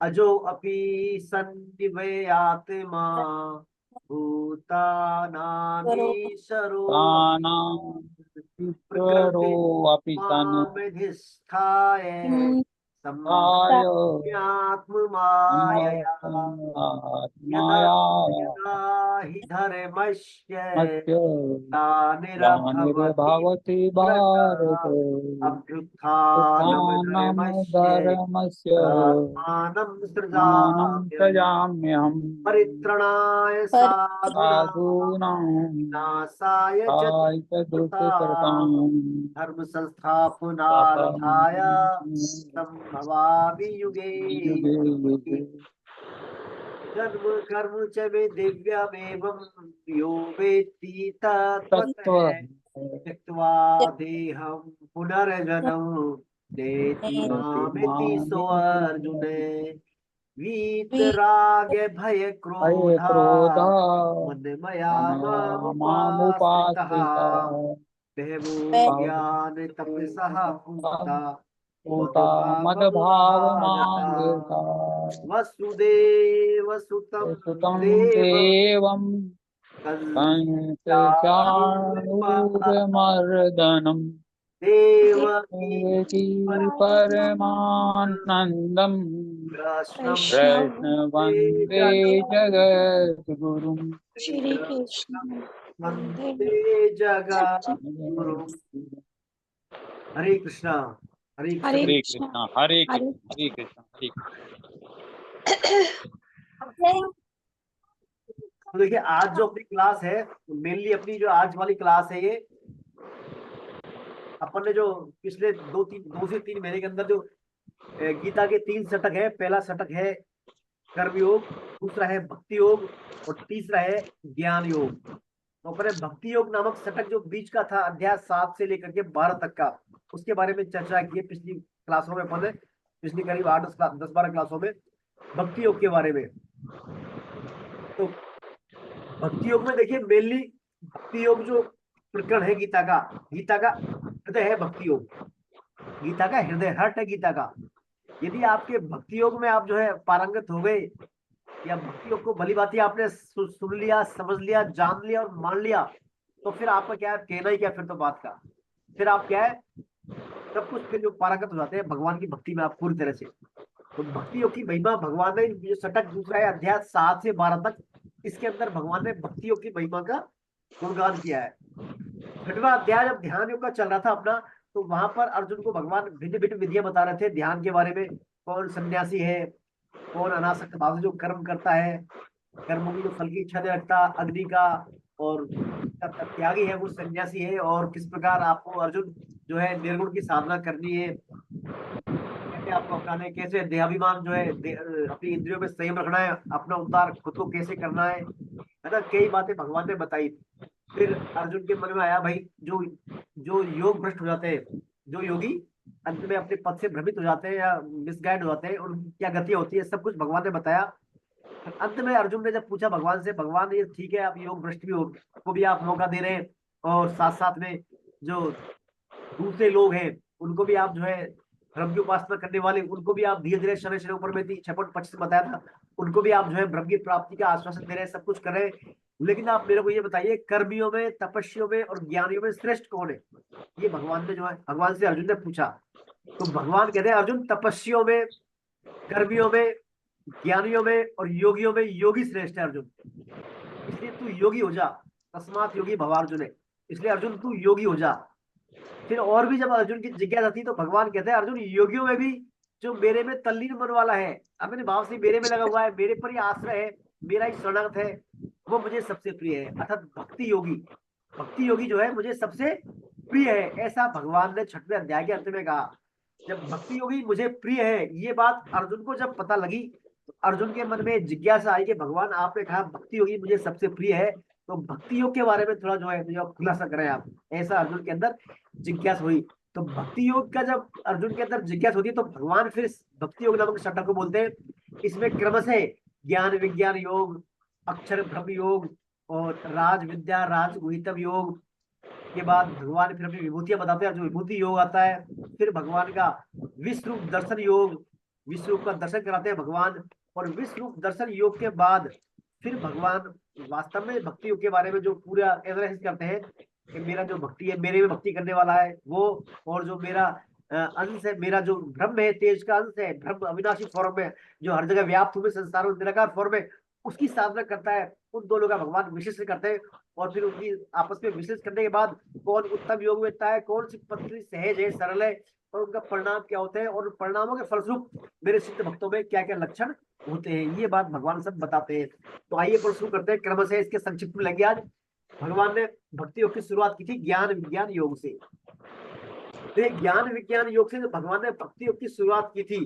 अजो अपि सन्निवयात्मा भूतानामीशरो तानां प्रकृति ईश्वरोऽपि सन् मामधिष्ठाय काय सम्भ्रमात्ममायया यदा आत्माया यदा हि धर्मस्य मत्य ग्लानिर्भवति ग्लानिर्भवति भारत भारत अभ्युत्थानं उत्थानं धर्मस्य धर्मस्य तदात्मानं मानं सृजाम्यहम् त्यजाम्यहम् परित्रणाय पर साधूनां साधूनां विनाशाय च काय च दुष्कृतां दुष्कृताम् धर्म संस्थापनार्थाय संभवामि युगे युगे युगे जन्म कर्म च मे दिव्यमेवं यो वेत्ति तत्त्व तत्त्वतः त्यक्त्वा देहं पुनर्जन्म नेति मामिति सोऽर्जुन वीतराग भय भय क्रोधा क्रोधा मन्मया मया मामुपाश्रितः मामुपाश्रिता बहवो पर ज्ञान तपसः पूता होता मदभावमागता मदभावमागता वसुदेव सुतं सुतं देवं देवं कंसचाणूरमर्दनं कंसचाणूरमर्दनं देवकी देवकी परमानन्दं परमानन्दं कृष्णं कृष्ण वन्दे कृष्णवन्दे जगद्गुरुं जगद्गुरुम् श्री कृष्णं कृष्ण वंदे वन्दे जगद्गुरुं हरे कृष्णा हरे हरे कृष्ण। हरे कृष्ण कृष्णा हरे हरे कृष्णा हरे कृष्णा हरे तो देखिए आज जो अपनी क्लास है मेनली अपनी जो आज वाली क्लास है ये अपन ने जो पिछले 2 से 3 महीने के अंदर जो गीता के 3 षटक है। पहला षटक है कर्मयोग, दूसरा है भक्ति योग और तीसरा है ज्ञान योग। तो अपने भक्ति योग नामक षटक जो बीच का था अध्याय 7 से लेकर के 12 तक का, उसके बारे में चर्चा की है पिछली क्लासों में। अपन ने पिछली करीब 8-10-12 क्लासों में भक्ति योग के बारे में। तो भक्ति योग में देखिए मेनली भक्ति योग जो प्रकरण है गीता का हृदय है भक्ति योग। गीता का हृदय हर्ट है गीता का। यदि आपके भक्ति योग में आप जो है पारंगत हो गए या भक्ति योग को भली भांति आपने सुन लिया, समझ लिया, जान लिया और मान लिया, तो फिर आपका क्या है, कहना ही क्या फिर तो बात का। फिर आप क्या है, सब कुछ फिर जो पारंगत हो जाते हैं भगवान की भक्ति में आप पूरी तरह से। तो भक्ति योग की महिमा भगवान ने जो षटक दूसरा है अध्याय 7 से 12 तक, इसके अंदर भगवान ने भक्ति योग की महिमा का गुणगान किया है। छठवां अध्याय जब ध्यान योग का चल रहा था अपना, तो वहां पर अर्जुन को भगवान भिन्न भिन्न विधियां बता रहे थे ध्यान के बारे में। कौन सन्यासी है, कौन अनासक्त भाव से जो कर्म करता है, कर्मों की जो फल की इच्छा नहीं रखता, अग्नि का, और त्यागी है वो सन्यासी है, और किस प्रकार आपको अर्जुन जो है निर्गुण की साधना करनी है, कैसे आपको अपनाना है, कैसे देहाभिमान जो है अपनी इंद्रियों में संयम रखना है, अपना उद्धार खुद को कैसे करना है ना। कई बातें भगवान ने बताई। फिर अर्जुन के मन में आया भाई जो जो योग भ्रष्ट हो जाते हैं, जो योगी अंत में अपने पद से भ्रमित हो जाते हैं या मिसगाइड हो जाते हैं, उनकी क्या गतियां होती है, सब कुछ भगवान ने बताया। अंत में अर्जुन ने जब पूछा भगवान से, भगवान ये ठीक है आप योग भ्रष्ट भी हो को भी आप मौका दे रहे हैं, और साथ साथ में जो दूसरे लोग हैं उनको भी आप जो है ब्रह्म की उपासना करने वाले, उनको भी आप धीरे धीरे शनि शनि ऊपर में थी 56-25 से बताया था, उनको भी आप जो है ब्रह्म की प्राप्ति का आश्वासन दे रहे हैं, सब कुछ कर रहे हैं। लेकिन आप मेरे को ये बताइए कर्मियों में, तपस्वियों में और ज्ञानियों में श्रेष्ठ कौन है? ये भगवान ने जो है भगवान से अर्जुन ने पूछा। तो भगवान कहते हैं अर्जुन तपस्वियों में, कर्मियों में, ज्ञानियों में और योगियों में योगी श्रेष्ठ है अर्जुन। इसलिए तू योगी हो जा, तस्मात योगी भवार्जुन है, इसलिए अर्जुन तू योगी हो जा। फिर और भी जब अर्जुन की जिज्ञासा थी तो भगवान कहते हैं अर्जुन योगियों में भी जो मेरे में तल्लीन मन वाला है, अपने भाव से मेरे में लगा हुआ है, मेरे पर ही आश्रय है, मेरा ही शरणागत है, वो मुझे सबसे प्रिय है। अर्थात भक्ति योगी, भक्ति योगी जो है मुझे सबसे प्रिय है, ऐसा भगवान ने 6वें अध्याय के अंत में कहा। जब भक्ति योगी मुझे प्रिय है ये बात अर्जुन को जब पता लगी, तो अर्जुन के मन में जिज्ञासा आई कि भगवान आपने कहा भक्ति योगी मुझे सबसे प्रिय है, तो भक्ति योग के बारे में थोड़ा जो है मुझे खुलासा करें आप। ऐसा अर्जुन के अंदर जिज्ञासा हुई। तो भक्ति योग का जब अर्जुन के अंदर जिज्ञासा होती है तो भगवान फिर भक्ति योग नामक षटक को बोलते हैं। इसमें क्रमशः ज्ञान विज्ञान योग, अक्षर ब्रह्म योग और राज विद्या राज गुहितम योग, के बाद भगवान फिर अपनी विभूतियां बताते हैं, जो विभूति योग आता है। फिर भगवान का विश्व रूप दर्शन योग, विश्व रूप का दर्शन कराते हैं भगवान। और विश्व रूप दर्शन योग के बाद फिर भगवान वास्तव में भक्ति योग के बारे में जो पूरा एनालिसिस करते हैं कि मेरा जो भक्ति है, मेरे में भक्ति करने वाला है वो, और जो मेरा अंश है, मेरा जो ब्रह्म है, तेज का अंश है, ब्रह्म अविनाशी फॉर्म में जो हर जगह व्याप्त हुए संसार में निराकार फॉर्म में, उसकी साधना करता है। उन दोनों का भगवान विश्लेषण करते हैं। और फिर उनकी आपस में विश्लेषण करने के बाद कौन उत्तम योग में है, कौन सी पद्धति सहज है, सरल है, और उनका परिणाम क्या होते हैं, और परिणामों के फलस्वरूप मेरे सिद्ध भक्तों में क्या क्या लक्षण होते हैं, ये बात भगवान सब बताते हैं। तो आइए पर शुरू करते हैं क्रम से, इसके संक्षिप्त में लेंगे। आज भगवान ने भक्ति योग की शुरुआत की थी ज्ञान विज्ञान योग से। तो ज्ञान विज्ञान योग से भगवान ने भक्ति योग की शुरुआत की थी।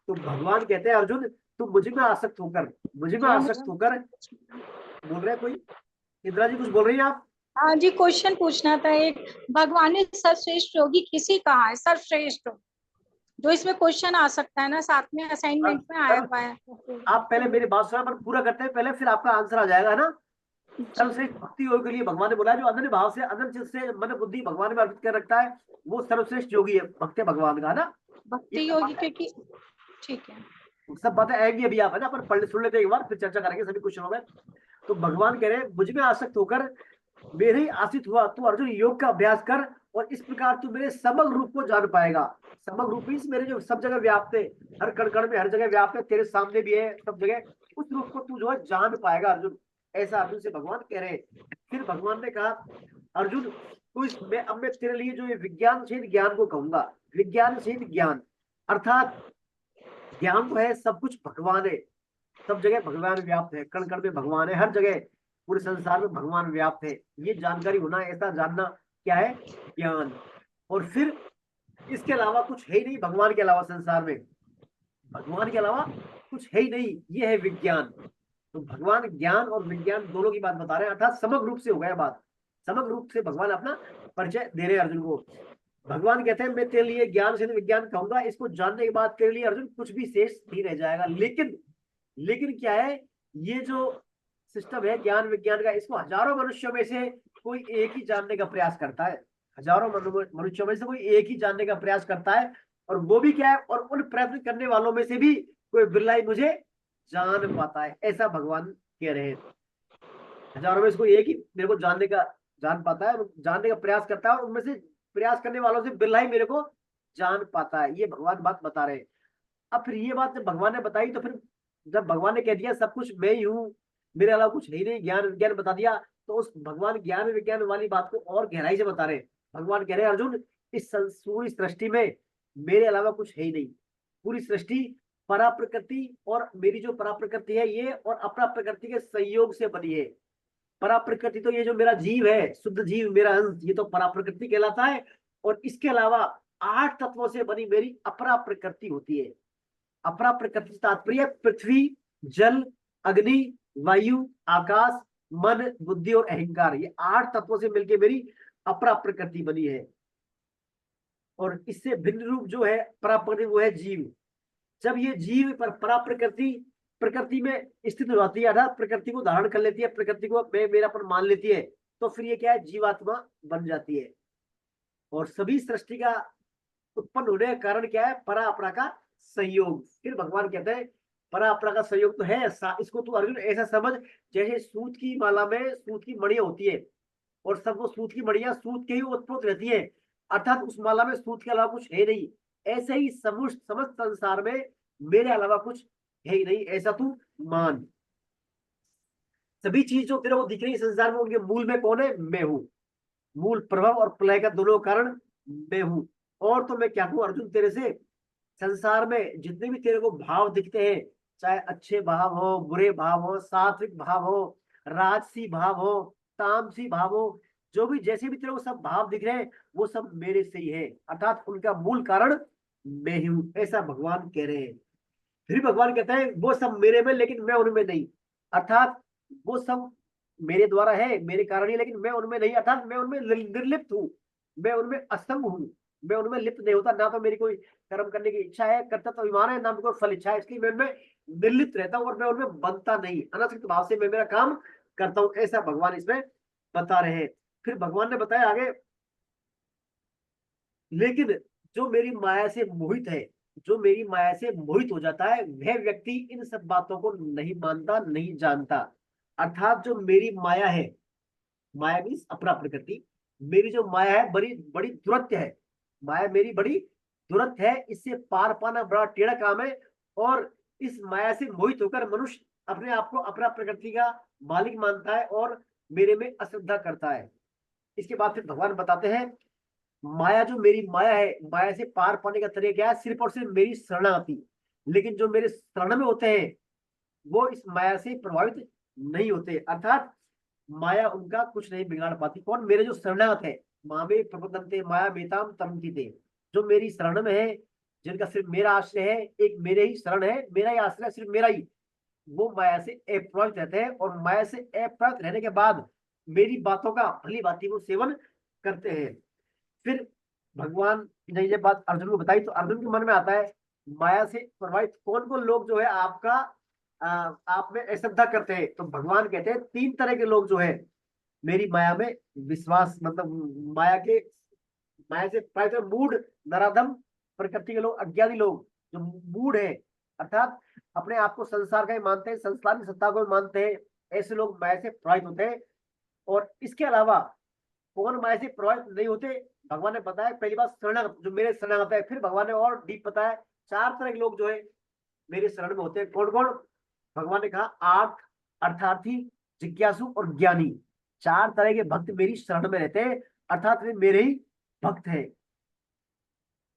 तो भगवान कहते हैं अर्जुन, तू मुझ में आसक्त होकर, मुझ में आसक्त होकर, बोल रहे हैं कोई, इंदिरा जी कुछ बोल रही हैं आप? हाँ जी, क्वेश्चन पूछना था एक। भगवान ने सर्वश्रेष्ठ योगी किसी कहा है? सर्वश्रेष्ठ जो इसमें क्वेश्चन आ सकता है ना, साथ में असाइनमेंट में आया हुआ है। आप पहले मेरी बात सुना, पर पूरा करते हैं पहले, फिर आपका आंसर आ जाएगा, है ना। सर्वश्रेष्ठ भक्ति योग के लिए भगवान ने बोला जो अनन्य भाव से, अनंत चित्त से मन बुद्धि भगवान में अर्पित कर रखता है, वो सर्वश्रेष्ठ योगी है, भक्त है भगवान का, है ना। भक्ति योगी क्योंकि ठीक है, सब बातें आएंगी अभी, आप है ना, पर पढ़ सुन लेते एक बार, फिर चर्चा करेंगे सभी क्वेश्चन हो गए। तो भगवान कह रहे हैं मुझ में आसक्त होकर मेरे ही आश्रित हुआ तू अर्जुन, योग का अभ्यास कर, और इस प्रकार तू मेरे समग्र रूप को जान पाएगा। समग्र रूप मींस मेरे जो सब जगह व्याप्त है, हर कण कण में, हर जगह व्याप्त है, तेरे सामने भी है सब जगह, उस रूप को तू जो है जान पाएगा अर्जुन। ऐसा अर्जुन से भगवान कह रहे हैं। फिर भगवान ने कहा अर्जुन तू अब मैं तेरे लिए जो ये विज्ञानशील ज्ञान को कहूंगा, विज्ञानशील ज्ञान अर्थात ज्ञान तो है, सब कुछ भगवान है, सब जगह भगवान व्याप्त है, कण कण में भगवान है, हर जगह पूरे संसार में भगवान व्याप्त है, ये जानकारी होना, ऐसा जानना क्या है? ज्ञान। और फिर इसके अलावा कुछ है ही नहीं, भगवान के अलावा संसार में, भगवान के अलावा कुछ है ही नहीं, ये है विज्ञान। तो भगवान ज्ञान और विज्ञान दोनों की बात बता रहे हैं, अर्थात समग्र रूप से हो गया बात, समग्र रूप से भगवान अपना परिचय दे रहे हैं अर्जुन को। भगवान कहते हैं मैं तेरे लिए ज्ञान से विज्ञान कहूंगा, इसको जानने के बाद तेरे लिए अर्जुन कुछ भी शेष नहीं रह जाएगा। लेकिन क्या है, ये जो सिस्टम है ज्ञान विज्ञान का, इसको हजारों मनुष्यों में से कोई एक ही जानने का प्रयास करता है, हजारों मनुष्यों में से कोई एक ही जानने का प्रयास करता है, और वो भी क्या है, और उन प्रयत्न करने वालों में से भी कोई बिरला ही मुझे जान पाता है, ऐसा भगवान कह रहे हैं। हजारों में से कोई एक ही मेरे को जान पाता है, जानने का प्रयास करता है, और उनमें से प्रयास करने वालों से बिरला ही मेरे को जान पाता है, ये भगवान बात बता रहे हैं। अब फिर ये बात जब भगवान ने बताई, तो फिर जब भगवान ने कह दिया सब कुछ मैं ही हूँ, मेरे अलावा कुछ है ही नहीं, ज्ञान विज्ञान बता दिया, तो उस भगवान ज्ञान विज्ञान वाली बात को और गहराई से बता रहे हैं। भगवान कह रहे हैं अर्जुन, इस पूरी सृष्टि में मेरे अलावा कुछ है ही नहीं, पूरी सृष्टि परा प्रकृति और मेरी जो परा प्रकृति है ये, और अपरा प्रकृति के संयोग से बनी है। परा प्रकृति तो ये जो मेरा जीव है, शुद्ध जीव, मेरा अंश, ये तो परा प्रकृति कहलाता है, और इसके अलावा 8 तत्वों से बनी मेरी अपरा प्रकृति होती है। अपरा प्रकृति तात्पर्य पृथ्वी, जल, अग्नि, वायु, आकाश, मन, बुद्धि और अहंकार, ये 8 तत्वों से मिलकर मेरी अपरा प्रकृति बनी है। और इससे भिन्न रूप जो है परा प्रकृति, वो है जीव। जब ये जीव पर परा प्रकृति में स्थित हो जाती है, अर्थात प्रकृति को धारण कर लेती है, प्रकृति को मैं मेरापन मान लेती है, तो फिर ये क्या है, जीवात्मा बन जाती है। और सभी सृष्टि का उत्पन्न होने का कारण क्या है? परा अपरा का संयोग। फिर भगवान कहते हैं परा अपरा का संयोग तो है, इसको तू अर्जुन ऐसा समझ जैसे सूत की माला में सूत की मणियां होती है, और सब वो सूत की मणियां सूत के ही उत्पन्न रहती है, अर्थात उस माला में सूत के अलावा कुछ है नहीं। ऐसे ही समस्त संसार में मेरे अलावा कुछ है ही नहीं, ऐसा तू मान। सभी चीज जो तेरे को दिख रही है संसार में, उनके मूल में कौन है? मैं हूँ। मूल, प्रभाव और प्रलय का दोनों कारण मैं हूँ। और तो मैं क्या कहूँ अर्जुन तेरे से, संसार में जितने भी तेरे को भाव दिखते हैं, चाहे अच्छे भाव हो, बुरे भाव हो, सात्विक भाव हो, राजसी भाव हो, तामसी भाव हो, जो भी जैसे भी तेरे को सब भाव दिख रहे हैं, वो सब मेरे से ही है, अर्थात उनका मूल कारण मैं ही हूँ, ऐसा भगवान कह रहे हैं। फिर भगवान कहते हैं वो सब मेरे में, लेकिन मैं उनमें नहीं, अर्थात वो सब मेरे द्वारा है, मेरे कारण ही, लेकिन मैं उनमें नहीं, अर्थात मैं उनमें निर्लिप्त हूँ, मैं उनमें असंग हूँ, मैं उनमें लिप्त नहीं होता। ना तो मेरी कोई कर्म करने की इच्छा है, कर्तव्य अभिमान है, ना कोई फल इच्छा है, इसलिए मैं उनमें निर्लिप्त रहता हूँ, और मैं उनमें बनता नहीं, अनासक्त भाव से मैं मेरा काम करता हूँ, ऐसा भगवान इसमें बता रहे हैं। फिर भगवान ने बताया आगे लेकिन जो मेरी माया से मोहित है, जो मेरी माया से मोहित हो जाता है, वह व्यक्ति इन सब बातों को नहीं मानता, नहीं जानता। अर्थात जो मेरी माया है, माया मीन्स अपरा प्रकृति, मेरी जो माया है बड़ी बड़ी दुरत्य है। माया मेरी बड़ी दुरत्य है, इससे पार पाना बड़ा टेढ़ा काम है। और इस माया से मोहित होकर मनुष्य अपने आप को अपरा प्रकृति का मालिक मानता है और मेरे में अश्रद्धा करता है। इसके बाद फिर भगवान बताते हैं, माया जो मेरी माया है, माया से पार पाने का तरीका क्या है? सिर्फ और सिर्फ मेरी शरणागति। लेकिन जो मेरे शरण में होते हैं वो इस माया से प्रभावित नहीं होते, अर्थात माया उनका कुछ नहीं बिगाड़ पाती। कौन? मेरे जो शरणागत है। मामे प्रपद्यन्ते माया मेताम तमन्ति, जो मेरी शरण में है, जिनका सिर्फ मेरा आश्रय है, एक मेरे ही शरण है, मेरा ही आश्रय, सिर्फ मेरा ही, वो माया से अप्रभावित रहते हैं। और माया से अप्रभावित रहने के बाद मेरी बातों का भली भांति वो सेवन करते हैं। फिर भगवान ने ये बात अर्जुन को बताई, तो अर्जुन के मन में आता है, माया से प्रभावित कौन कौन लोग जो है आपका आप में अश्रद्धा करते हैं। तो भगवान कहते हैं 3 तरह के लोग जो है मेरी माया में विश्वास, मतलब माया से प्रभावित मूढ़, नराधम प्रकृति के लोग, अज्ञानी लोग, जो मूढ़ है, अर्थात अपने आप को संसार का ही मानते हैं, संसार की सत्ता को भी मानते हैं, ऐसे लोग माया से प्रभावित होते हैं। और इसके अलावा कौन माया से प्रभावित नहीं होते? भगवान ने बताया पहली बात शरणागत, जो मेरे शरणागत है। फिर भगवान ने और डीप बताया 4 तरह के लोग जो है मेरे शरण में होते हैं। कौन कौन? भगवान ने कहा आर्थ, अर्थार्थी, जिज्ञासु और ज्ञानी। 4 तरह के भक्त मेरी शरण में रहते हैं, अर्थात वे मेरे ही भक्त हैं।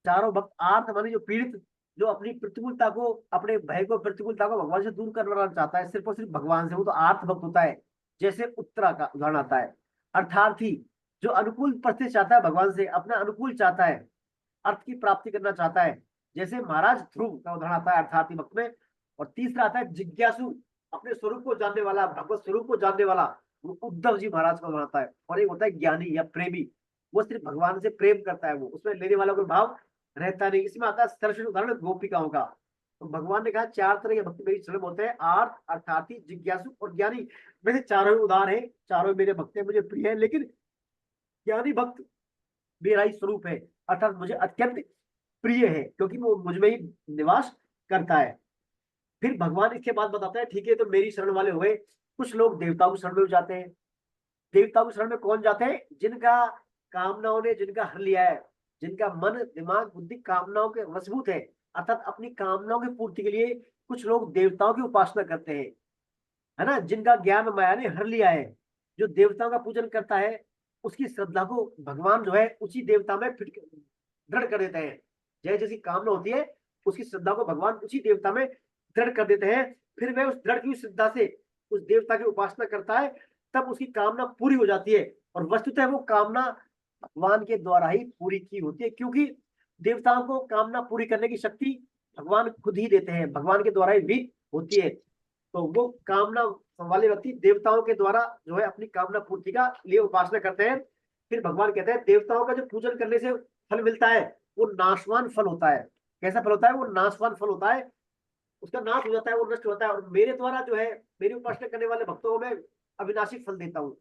चारों भक्त, आर्थ माने जो पीड़ित, जो अपनी प्रतिकूलता को, अपने भय को, प्रतिकूलता को भगवान से दूर करवाना चाहता है, सिर्फ और सिर्फ भगवान से, वो तो आर्थ भक्त होता है। जैसे उत्तरा का उदाहरण आता है। अर्थार्थी, जो अनुकूल परिस्थिति चाहता है, भगवान से अपना अनुकूल चाहता है, अर्थ की प्राप्ति करना चाहता है, जैसे महाराज ध्रुव का उदाहरण आता है अर्थार्थी भक्त में। और तीसरा आता है जिज्ञासु, अपने स्वरूप को जानने वाला, भगवत स्वरूप को जानने वाला, वो उद्धव जी महाराज का उदाहरण आता है। और एक होता है ज्ञानी या प्रेमी, वो सिर्फ भगवान से प्रेम करता है, वो उसमें लेने वाला कोई भाव रहता नहीं। इसमें आता है सर्वश्रेष्ठ उदाहरण गोपिकाओं का। तो भगवान ने कहा 4 तरह के भक्त मेरी शरण में होते हैं, आर्थ, अर्थार्थी, जिज्ञासु और ज्ञानी। वैसे चारों ही उदार है, चारों मेरे भक्त हैं, मुझे प्रिय है, लेकिन ज्ञानी भक्त मेरा ही स्वरूप है, अर्थात मुझे अत्यंत प्रिय है, क्योंकि वो मुझ में ही निवास करता है। फिर भगवान इसके बाद बताता है, ठीक है, तो मेरी शरण वाले हो गए। कुछ लोग देवताओं की शरण में जाते हैं। देवताओं की शरण में कौन जाते हैं? जिनका कामनाओं ने जिनका हर लिया है, जिनका मन, दिमाग, बुद्धि कामनाओं के वशभूत है, अर्थात अपनी कामनाओं की पूर्ति के लिए कुछ लोग देवताओं की उपासना करते हैं, है ना, जिनका ज्ञान माया ने हर लिया है। जो देवताओं का पूजन करता है, उसकी श्रद्धा को भगवान जो है उसी देवता में फिट दृढ़ कर देते हैं। जैसे जैसी कामना होती है, उसकी श्रद्धा को भगवान उसी देवता में दृढ़ कर देते हैं। फिर वह उस दृढ़ की श्रद्धा से उस देवता की उपासना करता है, तब उसकी कामना पूरी हो जाती है। और वस्तुतः वो कामना भगवान के द्वारा ही पूरी की होती है, क्योंकि देवताओं को कामना पूरी करने की शक्ति भगवान खुद ही देते हैं, भगवान के द्वारा ही भी होती है। तो वो कामना वाले व्यक्ति देवताओं के द्वारा जो है अपनी कामना पूर्ति का लिए उपासना करते हैं। फिर भगवान कहते हैं देवताओं का जो पूजन करने से फल मिलता है, वो नाशवान फल होता है। कैसा फल होता है? वो नाशवान फल होता है, उसका नाश हो जाता है, वो नष्ट होता है। और मेरे द्वारा जो है मेरी उपासना करने वाले भक्तों को मैं अविनाशी फल देता हूँ,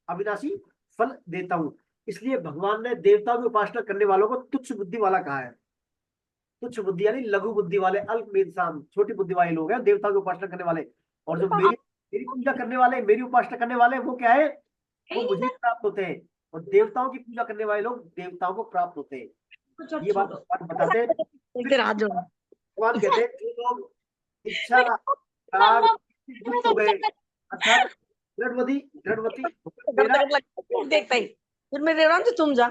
अविनाशी फल देता हूँ। इसलिए भगवान ने देवताओं की उपासना करने वालों को तुच्छ बुद्धि वाला कहा है। तुच्छ बुद्धि यानी लघु बुद्धि वाले, अल्प मेधसाम, छोटी बुद्धि वाले लोग हैं देवताओं की उपासना करने वाले। और जो मेरी मेरी पूजा करने वाले, मेरी उपासना करने वाले, वो क्या है? वो मुझे प्राप्त होते हैं। और देवताओं की पूजा करने वाले लोग देवताओं को प्राप्त होते हैं। ये बात बताते हैं। भगवान कहते हैं जो लोग इच्छा, राग, युक्त हो गए, अर्थात दृढ़वती दृढ़वती मेरा देखता ही फिर मैं रेवराम से तुम जा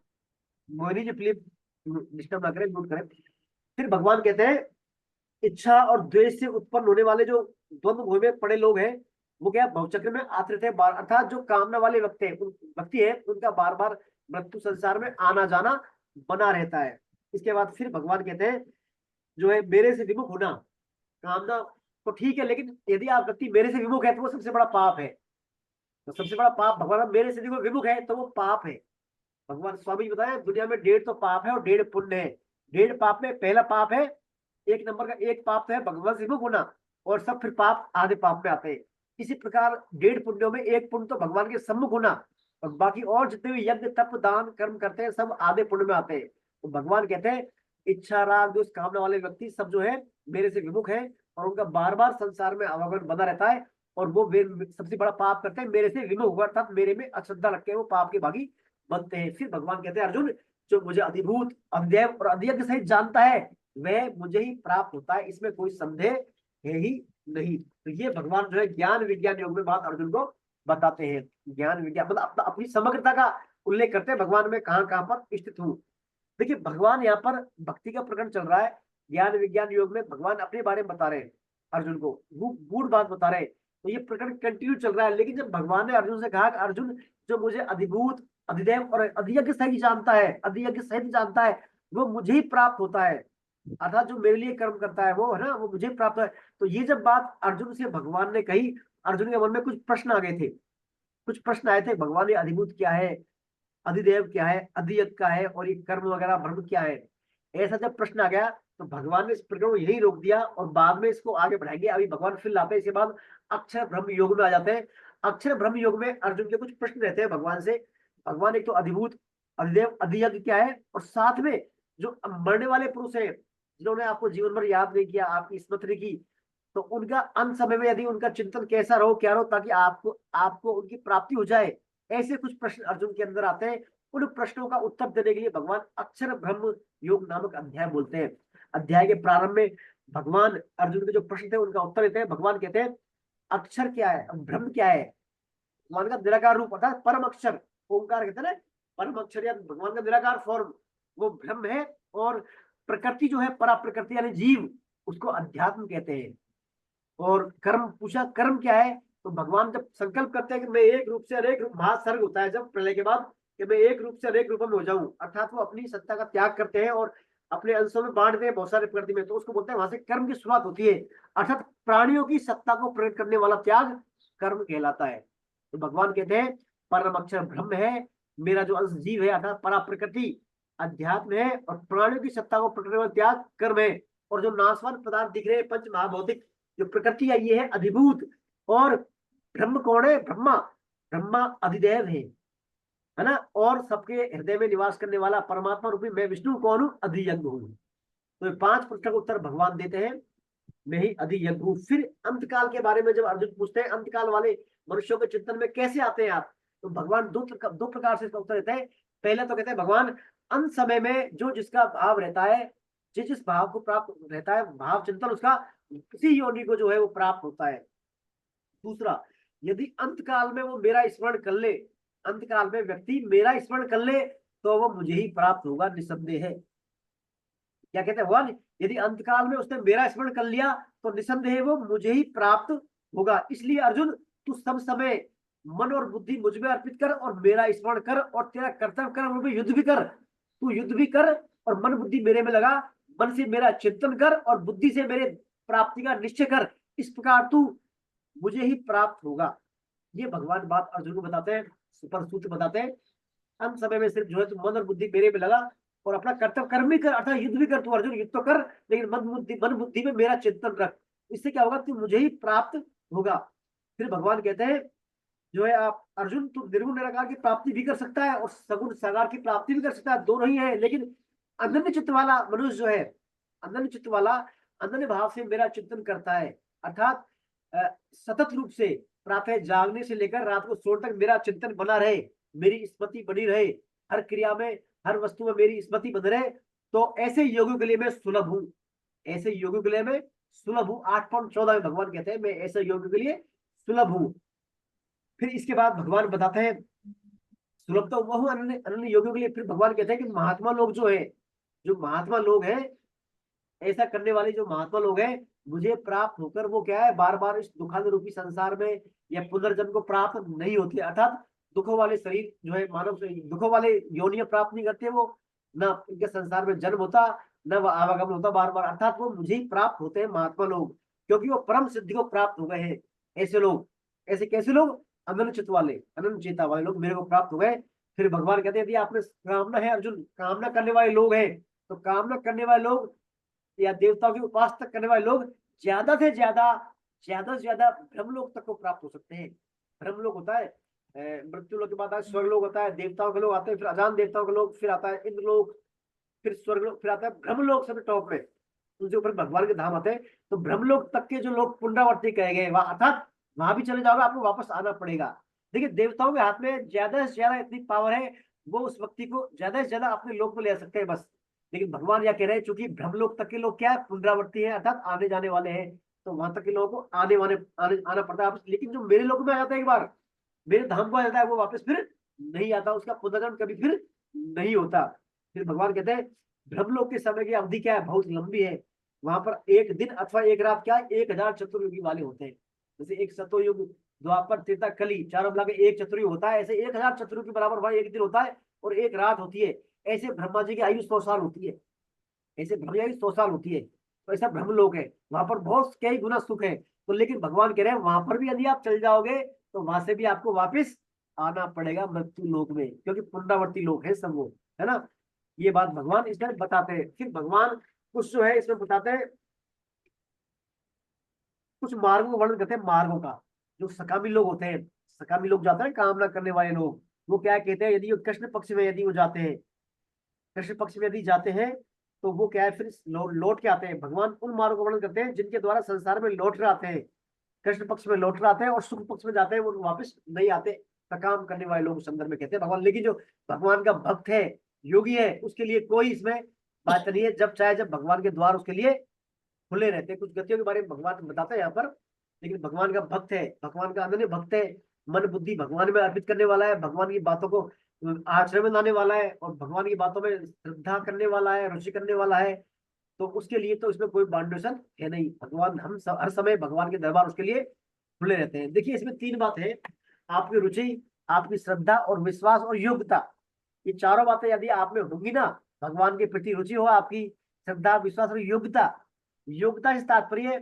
मोहिनी जी प्लीज डिस्टर्ब ना करें, म्यूट करें। फिर भगवान कहते हैं इच्छा और द्वेष से उत्पन्न होने वाले जो द्वंद्व भोग में पड़े लोग हैं, वो क्या भवचक्र में आश्रित है, अर्थात जो कामना वाले व्यक्ति है उनका बार बार मृत्यु संसार में आना जाना बना रहता है। इसके बाद फिर भगवान कहते हैं जो है मेरे से विमुख होना, कामना तो ठीक है, लेकिन यदि आप व्यक्ति मेरे से विमुख है तो वो सबसे बड़ा पाप है। तो सबसे बड़ा पाप भगवान मेरे से विमुख है तो वो पाप है। भगवान स्वामी जी बताया दुनिया में 1.5 तो पाप है और 1.5 पुण्य है। 1.5 पाप में पहला पाप है, 1 नंबर का 1 पाप तो है भगवान से विमुख होना, और सब फिर पाप आधे पाप में आते हैं। इसी प्रकार 1.5 पुण्यों में 1 पुण्य तो भगवान के सम्मुख होना, और बाकी और जितने भी यज्ञ, तप, दान, कर्म करते हैं सब आधे पुण्य में आते हैं। तो भगवान कहते हैं इच्छा राग दोष कामना वाले व्यक्ति सब जो है मेरे से विमुख है, और उनका बार बार संसार में आवागमन बना रहता है, और वो सबसे बड़ा पाप करते हैं मेरे से विमुख हुआ, अर्थात मेरे में अश्रद्धा रख के वो पाप के भागी बनते हैं। फिर भगवान कहते हैं अर्जुन, जो मुझे अधिभूत अध्यय और अध्यय सहित जानता है वह मुझे ही प्राप्त होता है, इसमें कोई संदेह है ही नहीं। तो ये भगवान जो है ज्ञान विज्ञान योग में बात अर्जुन को बताते हैं। ज्ञान विज्ञान मतलब अपनी समग्रता का उल्लेख करते हैं, भगवान में कहाँ कहाँ पर स्थित हूँ। देखिए भगवान यहाँ पर भक्ति का प्रकरण चल रहा है, ज्ञान विज्ञान योग में भगवान अपने बारे में बता रहे हैं अर्जुन को, वो गूढ़ बात बता रहे हैं। तो ये प्रकरण कंटिन्यू चल रहा है, लेकिन जब भगवान ने अर्जुन से कहा कि अर्जुन जो मुझे अधिभूत अधिदेव और अधियज्ञ सहित जानता है, अधियज्ञ सहित जानता है वो मुझे ही प्राप्त होता है, अर्थात जो मेरे लिए कर्म करता है वो है ना वो मुझे प्राप्त है। तो ये जब बात अर्जुन से भगवान ने कही, अर्जुन के मन में कुछ प्रश्न आ गए थे, कुछ प्रश्न आए थे, भगवान ये अधिभूत क्या है, अधिदेव क्या है, अधियज्ञ क्या है, और ये कर्म वगैरह ब्रह्म क्या है। ऐसा जब प्रश्न आ गया तो भगवान ने इस प्रकरण को यही रोक दिया और बाद में इसको आगे बढ़ाएंगे। अभी भगवान फिर लाते हैं, इसके बाद अक्षर ब्रह्म योग में आ जाते हैं। अक्षर ब्रह्म योग में अर्जुन के कुछ प्रश्न रहते हैं भगवान से। भगवान एक तो अधिभूत अधिदेव अधियज्ञ क्या है, और साथ में जो मरने वाले पुरुष है जिन्होंने आपको जीवन भर याद नहीं किया, आपकी स्मृति की, तो उनका अंत समय में यदि उनका चिंतन कैसा रहो क्या रहो ताकि आपको आपको उनकी प्राप्ति हो जाए, ऐसे कुछ प्रश्न अर्जुन के अंदर आते हैं। उन प्रश्नों का उत्तर देने के लिए भगवान अक्षर ब्रह्म योग नामक अध्याय बोलते हैं। अध्याय के प्रारंभ में भगवान अर्जुन के जो प्रश्न थे उनका उत्तर देते हैं। भगवान कहते हैं अक्षर क्या है, ब्रह्म क्या है, भगवान का निराकार रूप अर्थात परम अक्षर, ओंकार कहते हैं ना, परम अक्षर या भगवान का निराकार फॉर्म वो ब्रह्म है, और प्रकृति जो है परा प्रकृति यानी जीव उसको अध्यात्म कहते हैं। और कर्म पूछा कर्म क्या है, तो भगवान जब संकल्प करते हैं कि मैं एक रूप से अनेक रूप, महासर्ग होता है जब प्रलय के बाद कि मैं एक रूप से अनेक रूपों में हो जाऊं, अर्थात वो अपनी सत्ता का त्याग करते हैं और अपने अंशों में बांटते हैं बहुत सारे प्रकृति में, तो उसको बोलते हैं वहां से कर्म की शुरुआत होती है, अर्थात प्राणियों की सत्ता को प्रकट करने वाला त्याग कर्म कहलाता है। तो भगवान कहते हैं परम अक्षर ब्रह्म है, मेरा जो अंश जीव है अर्थात परा प्रकृति अध्यात्म है, और प्राणियों की सत्ता को प्रकट करने वाला त्याग कर्म है, और जो नाशवान पदार्थ दिख रहे हैं पंच महाभौतिक जो प्रकृति है ये है अधिभूत, और ब्रह्म कौन है, ब्रह्मा, ब्रह्मा अधिदेव है ना, और सबके हृदय में निवास करने वाला परमात्मा रूपी मैं विष्णु कौन हूँ, अधियज्ञ हूँ। तो ये 5 प्रश्न का उत्तर भगवान देते हैं, मैं ही अधियज्ञ हूँ। फिर अंतकाल के बारे में जब अर्जुन पूछते हैं अंतकाल वाले मनुष्यों के चिंतन में कैसे आते हैं आप, तो भगवान दो प्रकार से इसका उत्तर देते हैं। पहले तो कहते हैं भगवान अंत समय में जो जिसका भाव रहता है, जिस भाव को प्राप्त रहता है, भाव चिंतन उसका किसी योनि को जो है वो प्राप्त होता है। दूसरा, यदि अंतकाल में वो मेरा स्मरण कर ले, अंतकाल में व्यक्ति मेरा स्मरण कर ले तो वो मुझे ही प्राप्त होगा निसंदेह है। क्या कहते हैं भगवान, यदि अंतकाल में उसने मेरा स्मरण कर लिया तो निसंदेह वो मुझे ही प्राप्त होगा। इसलिए अर्जुन तू सब समय मन और बुद्धि मुझ में अर्पित कर और मेरा स्मरण कर, और तेरा कर्तव्य कर, वो भी युद्ध भी कर, तू युद्ध भी कर और मन बुद्धि मेरे में लगा, मन से मेरा चिंतन कर और बुद्धि से मेरे प्राप्ति का निश्चय कर, इस प्रकार तू मुझे ही प्राप्त होगा। ये भगवान बात अर्जुन को बताते हैं, सुपर सूत्र बताते हैं। अंत समय में सिर्फ जो है तू मन और बुद्धि मेरे में लगा और अपना कर्तव्य कर्म भी कर, अर्थात युद्ध भी कर, तू अर्जुन युद्ध तो कर लेकिन मन बुद्धि में मेरा चिंतन रख, इससे क्या होगा, तू मुझे ही प्राप्त होगा। फिर भगवान कहते हैं जो है आप अर्जुन तू निर्गुण निराकार की प्राप्ति भी कर सकता है और सगुण साकार की प्राप्ति भी कर सकता है, दोनों ही है, लेकिन अनन्य चित्त वाला मनुष्य जो है, अनन्य चित्त वाला अनन्य भाव से मेरा चिंतन करता है, अर्थात सतत रूप से प्रातः जागने से लेकर रात को सोने तक मेरा चिंतन बना रहे, मेरी स्मृति बनी रहे, हर क्रिया में हर वस्तु में मेरी स्मृति बन रहे, तो ऐसे योगियों के लिए मैं सुलभ हूँ, ऐसे योगियों के लिए मैं सुलभ हूँ। 8.14 में भगवान कहते हैं मैं ऐसे योगियों के लिए सुलभ हूँ। फिर इसके बाद भगवान बताते हैं सुलभ तो वह अन्य योगियों के लिए। फिर भगवान कहते हैं कि महात्मा लोग जो है, जो महात्मा लोग हैं, ऐसा करने वाले जो महात्मा लोग हैं, मुझे प्राप्त होकर वो क्या है, बार बार इस दुखांत रूपी संसार में या पुनर्जन्म को प्राप्त नहीं होते, अर्थात दुखों वाले शरीर जो है मानव दुखों वाले योनियां प्राप्त नहीं करते, वो ना इनके संसार में जन्म होता न वह आवागमन होता बार बार, अर्थात वो मुझे ही प्राप्त होते हैं महात्मा लोग, क्योंकि वो परम सिद्धि को प्राप्त हो गए हैं। ऐसे लोग, ऐसे कैसे लोग, अनन्य चित्त वाले, अनन्य चेता वाले लोग मेरे को प्राप्त हो गए। फिर भगवान कहते हैं यदि आपने कामना है अर्जुन, कामना करने वाले लोग हैं, तो कामना करने वाले लोग या देवताओं की उपासना करने वाले लोग ज्यादा से ज्यादा ब्रह्मलोक तक को प्राप्त हो सकते हैं। ब्रह्मलोक होता है मृत्यु लोक के बाद स्वर्ग लोक होता है, देवताओं के लोग आते हैं, फिर अजान देवताओं के लोग, फिर आता है इंद्रलोक, फिर स्वर्गलोक, फिर आता है ब्रह्मलोक सबसे टॉप में, उनसे ऊपर भगवान के धाम आते हैं। तो ब्रह्मलोक तक के जो लोग पुनरावर्ती कहे गए वहां, अर्थात वहां भी चले जाओगे आपको वापस आना पड़ेगा। देखिए देवताओं के हाथ में ज्यादा से ज्यादा इतनी पावर है, वो उस व्यक्ति को ज्यादा से ज्यादा अपने लोक में ले सकते हैं बस। लेकिन भगवान क्या कह रहे हैं, चूंकि ब्रह्मलोक तक के लोग क्या है, पुनरावर्ती है, अर्थात आने जाने वाले हैं, तो वहां तक के लोगों को आना पड़ता है वापस। लेकिन जो मेरे लोक में आ जाता है एक बार, मेरे धाम को आ जाता है, वो वापस फिर नहीं आता, उसका पुनर्जन्म कभी फिर नहीं होता। फिर भगवान कहते हैं ब्रह्मलोक के समय की अवधि क्या है, बहुत लंबी है। वहां पर एक दिन अथवा एक रात क्या है, 1000 चतुर्युगी वाले होते हैं। जैसे एक सतयुग, द्वापर, त्रेता, कली, चारों मिला के एक चतुर्युग होता है, ऐसे 1000 चतुर्युग के बराबर वहां एक दिन होता है और एक रात होती है। ऐसे ब्रह्मा जी की आयु 100 साल होती है, ऐसे ब्रह्मा जी की 100 साल होती है। तो ऐसा ब्रह्मलोक है, वहां पर बहुत कई गुना सुख है। तो लेकिन भगवान कह रहे हैं वहां पर भी यदि आप चल जाओगे तो वहां से भी आपको वापिस आना पड़ेगा मृत्यु लोक में, क्योंकि पुनरावर्ती लोक है सब वो, है ना। ये बात भगवान इसमें बताते हैं। फिर भगवान कुछ जो है इसमें बताते हैं, कुछ मार्गों का वर्णन करते हैं। मार्गों का, जो सकामी लोग होते हैं, सकामी लोग जाते हैं कामना करने वाले लोग, वो क्या कहते हैं, यदि वो कृष्ण पक्ष में यदि वो जाते हैं, कृष्ण पक्ष में यदि जाते हैं तो वो क्या है, फिर लौट के आते हैं। भगवान उन मार्गों का वर्णन करते हैं जिनके द्वारा संसार में लौट रहे आते हैं, कृष्ण पक्ष में लौट रहे आते हैं और सुख पक्ष में जाते हैं, वो वापस नहीं आते। सकाम करने वाले लोग उस अंदर में कहते हैं भगवान। लेकिन जो भगवान का भक्त है, योगी है, उसके लिए कोई इसमें बात नहीं है। जब चाहे जब भगवान के द्वार उसके लिए खुले रहते हैं। कुछ गतियों के बारे में भगवान बताता है यहाँ पर। लेकिन भगवान का भक्त है, भगवान का अनन्य भक्त है, मन बुद्धि भगवान में अर्पित करने वाला है, भगवान की बातों को आचरण में लाने वाला है और भगवान की बातों में श्रद्धा करने वाला है, रुचि करने वाला है, तो उसके लिए तो इसमें कोई बाउंडेशन है नहीं। भगवान हम हर समय भगवान के दरबार उसके लिए खुले रहते हैं। देखिए इसमें 3 बात है, आपकी रुचि, आपकी श्रद्धा और विश्वास और योग्यता। ये चारों बातें यदि आप में होंगी ना, भगवान के प्रति रुचि हो आपकी, श्रद्धा, विश्वास और योग्यता। योग्यता से तात्पर्य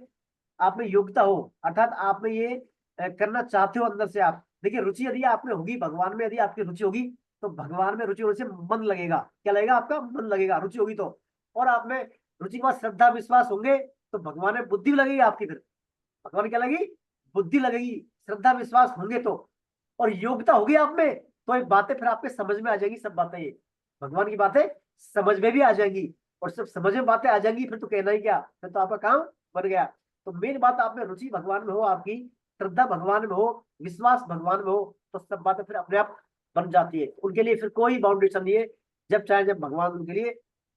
आप में योग्यता हो, अर्थात आप में ये करना चाहते हो अंदर से आप। देखिए रुचि यदि आप में होगी, भगवान में यदि आपकी रुचि होगी, तो भगवान में रुचि होने से मन लगेगा। क्या लगेगा, आपका मन लगेगा, रुचि होगी तो। और आप में रुचि के बाद श्रद्धा विश्वास होंगे तो भगवान में बुद्धि लगेगी आपकी। फिर भगवान क्या लगेगी, बुद्धि लगेगी। श्रद्धा विश्वास होंगे तो, और योग्यता होगी आप में, तो ये बातें फिर आपके समझ में आ जाएंगी। सब बातें ये भगवान की बातें समझ में भी आ जाएंगी, और सब समझ में बातें आ जाएंगी, फिर तो कहना ही क्या, फिर तो आपका काम बन गया। तो मेन बात, आप में रुचि भगवान में हो, आपकी श्रद्धा भगवान में हो, विश्वास भगवान में हो, तो सब बातें फिर अपने आप बन जाती है। उनके लिए फिर कोई बाउंडेशन नहीं है। जब चाहे जब भगवान उनके लिए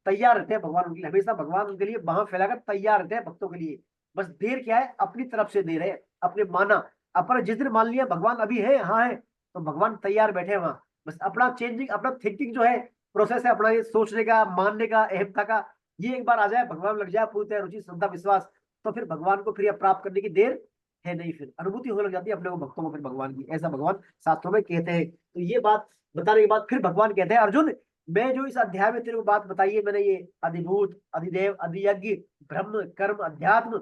तैयार रहते हैं। भगवान उनके लिए हमेशा, भगवान उनके लिए बाह फैलाकर तैयार रहते हैं भक्तों के लिए। बस देर क्या है, अपनी तरफ से दे रहे हैं, अपने माना, अपना जिस दिन मान लिया भगवान अभी है, हाँ है, तो भगवान तैयार बैठे हैं वहां। बस अपना चेंजिंग, अपना थिंकिंग जो है, प्रोसेस है अपना, ये सोचने का, मानने का, अहमता का, ये एक बार आ जाए, भगवान लग जाए पूरी तरह रुचि श्रद्धा विश्वास, तो फिर भगवान को फिर प्राप्त करने की देर है नहीं। फिर अनुभूति होने लग जाती है अपने को, भक्तों को फिर भगवान की। ऐसा भगवान शास्त्रों में कहते हैं। तो ये बात बताने के बाद फिर भगवान कहते हैं, अर्जुन मैं जो इस अध्याय में तेरे को बात बताई है, मैंने ये अधिभूत, अधिदेव, अधियज्ञ, ब्रह्म, कर्म, अध्यात्म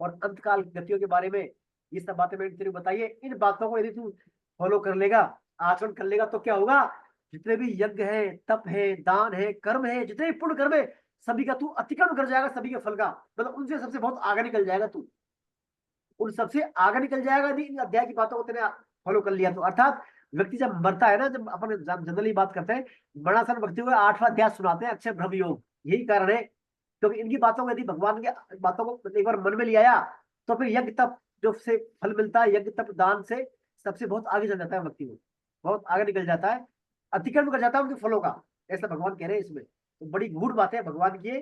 और अंतकाल गतियों के बारे में, ये सब बातें मैंने तेरे को बताई है। इन बातों को यदि तू फॉलो कर लेगा, आचरण कर लेगा, तो क्या होगा, जितने भी यज्ञ है, तप है, दान है, कर्म है, जितने भी पुण्य कर्म है, सभी का तू अतिक्रमण कर जाएगा, सभी के फल का, मतलब उनसे सबसे बहुत आगे निकल जाएगा तू, उन सबसे आगे निकल जाएगा यदि इन अध्याय की बातों को तेने फॉलो कर लिया तो। अर्थात व्यक्ति जब मरता है ना, जब अपन जनरली बात करते हैं, बड़ा सन व्यक्ति को 8वां अध्याय सुनाते हैं, अक्षय ब्रह्म योग। यही कारण है, क्योंकि इनकी बातों को यदि भगवान की बातों को एक बार मन में ले आया, तो फिर यज्ञ तप जो से फल मिलता है, यज्ञ तप दान से सबसे बहुत आगे चल जाता है व्यक्ति को, बहुत आगे निकल जाता है, अतिक्रमण कर जाता है उनके फलों का। ऐसा भगवान कह रहे हैं इसमें। तो बड़ी गूढ़ बात है भगवान की।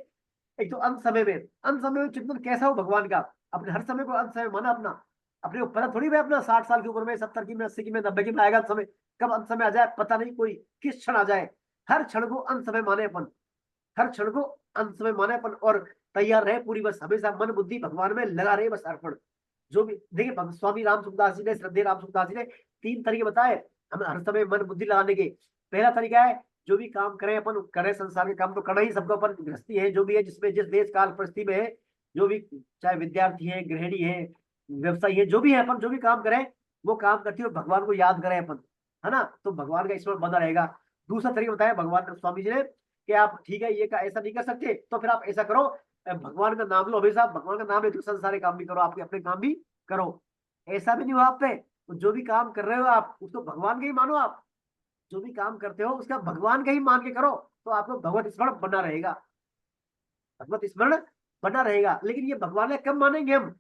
एक तो अंत समय में चिंतन कैसा हो भगवान का, अपने हर समय को अंत समय माना अपना, अपने को पता थोड़ी है अपना 60 साल की उम्र में, 70 की में, 80 की में, 90 की में आएगा समय, कब अंत समय आ जाए पता नहीं, कोई किस क्षण आ जाए। हर क्षण को अंत समय माने अपन, हर क्षण को अंत समय माने अपन, और तैयार रहे पूरी, बस हमेशा मन बुद्धि भगवान में लगा रहे, बस अर्पण। जो भी देखिए स्वामी राम सुखदास जी ने, श्रद्धेय राम सुखदास जी ने 3 तरीके बताए हमें हर समय मन बुद्धि लगाने के। पहला तरीका है, जो भी काम करें अपन करें, संसार के काम तो करना ही सबको, अपन गृहस्थी है जो भी है, जिसमें जिस देश काल परिस्थिति में है, जो भी चाहे विद्यार्थी है, गृहिणी है, व्यवसायी है, जो भी है, अपन जो भी काम करें वो काम करते हुए भगवान को याद करें अपन, है ना, तो भगवान का स्मरण बना रहेगा। दूसरा तरीका बताया भगवान स्वामी जी ने कि आप ठीक है ये ऐसा नहीं कर सकते, तो फिर आप ऐसा करो, भगवान का नाम लो हमेशा, भगवान का नाम ले तो संसार काम भी करो, आपके अपने काम भी करो। ऐसा भी नहीं हो आप पे, तो जो भी काम कर रहे हो आप उसको भगवान का ही मानो, आप जो भी काम करते हो उसका भगवान का ही मान के करो, तो आपको भगवत स्मरण बना रहेगा, भगवत स्मरण बना रहेगा। लेकिन ये भगवान है कब मानेंगे हम?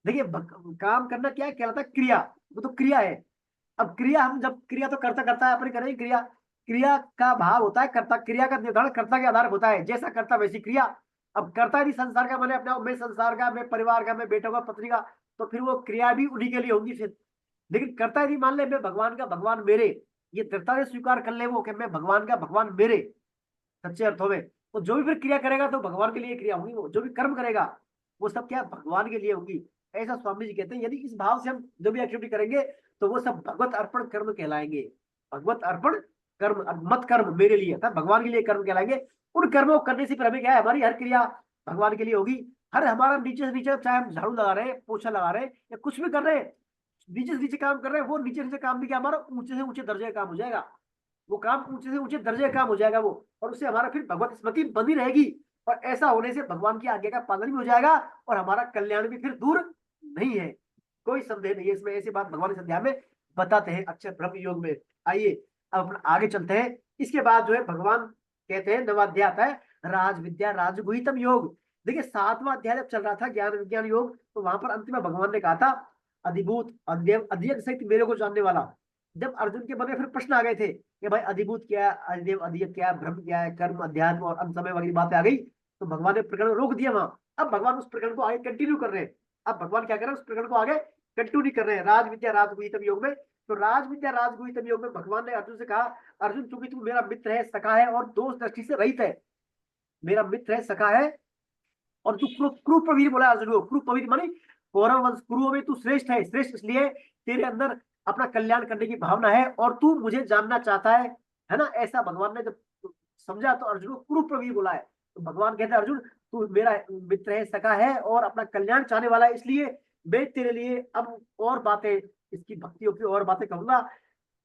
देखिए काम करना क्या है, कहलाता है क्रिया, वो तो क्रिया है। अब क्रिया, हम जब क्रिया तो करता करता है, अपने करेंगे क्रिया, क्रिया का भाव होता है कर्ता, क्रिया का निर्धारण कर्ता के आधार पर होता है, जैसा कर्ता वैसी क्रिया। अब कर्ता यदि संसार का, मैंने अपना, मैं संसार का, मैं परिवार का, मैं बेटा का, पत्नी का, तो फिर वो क्रिया भी उन्हीं के लिए होंगी फिर। लेकिन कर्ता यदि मान ले मैं भगवान का, भगवान मेरे, ये दृढ़ता से स्वीकार कर ले वो कि मैं भगवान का, भगवान मेरे सच्चे अर्थों में, तो जो भी फिर क्रिया करेगा तो भगवान के लिए क्रिया होगी, वो जो भी कर्म करेगा वो सब क्या भगवान के लिए होगी। ऐसा स्वामी जी कहते हैं। यदि इस भाव से हम जो भी एक्टिविटी करेंगे तो वो सब भगवत अर्पण कर्म कहलाएंगे। भगवत अर्पण कर्म, मत कर्म मेरे लिए था, भगवान के लिए कर्म कहलाएंगे। उन कर्मों को करने से फिर हमें क्या है, हमारी हर क्रिया भगवान के लिए होगी। हर हमारा नीचे से नीचे, चाहे हम झाड़ू लगा रहे हैं, पोछा लगा रहे हैं, या कुछ भी कर रहे हैं, नीचे से नीचे काम कर रहे हैं, वो नीचे नीचे काम भी क्या हमारा ऊंचे से ऊंचे दर्जे का काम हो जाएगा। वो काम ऊंचे से ऊंचे दर्जे का काम हो जाएगा वो, और उससे हमारा फिर भगवत स्मृति बनी रहेगी। और ऐसा होने से भगवान की आज्ञा का पालन भी हो जाएगा और हमारा कल्याण भी फिर दूर नहीं है, कोई संदेह नहीं है इसमें। ऐसी बात भगवान इस अध्याय में बताते हैं अक्षर ब्रह्म योग में। आइए अब अपन आगे चलते हैं। इसके बाद जो है भगवान कहते हैं, नवाध्याय आता है राज विद्या राजगुहितम योग। देखिए 7वां अध्याय जब चल रहा था ज्ञान विज्ञान योग, तो वहां पर अंतिम में भगवान ने कहा था अधिभूत अध्ययन अधियज्ञ सहित मेरे को जानने वाला। जब अर्जुन के मन में फिर प्रश्न आ गए थे कि भाई अधिभूत क्या है, अधिदेव अधियज्ञ क्या है, ब्रह्म क्या है, कर्म अध्यात्म और अंत समय वाली बातें आ गई, तो भगवान ने प्रकरण रोक दिया वहां। अब भगवान उस प्रकरण को आगे कंटिन्यू कर रहे हैं। अब भगवान क्या कर रहे हैं, उस प्रकरण को आगे कंटिन्यू कर रहे हैं राज विद्या राजगुहितम योग में। तो राज विद्या राजगुहितम योग में भगवान ने अर्जुन से कहा, अर्जुन चूंकि तू मेरा मित्र है, सखा है और दोष दृष्टि से रहित है, मेरा मित्र है, सखा है, और तू कुरुप्रवीर बोला अर्जुन को। कुरुप्रवीर माने कौरव वंश, कुरुओं में तू श्रेष्ठ है। श्रेष्ठ इसलिए तेरे अंदर अपना कल्याण करने की भावना है और तू मुझे जानना चाहता है ना। ऐसा भगवान ने जब समझा तो अर्जुन को कुरुप्रवीर बोला है। तो भगवान कहते हैं अर्जुन तू मेरा मित्र है, सखा है और अपना कल्याण चाहने वाला है, इसलिए मैं तेरे लिए अब और बातें, इसकी भक्तियों की और बातें कहूंगा,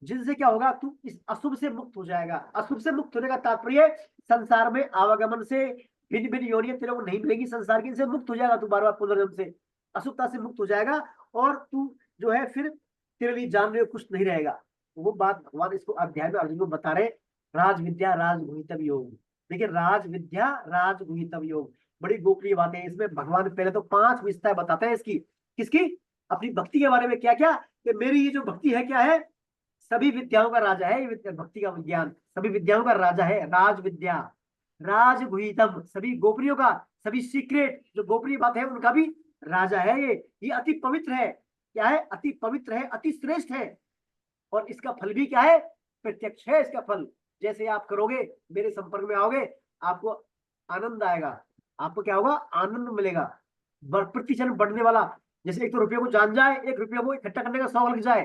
जिनसे क्या होगा, तू इस अशुभ से मुक्त हो जाएगा। अशुभ से मुक्त होने का तात्पर्य संसार में आवागमन से भिन्न भिन्न योनियां तेरे को नहीं मिलेगी, संसार की, इनसे मुक्त हो जाएगा तू, बार बार पुनर्जन्म से, अशुभता से मुक्त हो जाएगा। और तू जो है फिर तेरे लिए जानने को कुछ नहीं रहेगा। तो वो बात भगवान इसको अध्याय में अर्जुन को बता रहे, राज विद्या राजगुहितम योग। देखिए राज विद्या राजगुहितम योग बड़ी गोपनीय बात है। इसमें भगवान पहले तो 5 विशेषताएं बताते हैं इसकी, किसकी, अपनी भक्ति के बारे में। क्या क्या, कि मेरी ये जो भक्ति है क्या है, सभी विद्याओं का राजा है, ये भक्ति का विज्ञान सभी विद्याओं का राजा है। राज विद्या राजगुहितम, सभी गोपनीयों का, सभी सीक्रेट जो गोपनीय बात है उनका भी राजा है। ये अति पवित्र है। क्या है, अति पवित्र है, अति श्रेष्ठ है। और इसका फल भी क्या है, प्रत्यक्ष है इसका फल। जैसे आप करोगे, मेरे संपर्क में आओगे, आपको आनंद आएगा, आपको क्या होगा, आनंद मिलेगा, प्रति क्षण बढ़ने वाला। जैसे एक तो रुपये को जान जाए, एक रुपये को इकट्ठा करने का 100 लग जाए,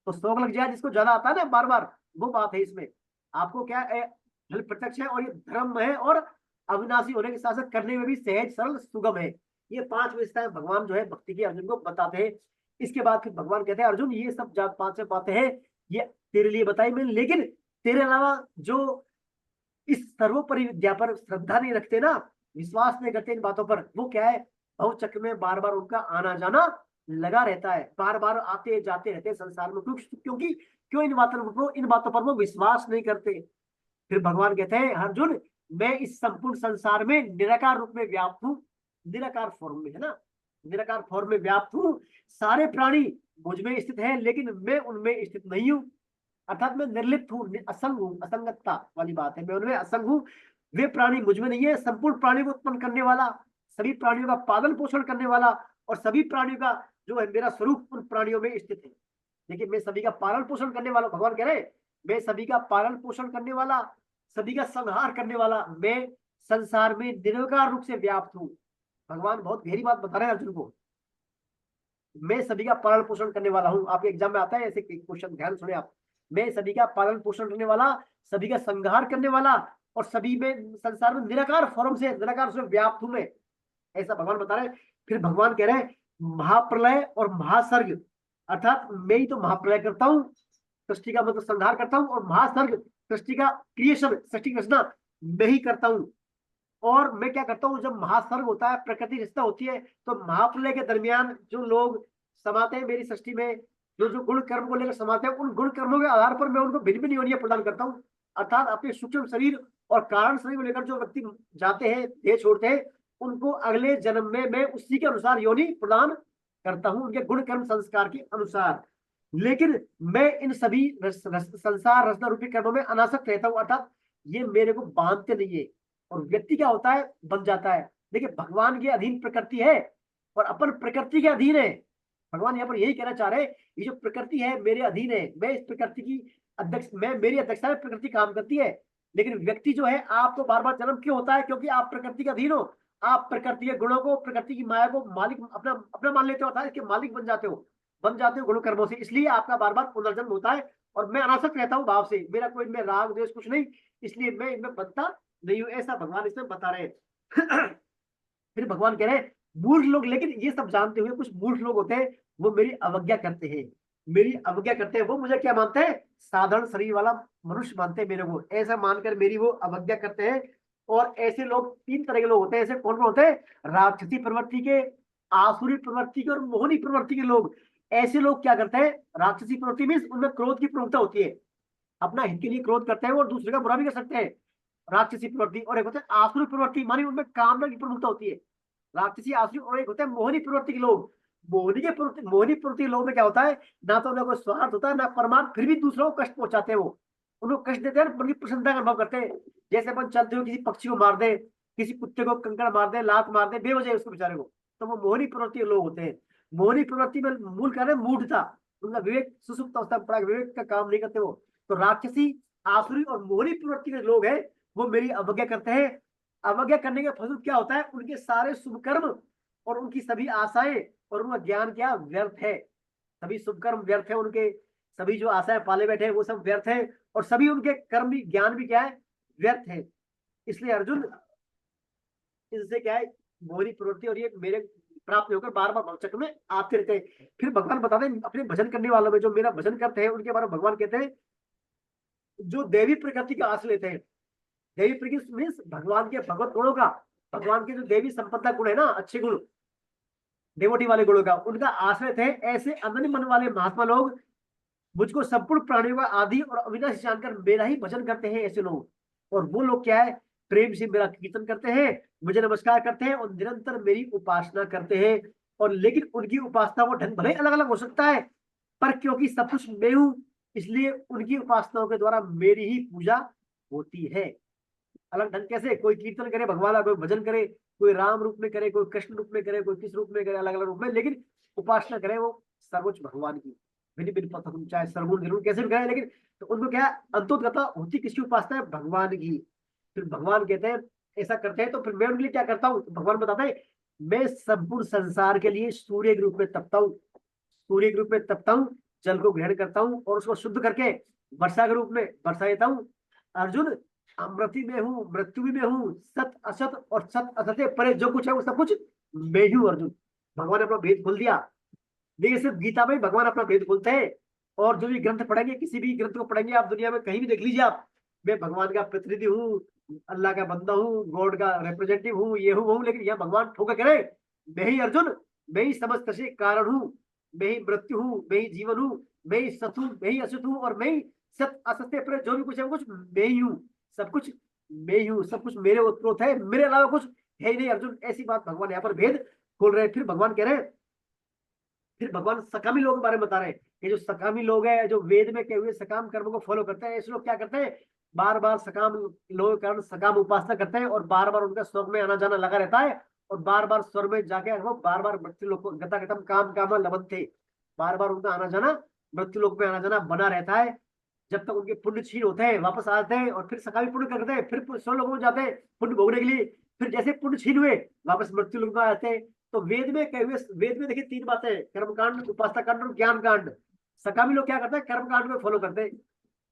तो 100 लग जाए जिसको ज्यादा आता है ना बार बार, वो बात है इसमें। आपको क्या है, फल प्रत्यक्ष है और ये धर्म है और अविनाशी होने के साथ साथ करने में भी सहज सरल सुगम है। ये 5 विशेषताएं भगवान जो है भक्ति की अर्जुन को बताते हैं। इसके बाद फिर भगवान कहते हैं अर्जुन ये सब 5 बातें हैं, ये तेरे लिए बताई मैंने, लेकिन तेरे अलावा जो इस सर्वोपरि विद्या पर श्रद्धा नहीं रखते ना, विश्वास नहीं करते इन बातों पर, वो क्या है, भव चक्र में बार बार उनका आना जाना लगा रहता है, बार बार आते जाते रहते हैं संसार में। क्योंकि क्यों, इन बातों पर वो विश्वास नहीं करते। फिर भगवान कहते हैं अर्जुन मैं इस संपूर्ण संसार में निराकार रूप में व्याप्त हूँ, निराकार फॉर्म में है ना, निराकार फॉर्म में व्याप्त हूँ। सारे प्राणी मुझ में स्थित है लेकिन मैं उनमें स्थित नहीं हूँ, अर्थात मैं निर्लिप्त हूँ, असंग हूँ, असंगतता वाली बात है, मैं उनमें असंग हूँ, वे प्राणी मुझ में नहीं है। संपूर्ण प्राणी को उत्पन्न करने वाला, सभी प्राणियों का पालन पोषण करने वाला और सभी प्राणियों का जो है मेरा स्वरूप उन प्राणियों में स्थित है। देखिए मैं सभी का पालन पोषण करने वाला, भगवान कह रहे हैं मैं सभी का पालन पोषण करने वाला, सभी का संहार करने वाला, मैं संसार में निराकार रूप से व्याप्त हूँ। भगवान बहुत गहरी बात बता रहे हैं अर्जुन को, मैं सभी का पालन पोषण करने वाला हूँ। आपके एग्जाम में आता है ऐसे क्वेश्चन, ध्यान सुने आप, मैं सभी का पालन पोषण करने वाला, सभी का संहार करने वाला और सभी में संसार में निराकार फॉर्म से, निराकार से व्याप्त हूं मैं, ऐसा भगवान बता रहे हैं। फिर भगवान कह रहे हैं महाप्रलय और महासर्ग, अर्थात मैं ही तो महाप्रलय करता हूँ, सृष्टि का मतलब संहार करता हूँ, और महासर्ग सृष्टि का क्रिएशन, सृष्टि की रचना मैं ही करता हूँ। और मैं क्या करता हूँ, जब महासर्ग होता है, प्रकृति रचना होती है, तो महाप्रलय के दरमियान जो लोग समाते हैं मेरी सृष्टि में, जो जो गुण कर्म को लेकर समाते हैं, उन गुण कर्मों के आधार पर मैं उनको भिन्न भिन्न योनियां प्रदान करता हूँ। अर्थात अपने सूक्ष्म शरीर और कारण शरीर को लेकर जो व्यक्ति जाते हैं, देह छोड़ते हैं, उनको अगले जन्म में मैं उसी के अनुसार योनि प्रदान करता हूं, उनके गुण कर्म संस्कार के अनुसार। लेकिन मैं इन सभी संसार रचना रूपी कर्मों में अनासक्त रहता हूं, अर्थात ये मेरे को बांधते नहीं है। और व्यक्ति क्या होता है, बन जाता है। देखिए, भगवान के अधीन प्रकृति है और अपन प्रकृति के अधीन है। भगवान यहाँ पर यही कहना चाह रहे हैं, ये जो प्रकृति है मेरे अधीन है, मैं इस प्रकृति की मेरी अध्यक्षता में प्रकृति काम करती है। लेकिन व्यक्ति जो है, आपको बार बार जन्म क्यों होता है? क्योंकि आप प्रकृति के अधीन हो। आप प्रकृति के गुणों को, प्रकृति की माया को मालिक अपना अपना मान लेते हो, अर्थात इसके मालिक बन जाते हो गुण कर्मों से। इसलिए आपका बार बार पुनर्जन्म होता है। और मैं अनासक्त रहता हूँ भाव से, मेरा कोई इनमें राग द्वेष कुछ नहीं, इसलिए मैं इनमें बनता नहीं हूँ, ऐसा भगवान इसमें बता रहे हैं। फिर भगवान कह रहे हैं मूर्ख लोग, लेकिन ये सब जानते हुए कुछ मूर्ख लोग होते हैं, वो मेरी अवज्ञा करते हैं, मेरी अवज्ञा करते हैं। वो मुझे क्या मानते हैं? साधारण शरीर वाला मनुष्य मानते हैं मेरे को, ऐसा मानकर मेरी वो अवज्ञा करते हैं। और ऐसे लोग 3 तरह के लोग होते हैं। ऐसे कौन कौन होते हैं? राक्षसी प्रवृत्ति के, आसुरी प्रवृत्ति के और मोहनी प्रवृत्ति के लोग। ऐसे लोग क्या करते हैं? राक्षसी प्रवृत्ति मीन्स उनमें क्रोध की प्रवृत्ति होती है, अपना हित के लिए क्रोध करते हैं और दूसरे का बुरा भी कर सकते हैं, राक्षसी प्रवृत्ति। और एक होता है आसुरी प्रवृत्ति, मानी उनमें कामना की प्रवृत्ति होती है, राक्षसी आसुरी। और एक होता है मोहनी प्रवृत्ति के लोग। मोहनी प्रवृत्ति के लोग में क्या होता है? ना तो उनका कोई स्वार्थ होता है ना परमार्थ, फिर भी दूसरों को कष्ट पहुंचाते हैं। वो उनको कष्ट देते हैं, उनकी प्रसन्नता का अनुभव करते हैं। जैसे अपन चलते हुए किसी पक्षी को मार दे, किसी कुत्ते को कंकड़ मार दे, लात मार दे बेवजह उसको बेचारे को, तो वो मोहनी प्रवृत्ति के लोग होते हैं। मोहनी प्रवृत्ति में मूल कारण है मूढ़ता, उनका विवेक सुसुप्त अवस्था में पड़ा, विवेक का काम नहीं करते वो। तो राक्षसी, आसुरी और मोहनी प्रवृत्ति के लोग हैं, वो मेरी अवज्ञा करते हैं। अवज्ञा करने का फल क्या होता है? उनके सारे शुभ कर्म और उनकी सभी आशाएं और उनका ज्ञान क्या व्यर्थ है। सभी शुभ कर्म व्यर्थ है, उनके सभी जो आशाएं पाले बैठे हैं वो सब व्यर्थ है, और सभी उनके कर्म भी, ज्ञान भी क्या है? व्यर्थ है। इसलिए अर्जुन, इससे क्या है? मोहनी प्रवृत्ति और ये मेरे प्राप्त होकर बार बार भवचक्र में आते रहते हैं। फिर भगवान बताते हैं अपने भजन करने वालों में, जो मेरा भजन करते हैं उनके बारे में भगवान कहते हैं, जो देवी प्रकृति का आश्रय लेते हैं। देवी प्रकृति मीन्स भगवान के भगवत गुणों का, भगवान के जो देवी संपदा गुण है ना, अच्छे गुण, देवोटी वाले गुणों का, उनका आश्रय थे। ऐसे अनन्य मन वाले महात्मा लोग मुझको संपूर्ण प्राणियों का आदि और अविनाशी जानकर मेरा ही भजन करते हैं। ऐसे लोग, और वो लोग क्या है? प्रेम से मेरा कीर्तन करते हैं, मुझे नमस्कार करते हैं और निरंतर मेरी उपासना करते हैं। और लेकिन उनकी उपासना वो ढंग भले अलग अलग हो सकता है, पर क्योंकि सब कुछ मैं हूं, इसलिए उनकी उपासनाओं के द्वारा मेरी ही पूजा होती है। अलग ढंग कैसे? कोई कीर्तन करे भगवान का, कोई भजन करे, कोई राम रूप में करे, कोई कृष्ण रूप में करे, कोई किस रूप में करे, अलग अलग रूप में, लेकिन उपासना करे वो सर्वोच्च भगवान की। भिन्न भिन्न पथ, चाहे सर्वगुण निर्गुण कैसे भी करे, लेकिन तो उनको क्या अंतोगत होती किसकी उपासना है? भगवान की। फिर भगवान कहते हैं ऐसा करते हैं, तो फिर मैं उनके लिए क्या करता हूँ? तो भगवान बताते हैं मैं संपूर्ण संसार के लिए सूर्य के रूप में तपता हूँ, सूर्य के रूप में तपता हूँ, जल को ग्रहण करता हूँ और उसको शुद्ध करके वर्षा के रूप में बरसा देता हूँ। अर्जुन, अमृति में हूँ, मृत्यु भी में हूँ, सत असत और सत असत परे जो कुछ है वो सब कुछ मैं ही हूँ। अर्जुन, भगवान ने अपना भेद खोल दिया। देखिए, सिर्फ गीता में भगवान अपना भेद खोलते हैं। और जो भी ग्रंथ पढ़ेंगे, किसी भी ग्रंथ को पढ़ेंगे आप, दुनिया में कहीं भी देख लीजिए आप, मैं भगवान का प्रतिनिधि हूँ, अल्लाह का बंदा हूँ, गॉड का रिप्रेजेंटेटिव हूँ, ये हूँ, लेकिन यह भगवान ठोकर करे मैं ही अर्जुन, मैं ही समस्त से कारण हूँ, मैं ही मृत्यु हूँ, मैं ही जीवन हूँ, मैं ही सत हूँ, मैं ही असत हूँ, और मैं ही सत असत्य पर जो भी कुछ है कुछ मैं ही हूँ, सब कुछ मैं ही हूँ, सब कुछ मेरे उत्प्रोत है, मेरे अलावा कुछ है ही नहीं। अर्जुन, ऐसी बात भगवान यहाँ पर भेद खोल रहे हैं। फिर भगवान कह रहे हैं, फिर भगवान सकामी लोगों के बारे में बता रहे हैं। ये जो सकामी लोग हैं, जो वेद में कहे हुए सकाम कर्म को फॉलो करते हैं, ऐसे लोग क्या करते हैं? बार बार सकाम लोगों के कारण सकाम उपासना करते हैं, और बार बार उनका स्वर्ग में आना जाना लगा रहता है, और बार बार स्वर्ग में जाके वो बार बार मृत्यु लोग को गता गतम काम कामा लवन थे, बार बार उनका आना जाना, मृत्यु लोक में आना जाना बना रहता है, जब तक उनके पुण्य क्षीण होते हैं, वापस आते हैं और फिर सकामी पुण्य करते हैं, फिर स्वर्ग लोगों में जाते हैं पुण्य भोगने के लिए, फिर जैसे पुण्य क्षीण हुए वापस मृत्यु लोक में आते हैं। तो वेद में कहे हुए, वेद में देखिए 3 बातें, कर्मकांड, उपासना कांड और ज्ञान कांड। सकामी लोग क्या करते हैं? कर्म कांड को फॉलो करते हैं,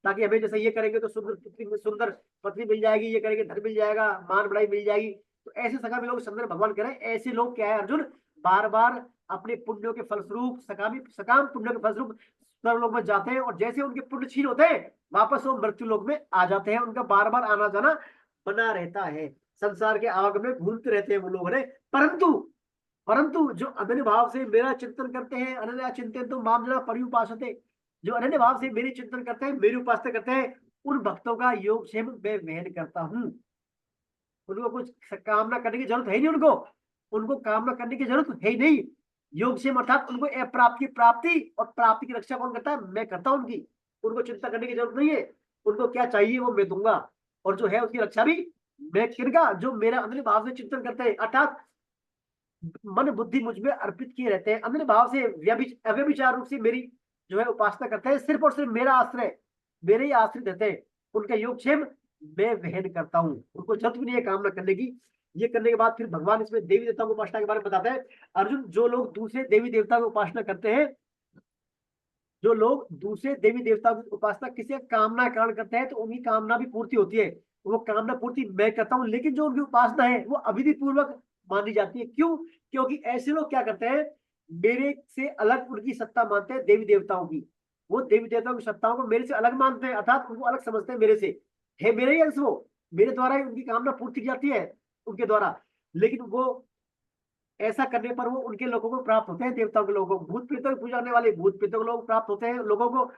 ताकि हमें जैसे ये करेंगे तो सुंदर पत्नी मिल जाएगी, ये करेंगे धन मिल जाएगा, मान बढ़ाई मिल जाएगी। तो ऐसे सकामी लोग समझ भगवान कह रहे हैं, ऐसे लोग क्या है अर्जुन? बार बार अपने पुण्यों के फलस्वरूप सकाम पुण्यों के फलस्वरूप स्वर्ग लोक में जाते हैं, और जैसे उनके पुण्य क्षीण होते हैं वापस वो मृत्यु लोक में आ जाते हैं। उनका बार बार आना जाना बना रहता है, संसार के आवागमन में घूमते रहते हैं वो लोग ने। परंतु जो अनन्य भाव से मेरा चिंतन करते हैं, अनन्या चिंतन तो माम जना पर्युपासते, जो अनन्य भाव से मेरी चिंतन करते हैं, मेरी उपासना करते हैं, उन भक्तों का योगक्षेम मैं वहन करता हूँ। उनको कुछ कामना करने की जरूरत है नहीं, उनको कामना करने की जरूरत है ही नहीं। योगक्षेम अर्थात उनको प्राप्ति की प्राप्ति और प्राप्ति की रक्षा कौन करता है? मैं करता हूँ उनकी। उनको चिंता करने की जरूरत नहीं है, उनको क्या चाहिए वो मैं दूंगा, और जो है उसकी रक्षा भी मैं करूंगा। जो मेरा अंदर भाव से चिंतन करते हैं, अर्थात मन बुद्धि मुझ में अर्पित किए रहते हैं, अंदर भाव से अव्यभिचार रूप से मेरी जो है उपासना करते हैं, सिर्फ और सिर्फ मेरा आश्रय, मेरे ही आश्रित रहते हैं, उनका योगक्षेम मैं वहन करता हूँ। उनको जरूरत भी नहीं है कामना करने की। ये करने के बाद फिर भगवान इसमें देवी देवताओं की उपासना के बारे में बताते हैं। अर्जुन, जो लोग दूसरे देवी देवता की उपासना करते हैं, जो लोग दूसरे देवी देवता की उपासना किसी कामना के कारण करते हैं, तो उनकी कामना भी पूर्ति होती है, वो कामना पूर्ति मैं करता हूँ। लेकिन जो उनकी उपासना है वो अविधि पूर्वक मानी जाती है। क्यों? क्योंकि ऐसे लोग क्या करते हैं, मेरे से अलग उनकी सत्ता मानते हैं देवी देवताओं की। वो देवी देवताओं की सत्ताओं को मेरे से अलग मानते हैं, अर्थात उनको अलग समझते हैं मेरे से, है मेरे ही अंश, वो मेरे द्वारा ही उनकी कामना पूर्ति की जाती है उनके द्वारा। लेकिन वो ऐसा करने पर वो उनके लोगों को प्राप्त होते हैं, देवताओं के लोगों को, भूत प्रेतों की पूजा करने वाले भूत प्रेतों के लोग प्राप्त होते हैं लोगों को।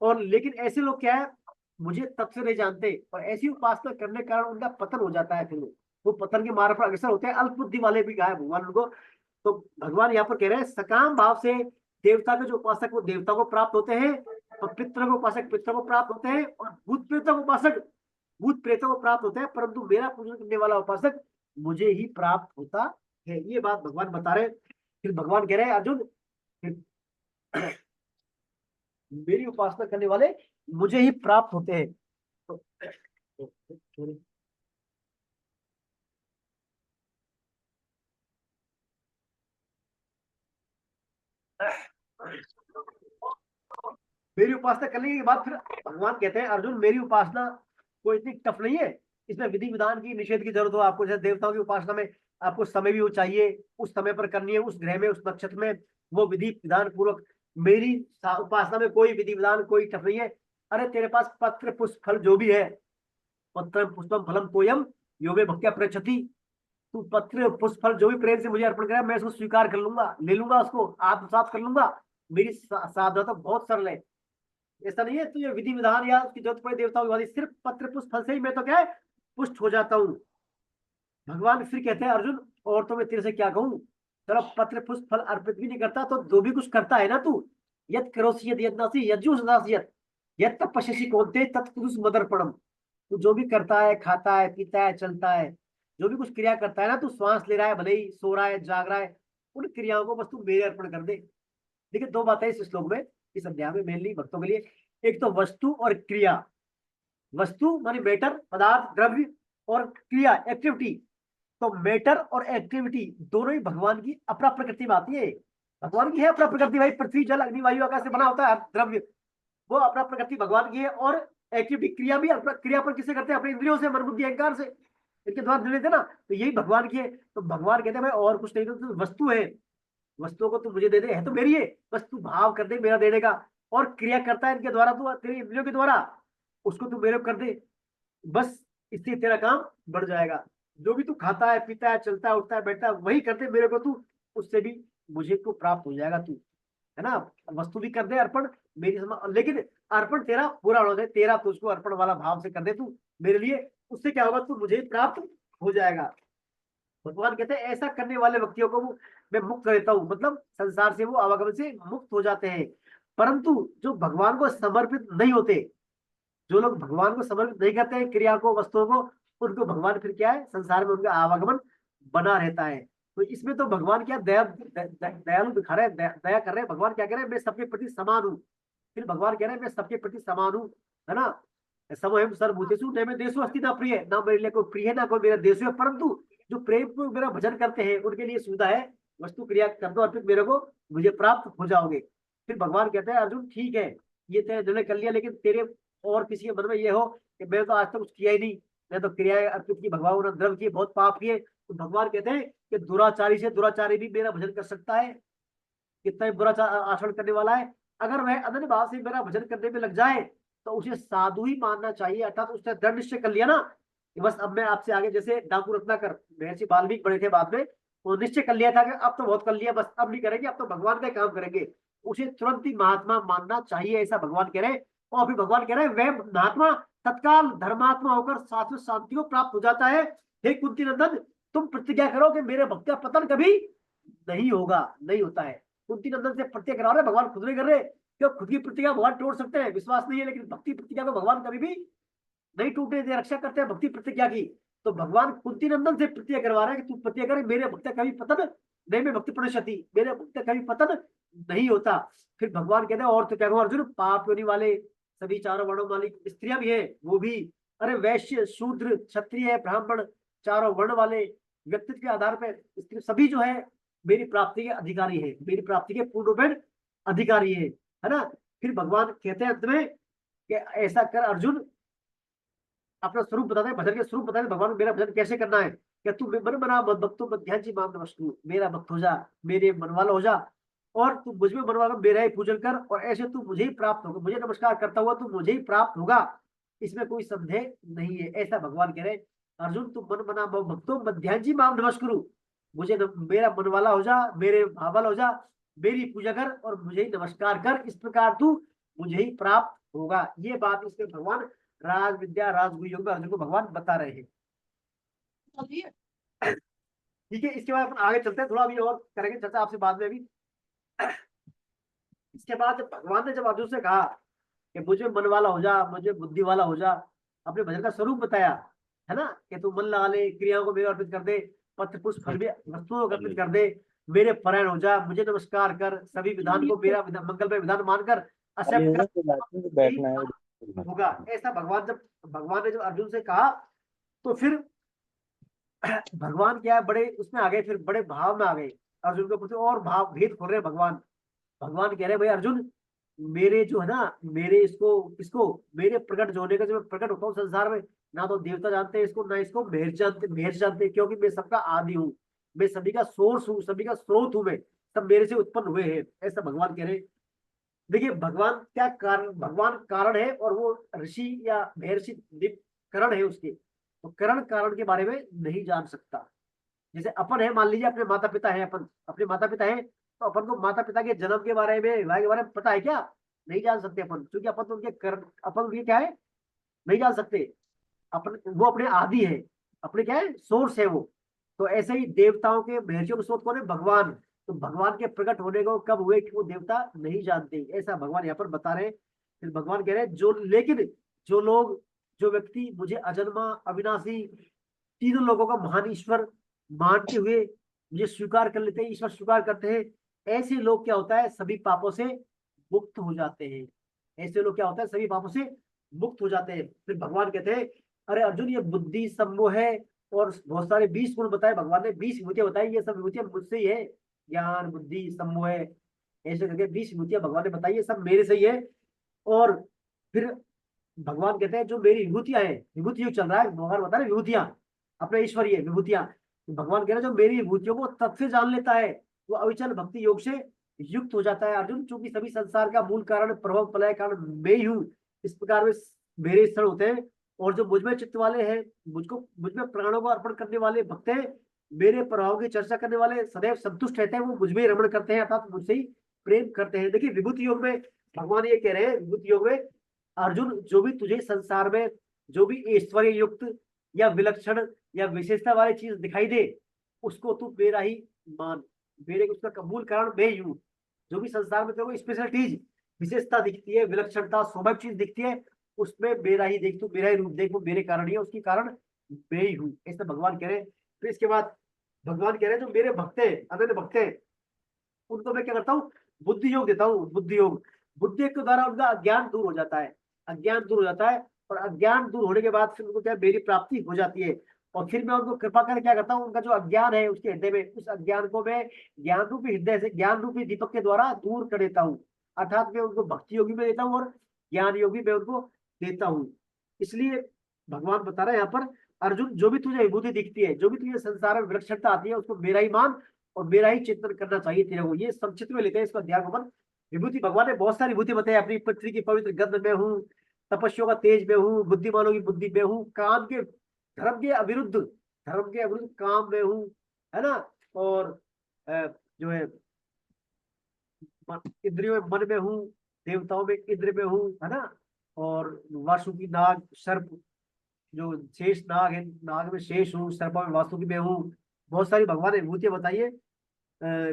और लेकिन ऐसे लोग क्या है, मुझे तब से नहीं जानते, और ऐसी उपासना करने के कारण उनका पतन हो जाता है। फिर वो पतन के मार्ग पर अग्रसर होते हैं। अल्प बुद्धि वाले भी गाय भगवान उनको। तो भगवान यहाँ पर कह रहे हैं, सकाम भाव से देवता के जो उपासक वो देवता को प्राप्त होते हैं, और पितरों को उपासक पितरों को प्राप्त होते हैं, और भूत प्रेतों को उपासक भूत प्रेतों को प्राप्त होते हैं। परंतु मेरा पूजन करने वाला उपासक मुझे ही प्राप्त होता है। ये बात भगवान बता रहे हैं। फिर भगवान कह रहे हैं, अर्जुन मेरी उपासना करने वाले मुझे ही प्राप्त होते हैं। तो मेरी उपासना करने के बाद फिर भगवान कहते हैं, अर्जुन मेरी उपासना कोई इतनी टफ नहीं है, इसमें विधि विधान की निषेध की जरूरत हो आपको। जैसे देवताओं की उपासना में आपको समय भी वो चाहिए, उस समय पर करनी है, उस ग्रह में उस नक्षत्र में, वो विधि विधान पूर्वक। मेरी उपासना में कोई विधि विधान कोई टफ नहीं है। अरे तेरे पास पत्र पुष्प फल जो भी है, पत्र पुष्पम फलम तोयम यो मे भक्त्या प्रयच्छति, तू पत्र पुष्प फल जो भी प्रेम से मुझे अर्पण करे, मैं उसको स्वीकार कर लूंगा, ले लूंगा, उसको आत्मसात कर लूंगा। मेरी साधना तो बहुत सरल है। ऐसा नहीं है तो ये विधि विधान या उसकी जरूरत पड़े देवताओं की वाली, सिर्फ पत्र पुष्प फल से ही मैं तो क्या है पुष्ट हो जाता हूँ। भगवान फिर कहते हैं, अर्जुन और तो मैं तेरे से क्या कहूँ, चलो पत्र पुष्प फल अर्पित भी नहीं करता तो जो भी कुछ करता है ना तू, यद करोसी यद यदनासी यज्जुष नासियत यद तपस्यसि कौन्तेय तत्पुरुष मदर्पणम। तू जो भी करता है, खाता है, पीता है, चलता है, जो भी कुछ क्रिया करता है ना, तू श्वास ले रहा है, भले ही सो रहा है, जाग रहा है, उन क्रियाओं को बस तू मेरे अर्पण कर दे। देखिए दो बातें इस श्लोक में, इस अध्याय में मेनली भक्तों के लिए। एक तो वस्तु और क्रिया। वस्तु मानी मैटर, पदार्थ, द्रव्य, और क्रिया एक्टिविटी। तो मैटर और एक्टिविटी दोनों ही भगवान की अपना प्रकृति में आती है। भगवान की है अपना प्रकृति, भाई पृथ्वी जल अग्नि वायु आकाश से बना होता है द्रव्य, वो अपना प्रकृति भगवान की है। और एक्टिविटी क्रिया भी क्रिया पर किससे करते हैं? अपने इंद्रियों से, मन बुद्धि अहंकार से, इनके द्वारा दे लेते ना, तो यही भगवान की है। तो भगवान कहते हैं भाई और कुछ नहीं, तो वस्तु है, वस्तुओं को तू मुझे दे दे, है तो मेरी है, बस तू भाव कर दे मेरा देने का। और क्रिया करता है इनके द्वारा, तू तेरी इंद्रियों के द्वारा, उसको तू मेरे को कर दे, बस इससे तेरा काम बढ़ जाएगा। जो भी तू खाता है, पीता है, चलता है, उठता है, बैठता है, वही कर दे मेरे को तू, उससे भी मुझे को प्राप्त हो जाएगा तू, है ना। वस्तु भी कर दे अर्पण मेरी लेकिन अर्पण तेरा पूरा होना चाहिए, तेरा तुझको अर्पण वाला भाव से कर दे तू मेरे लिए, उससे क्या होगा, तू मुझे प्राप्त हो जाएगा। भगवान कहते हैं ऐसा करने वाले व्यक्तियों को मैं मुक्त कर देता हूँ, मतलब संसार से वो आवागमन से मुक्त हो जाते हैं। परंतु जो भगवान को समर्पित नहीं होते, जो लोग भगवान को समर्पित नहीं करते हैं क्रिया को, वस्तुओं को, उनको भगवान फिर क्या है, संसार में उनका आवागमन बना रहता है। तो इसमें तो भगवान क्या दयालु दिखा रहे हैं, दया कर रहे हैं। भगवान क्या कह रहे हैं, मैं सबके प्रति समान हूँ। फिर भगवान कह रहे हैं मैं सबके प्रति समान हूँ, है ना। समयम सर्वभूतेषु न मे देशो अस्ति न प्रिय, ना मेरे लिए कोई प्रिय है ना कोई मेरा देश है। परंतु जो प्रेम को मेरा भजन करते हैं उनके लिए सुविधा है, वस्तु क्रिया कर दो अर्पित मेरे को, मुझे प्राप्त हो जाओगे। फिर भगवान कहते हैं अर्जुन ठीक है, ये तेरे कर लिया, लेकिन तेरे और किसी के मन में ये हो कि मैंने तो आज तक कुछ किया ही नहीं, मैं तो क्रियाएं अर्पित की, भगवान ने द्रव्य किए, बहुत पाप किए। तो भगवान कहते हैं कि दुराचारी से दुराचारी भी मेरा भजन कर सकता है, कितना बुरा आचरण करने वाला है, अगर वह अनन्य भाव से मेरा भजन करने में लग जाए तो उसे साधु ही मानना चाहिए। अर्थात उसने दृढ़ निश्चय कर लिया ना कि बस अब मैं आपसे आगे, जैसे डाकू रत्नाकर महर्षि वाल्मीकि बड़े थे बाद में, वो निश्चय कर लिया था कि अब तो बहुत कर लिया, बस अब नहीं करेंगे, अब तो भगवान का काम करेंगे, उसे तुरंत ही महात्मा मानना चाहिए, ऐसा भगवान कह रहे हैं। और फिर भगवान कह रहे हैं वह महात्मा तत्काल धर्मात्मा होकर शाश्वत शांति को प्राप्त हो जाता है। हे कुंती नंदन, तुम प्रतिज्ञा करो कि मेरे भक्त का पतन कभी नहीं होगा, नहीं होता है। कुंती नंदन से प्रतिज्ञा करा रहे, भगवान खुद नहीं कर रहे, क्यों? खुद की प्रतिज्ञा भगवान तोड़ सकते हैं, विश्वास नहीं है, लेकिन भक्ति प्रतिज्ञा को भगवान कभी भी नहीं टूटने दे, रक्षा करते हैं भक्ति प्रतिज्ञा की। तो भगवान कुंती नंदन से प्रतिज्ञा करवा रहे हैं कि तू प्रतिज्ञा करे, मेरे भक्त का कभी पतन नहीं, मैं भक्ति प्रणशति, मेरे भक्त का कभी पतन नहीं होता। फिर भगवान कहते हैं और तो क्या कहूं अर्जुन, पाप योनि वाले सभी चारों वर्णों वाली स्त्रियां भी है, वो भी, अरे वैश्य शूद्र क्षत्रिय ब्राह्मण चारों वर्ण वाले व्यक्तित्व के आधार पर सभी जो है मेरी प्राप्ति के अधिकारी है, मेरी प्राप्ति के पूर्ण रूपेण अधिकारी है ना। फिर भगवान कहते हैं अंत में कि ऐसा कर अर्जुन, अपना स्वरूप बताते हैं, भजन के स्वरूप बताते हैं, भगवान मेरा भजन कैसे करना है। क्या तू मन बना भक्तों मध्यान जी माम नमस्तु, मेरा भक्त हो जा, मेरे मन वाला हो जा, और तू मुझ में मन वाला मेरा ही पूजन कर, और ऐसे तू मुझे ही प्राप्त होगा, मुझे नमस्कार करता हुआ तू मुझे ही प्राप्त होगा, इसमें कोई संदेह नहीं है। ऐसा भगवान कह रहे अर्जुन, तू मन बना भक्तों मध्यान जी माम नमस्कुरु, मुझे मेरा मन वाला हो जा, मेरे भाव वाला हो जा, मेरी पूजा कर और मुझे ही नमस्कार कर, इस प्रकार तू मुझे ही प्राप्त होगा। ये बात इसके भगवान राज विद्या राजगुरु योग में अर्जुन को भगवान बता रहे हैं। ठीक है, इसके बाद अपन आगे चलते हैं, थोड़ा अभी और करेंगे चर्चा आपसे बाद में। अभी इसके बाद भगवान ने जब अर्जुन से कहा कि मुझे मन वाला हो जा, मुझे बुद्धि वाला हो जा, अपने भजन का स्वरूप बताया है ना, कि तू मन लगा ले, क्रियाओं को मेरे अर्पित कर दे, पत्र पुष्प फल भी वस्तुओं को अर्पित कर दे, मेरे परायण हो जा, मुझे नमस्कार कर, सभी विधान को मेरा मंगलमय विधान मानकर बैठना है होगा। ऐसा भगवान ने जब अर्जुन से कहा, तो फिर भगवान क्या है, बड़े उसमें आ गए, फिर बड़े भाव में आ गए अर्जुन के प्रति, और भाव भेद खोल रहे भगवान। भगवान कह रहे भाई अर्जुन, मेरे जो है ना, मेरे इसको मेरे प्रकट जो होने का, जो मैं प्रकट होता हूँ संसार में, ना तो देवता जानते हैं इसको, ना इसको महेश जानते हैं, क्योंकि मैं सबका आदि हूँ, मैं सभी का सोर्स हूँ, सभी का स्रोत हूँ, मैं सब मेरे से उत्पन्न हुए हैं। ऐसा भगवान कह रहे। देखिए भगवान क्या कारण, भगवान कारण है, और वो ऋषि या महर्षि करण है उसके, तो करण कारण के बारे में नहीं जान सकता। जैसे अपन है, मान लीजिए अपने माता पिता है, अपन अपने माता पिता है, तो अपन को माता पिता के जन्म के बारे में, विवाह के बारे में पता है क्या? नहीं जान सकते अपन, क्योंकि अपन तो उनके करण, अपन उनके क्या है नहीं जान सकते। अपन वो अपने आदि है, अपने क्या है सोर्स है वो। तो ऐसे ही देवताओं के महर्षियों के स्रोत कौन है? भगवान। तो भगवान के प्रकट होने को कब हुए कि वो देवता नहीं जानते, ऐसा भगवान यहाँ पर बता रहे हैं। फिर भगवान कह रहे हैं लेकिन जो लोग, जो व्यक्ति मुझे अजन्मा अविनाशी तीनों लोगों का महान ईश्वर मानते हुए मुझे स्वीकार कर लेते हैं, ईश्वर स्वीकार करते हैं, ऐसे लोग क्या होता है, सभी पापों से मुक्त हो जाते हैं। ऐसे लोग क्या होता है, सभी पापों से मुक्त हो जाते हैं। फिर भगवान कहते हैं अरे अर्जुन, ये बुद्धि सम्मोह है, और बहुत सारे 20 गुण बताए भगवान ने, 20 विभूतियां बताई, ये सब विभूतियां मुझसे ही है, ज्ञान बुद्धि सम्मोह है, ऐसे करके 20 विभूतियां भगवान ने बताई, ये सब मेरे से ही है। और फिर भगवान कहते हैं जो मेरी विभूतियां हैं, विभूति युग चल रहा है, भगवान बता रहे विभूतियां अपने ईश्वरीय विभूतियां। भगवान कह रहे हैं जो मेरी विभूतियों को तब से जान लेता है, वो अविचल भक्ति योग से युक्त हो जाता है। अर्जुन, चूंकि सभी संसार का मूल कारण प्रभव प्रलय कारण मैं ही हूँ, इस प्रकार में मेरे स्थल होते हैं, और जो मुझ में चित्त वाले हैं, मुझ में प्राणों को अर्पण करने वाले भक्त हैं, मेरे प्रभाव की चर्चा करने वाले सदैव संतुष्ट रहते हैं, वो मुझ में ही रमण करते हैं, अर्थात मुझसे ही प्रेम करते हैं। देखिए विभूति योग में भगवान ये कह रहे हैं, विभूति योग में अर्जुन, जो भी तुझे संसार में जो भी ऐश्वर्य युक्त या विलक्षण या विशेषता वाली चीज दिखाई दे, उसको तू मेरा ही मान, मेरे उसका मूल कारण मैं ही हूँ। जो भी संसार में तेरे को स्पेशल चीज, विशेषता दिखती है, विलक्षणता स्वाभाविक चीज दिखती है, उसमें मेरा ही देख, तू मेरा ही रूप देख, वो मेरे कारण ही है, उसकी कारण मैं ही हूँ, ऐसा भगवान कह रहे हैं। फिर इसके बाद भगवान कह रहे हैं जो मेरे भक्त हैं, अनन्य भक्त हैं, उनको मैं क्या करता हूँ, बुद्धि योग देता हूँ। बुद्धि योग, बुद्धि के द्वारा उनका अज्ञान दूर हो जाता है, अज्ञान दूर हो जाता है, और अज्ञान दूर होने के बाद फिर उनको क्या मेरी प्राप्ति हो जाती है। और फिर मैं उनको कृपा कर क्या करता हूँ, उनका जो अज्ञान है उसके हृदय में, उस अज्ञान को मैं ज्ञान रूपी हृदय से, ज्ञान रूपी दीपक के द्वारा दूर कर देता हूँ। अर्थात मैं उनको भक्ति योगी में देता हूँ, और ज्ञान योगी में उनको देता हूँ। इसलिए भगवान बता रहे हैं यहाँ पर, अर्जुन जो भी तुझे विभूति दिखती है, जो भी तुझे संसार में विलक्षणता आती है, उसको मेरा ही मान और मेरा ही चिंतन करना चाहिए तेरे को। ये संक्षिप्त में लेते हैं इसको ध्यान को। विभूति भगवान ने बहुत सारी विभूति बताई, अपनी पृथ्वी की पवित्र गंध में हूँ, तपस्या का तेज में हूँ, बुद्धिमानों की बुद्धि में हूँ, काम के धर्म के अविरुद्ध काम में हूँ, है ना, और जो है इंद्रियों में मन में हूँ, देवताओं में इंद्र में हूँ, है ना, और वासुकी नाग सर्प, जो शेष नाग है, नाग में शेष हूँ, सर्प में वासुकी में हूँ। बहुत सारी भगवान ने विभूतियां बताइए।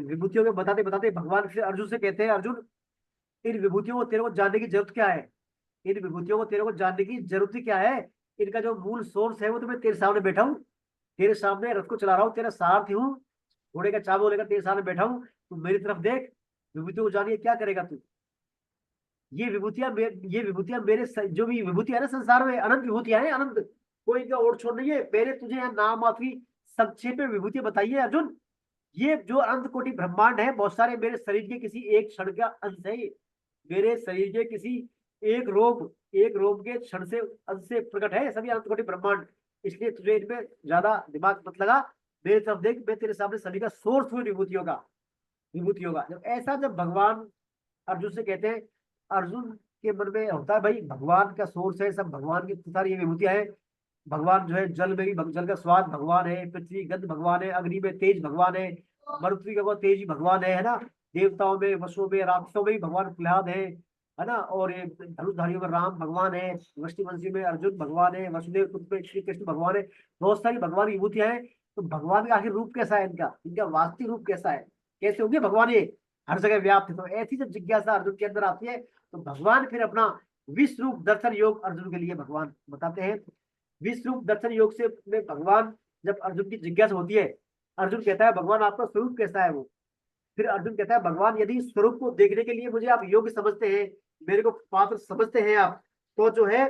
विभूतियों के बताते बताते भगवान फिर अर्जुन से कहते हैं, अर्जुन इन विभूतियों को तेरे को जानने की जरूरत क्या है? इन विभूतियों को तेरे को जानने की जरूरत ही क्या है? इनका जो मूल सोर्स है वो तो मैं तेरे सामने बैठा हूँ, तेरे सामने रथ को चला रहा हूँ, तेरा सारथी हूँ, घोड़े का चाबुक लेकर तेरे सामने बैठा हूँ। तू मेरी तरफ देख, विभूतियों को जानिए क्या करेगा तू? ये विभूतियां मेरे जो भी विभूतियां है ना संसार में, अनंत विभूतियां हैं, अनंत, कोई इनका ओर छोड़ नहीं है। मैंने तुझे यहाँ नाम मात्र की संक्षेप में विभूतियां बताई है अर्जुन। ये जो अनंत कोटि ब्रह्मांड है, बहुत सारे मेरे शरीर के किसी एक क्षण का अंश है ये। मेरे शरीर के किसी एक रोग के क्षण से अंश से प्रकट है सभी अनंत कोटि ब्रह्मांड। इसलिए तुझे इनमें ज्यादा दिमाग मत लगा, मेरी तरफ देख, मैं तेरे सामने सभी का सोर्स हूँ विभूतियों का। जब भगवान अर्जुन से कहते हैं, अर्जुन के मन में होता है भाई भगवान का सोर्स है, सब भगवान की सारी ये विभूतियां हैं। भगवान जो है जल में भी जल का स्वाद भगवान है, पृथ्वी गंध भगवान है, अग्नि में तेज भगवान है, मरुथ्वी का तेज ही भगवान है ना। देवताओं में, वसुओं में, राक्षसों में भी भगवान प्रहलाद है ना। और ये धनुषधारियों में राम भगवान है, वंशी में अर्जुन भगवान है, वसुदेव कुल में श्री कृष्ण भगवान है। बहुत सारी भगवान की विभूतियां हैं। तो भगवान का आखिर रूप कैसा है? इनका वास्तविक रूप कैसा है? कैसे होंगे भगवान? ये हर जगह व्याप्त है। तो ऐसी जब जिज्ञासा अर्जुन के अंदर आती है तो भगवान फिर अपना विश्व रूप दर्शन योग अर्जुन के लिए भगवान बताते हैं। विश्व रूप दर्शन योग से में भगवान, जब अर्जुन की जिज्ञासा होती है, अर्जुन कहता है भगवान आपका स्वरूप कैसा है? वो फिर अर्जुन कहता है भगवान यदि स्वरूप को देखने के लिए मुझे आप योग्य समझते हैं, मेरे को पात्र समझते हैं आप, तो जो है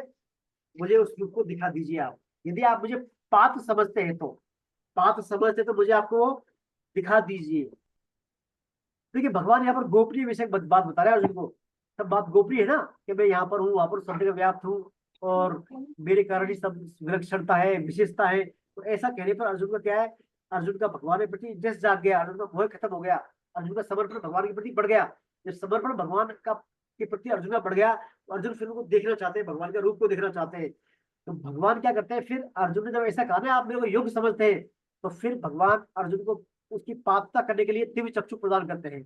मुझे उस रूप को दिखा दीजिए आप। यदि आप मुझे पात्र समझते हैं तो मुझे आपको वो दिखा दीजिए। देखिए भगवान यहाँ पर गोपनीय विषय बात बता रहे हैं अर्जुन को। सब बात गोपनीय है ना, कि मैं यहाँ पर हूँ, वहां पर सब जगह व्याप्त हूँ और मेरे कारण ही सब विलक्षणता है, विशेषता है। तो ऐसा कहने पर अर्जुन का क्या है? अर्जुन का भगवान के प्रति जस जाग गया, अर्जुन का मोह खत्म हो गया, अर्जुन का समर्पण भगवान के प्रति बढ़ गया। जब समर्पण भगवान का के प्रति अर्जुन का बढ़ गया तो अर्जुन फिर उनको देखना चाहते हैं, भगवान के रूप को देखना चाहते हैं। तो भगवान क्या करते हैं? फिर अर्जुन ने जब ऐसा कहा ना आप मेरे को योग्य समझते हैं, तो फिर भगवान अर्जुन को उसकी पात्रता करने के लिए दिव्य चक्षु प्रदान करते हैं।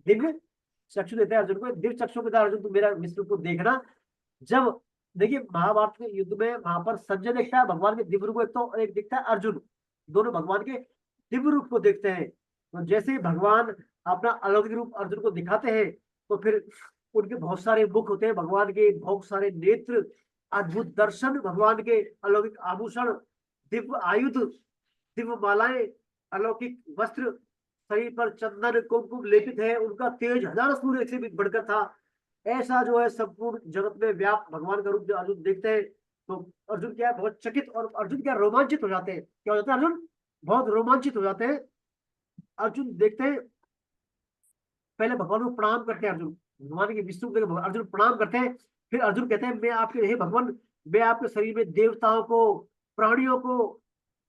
दिव्य चक्षु देते हैं अर्जुन को। दिव्य चक्षु के द्वारा अर्जुन तुम मेरा विष्णु को देखना। जब देखिए महाभारत के युद्ध में वहां पर संजय देखता है भगवान के दिव्य रूप को, तो एक दिखता है अर्जुन, दोनों भगवान के दिव्य रूप को देखते हैं। तो जैसे ही भगवान अपना अलौकिक रूप अर्जुन को दिखाते हैं तो फिर उनके बहुत सारे मुख होते हैं, भगवान के बहुत सारे नेत्र, अद्भुत दर्शन, भगवान के अलौकिक आभूषण, दिव्य आयुध, दिव्य मालाएं, अलौकिक वस्त्र, शरीर पर चंदन कुमकुम लेपित है, उनका तेज हजारों सूर्य से भी बढ़कर था। ऐसा जो है संपूर्ण जगत में व्याप्त भगवान का रूप जो अर्जुन देखते हैं तो अर्जुन क्या है? बहुत चकित, और अर्जुन क्या रोमांचित हो जाते हैं। क्या हो जाता है? अर्जुन बहुत रोमांचित हो जाते हैं। अर्जुन देखते हैं, पहले भगवान को प्रणाम करते हैं अर्जुन, भगवान के विष्णु को अर्जुन प्रणाम करते हैं। फिर अर्जुन कहते हैं मैं आपके, हे भगवान, मैं आपके शरीर में देवताओं को, प्राणियों को,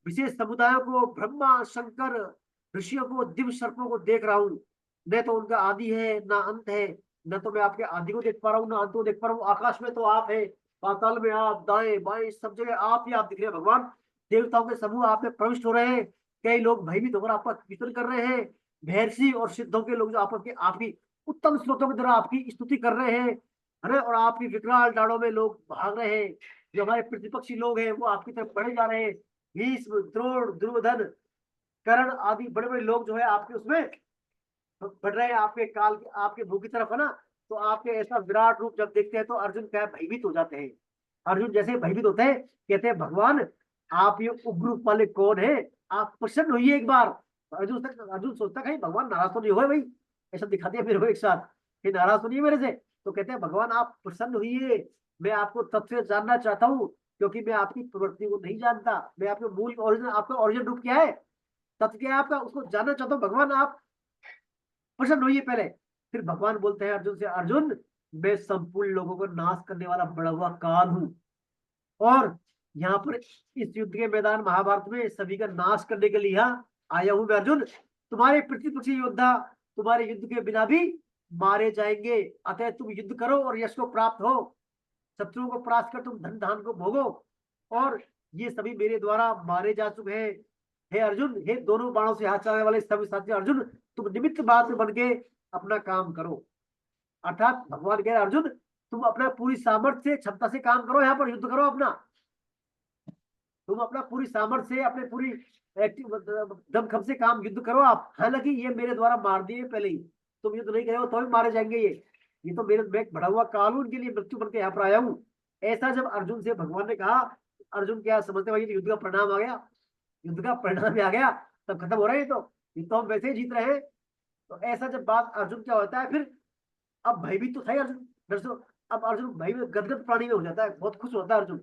विशेष समुदायों को, ब्रह्मा शंकर ऋषियों को, दिव्य सर्पों को देख रहा हूँ। न तो उनका आदि है ना अंत है, न तो मैं आपके आदि को देख पा रहा हूँ ना अंत को देख पा रहा हूँ। आकाश में तो आप है, पाताल में आप, दाएं बाएं सब जगह आप ही आप दिख रहे हैं भगवान। देवताओं के समूह आप में प्रविष्ट हो रहे हैं, कई लोग भयभीत होकर आपका कीर्तन कर रहे हैं। महर्षि और सिद्धों के लोग जो आपकी उत्तम स्रोतों के द्वारा आपकी स्तुति कर रहे हैं, है ना। और आपकी विकराल डाड़ों में लोग भाग रहे हैं, जो हमारे प्रतिपक्षी लोग हैं वो आपकी तरफ बढ़े जा रहे हैं। भीष्म, द्रोण, दुर्योधन, कर्ण आदि बड़े बड़े लोग जो है आपके उसमें बढ़ रहे हैं, आपके काल आपके मुंह की तरफ, है ना। तो आपके ऐसा विराट रूप जब देखते हैं तो अर्जुन क्या भयभीत हो जाते हैं। अर्जुन जैसे भयभीत होते हैं, कहते हैं भगवान आप ये उग्र रूप वाले कौन है? आप प्रसन्न होइए एक बार। अर्जुन सोचता है भगवान नाराज तो नहीं हुए भाई, ऐसा दिखा दिया मेरे को एक साथ कि नाराज तो नहीं है मेरे से। तो कहते हैं भगवान आप प्रसन्न होइए, मैं आपको तत्व से जानना चाहता हूँ, क्योंकि मैं आपकी प्रवृत्ति को नहीं जानता। मैं आपके मूल ओरिजिन, आपका ओरिजिन रूप क्या है, तत्व क्या है आपका, उसको जानना चाहता हूँ। भगवान आप प्रसन्न होइए पहले। फिर भगवान बोलते हैं अर्जुन से, अर्जुन मैं संपूर्ण लोगों को नाश करने वाला बड़ा हुआ काल हूँ, और यहाँ पर इस युद्ध के मैदान महाभारत में सभी का नाश करने के लिए आया हूँ मैं अर्जुन। तुम्हारे प्रतिपक्षी योद्धा तुम्हारे युद्ध के बिना भी मारे जाएंगे, अतः तुम युद्ध करो और यश को प्राप्त हो, शत्रुओं को परास्त कर तुम धन धान को भोगो। और ये सभी मेरे द्वारा मारे जा चुके हैं। हे अर्जुन, हे दोनों बाणों से हाथ चलाने वाले सभी साथी अर्जुन, तुम निमित्त मात्र बन के अपना काम करो। अर्थात भगवान कह रहे अर्जुन तुम अपना पूरी सामर्थ्य से क्षमता से काम करो, यहाँ पर युद्ध करो अपना। तुम अपना पूरी सामर्थ्य से अपने पूरी दमखम से काम युद्ध करो आप। हालांकि ये मेरे द्वारा मार दिए पहले ही, तुम युद्ध नहीं करोगे तो भी मारे जाएंगे। ये तो मेरे मैं बढ़ा हुआ कानून के लिए मृत्यु बन के यहाँ पर आया हूँ। ऐसा जब अर्जुन से भगवान ने कहा, अर्जुन क्या समझते भाई युद्ध का परिणाम आ गया, युद्ध का परिणाम भी आ गया, तब खत्म हो रहा है। ये तो हम वैसे ही जीत रहे हैं। तो ऐसा जब बात अर्जुन क्या होता है, फिर अब भयभीत तो था ही अर्जुन दर्शो। अब अर्जुन भय में गदगद प्राणी में हो जाता है, बहुत खुश होता है अर्जुन।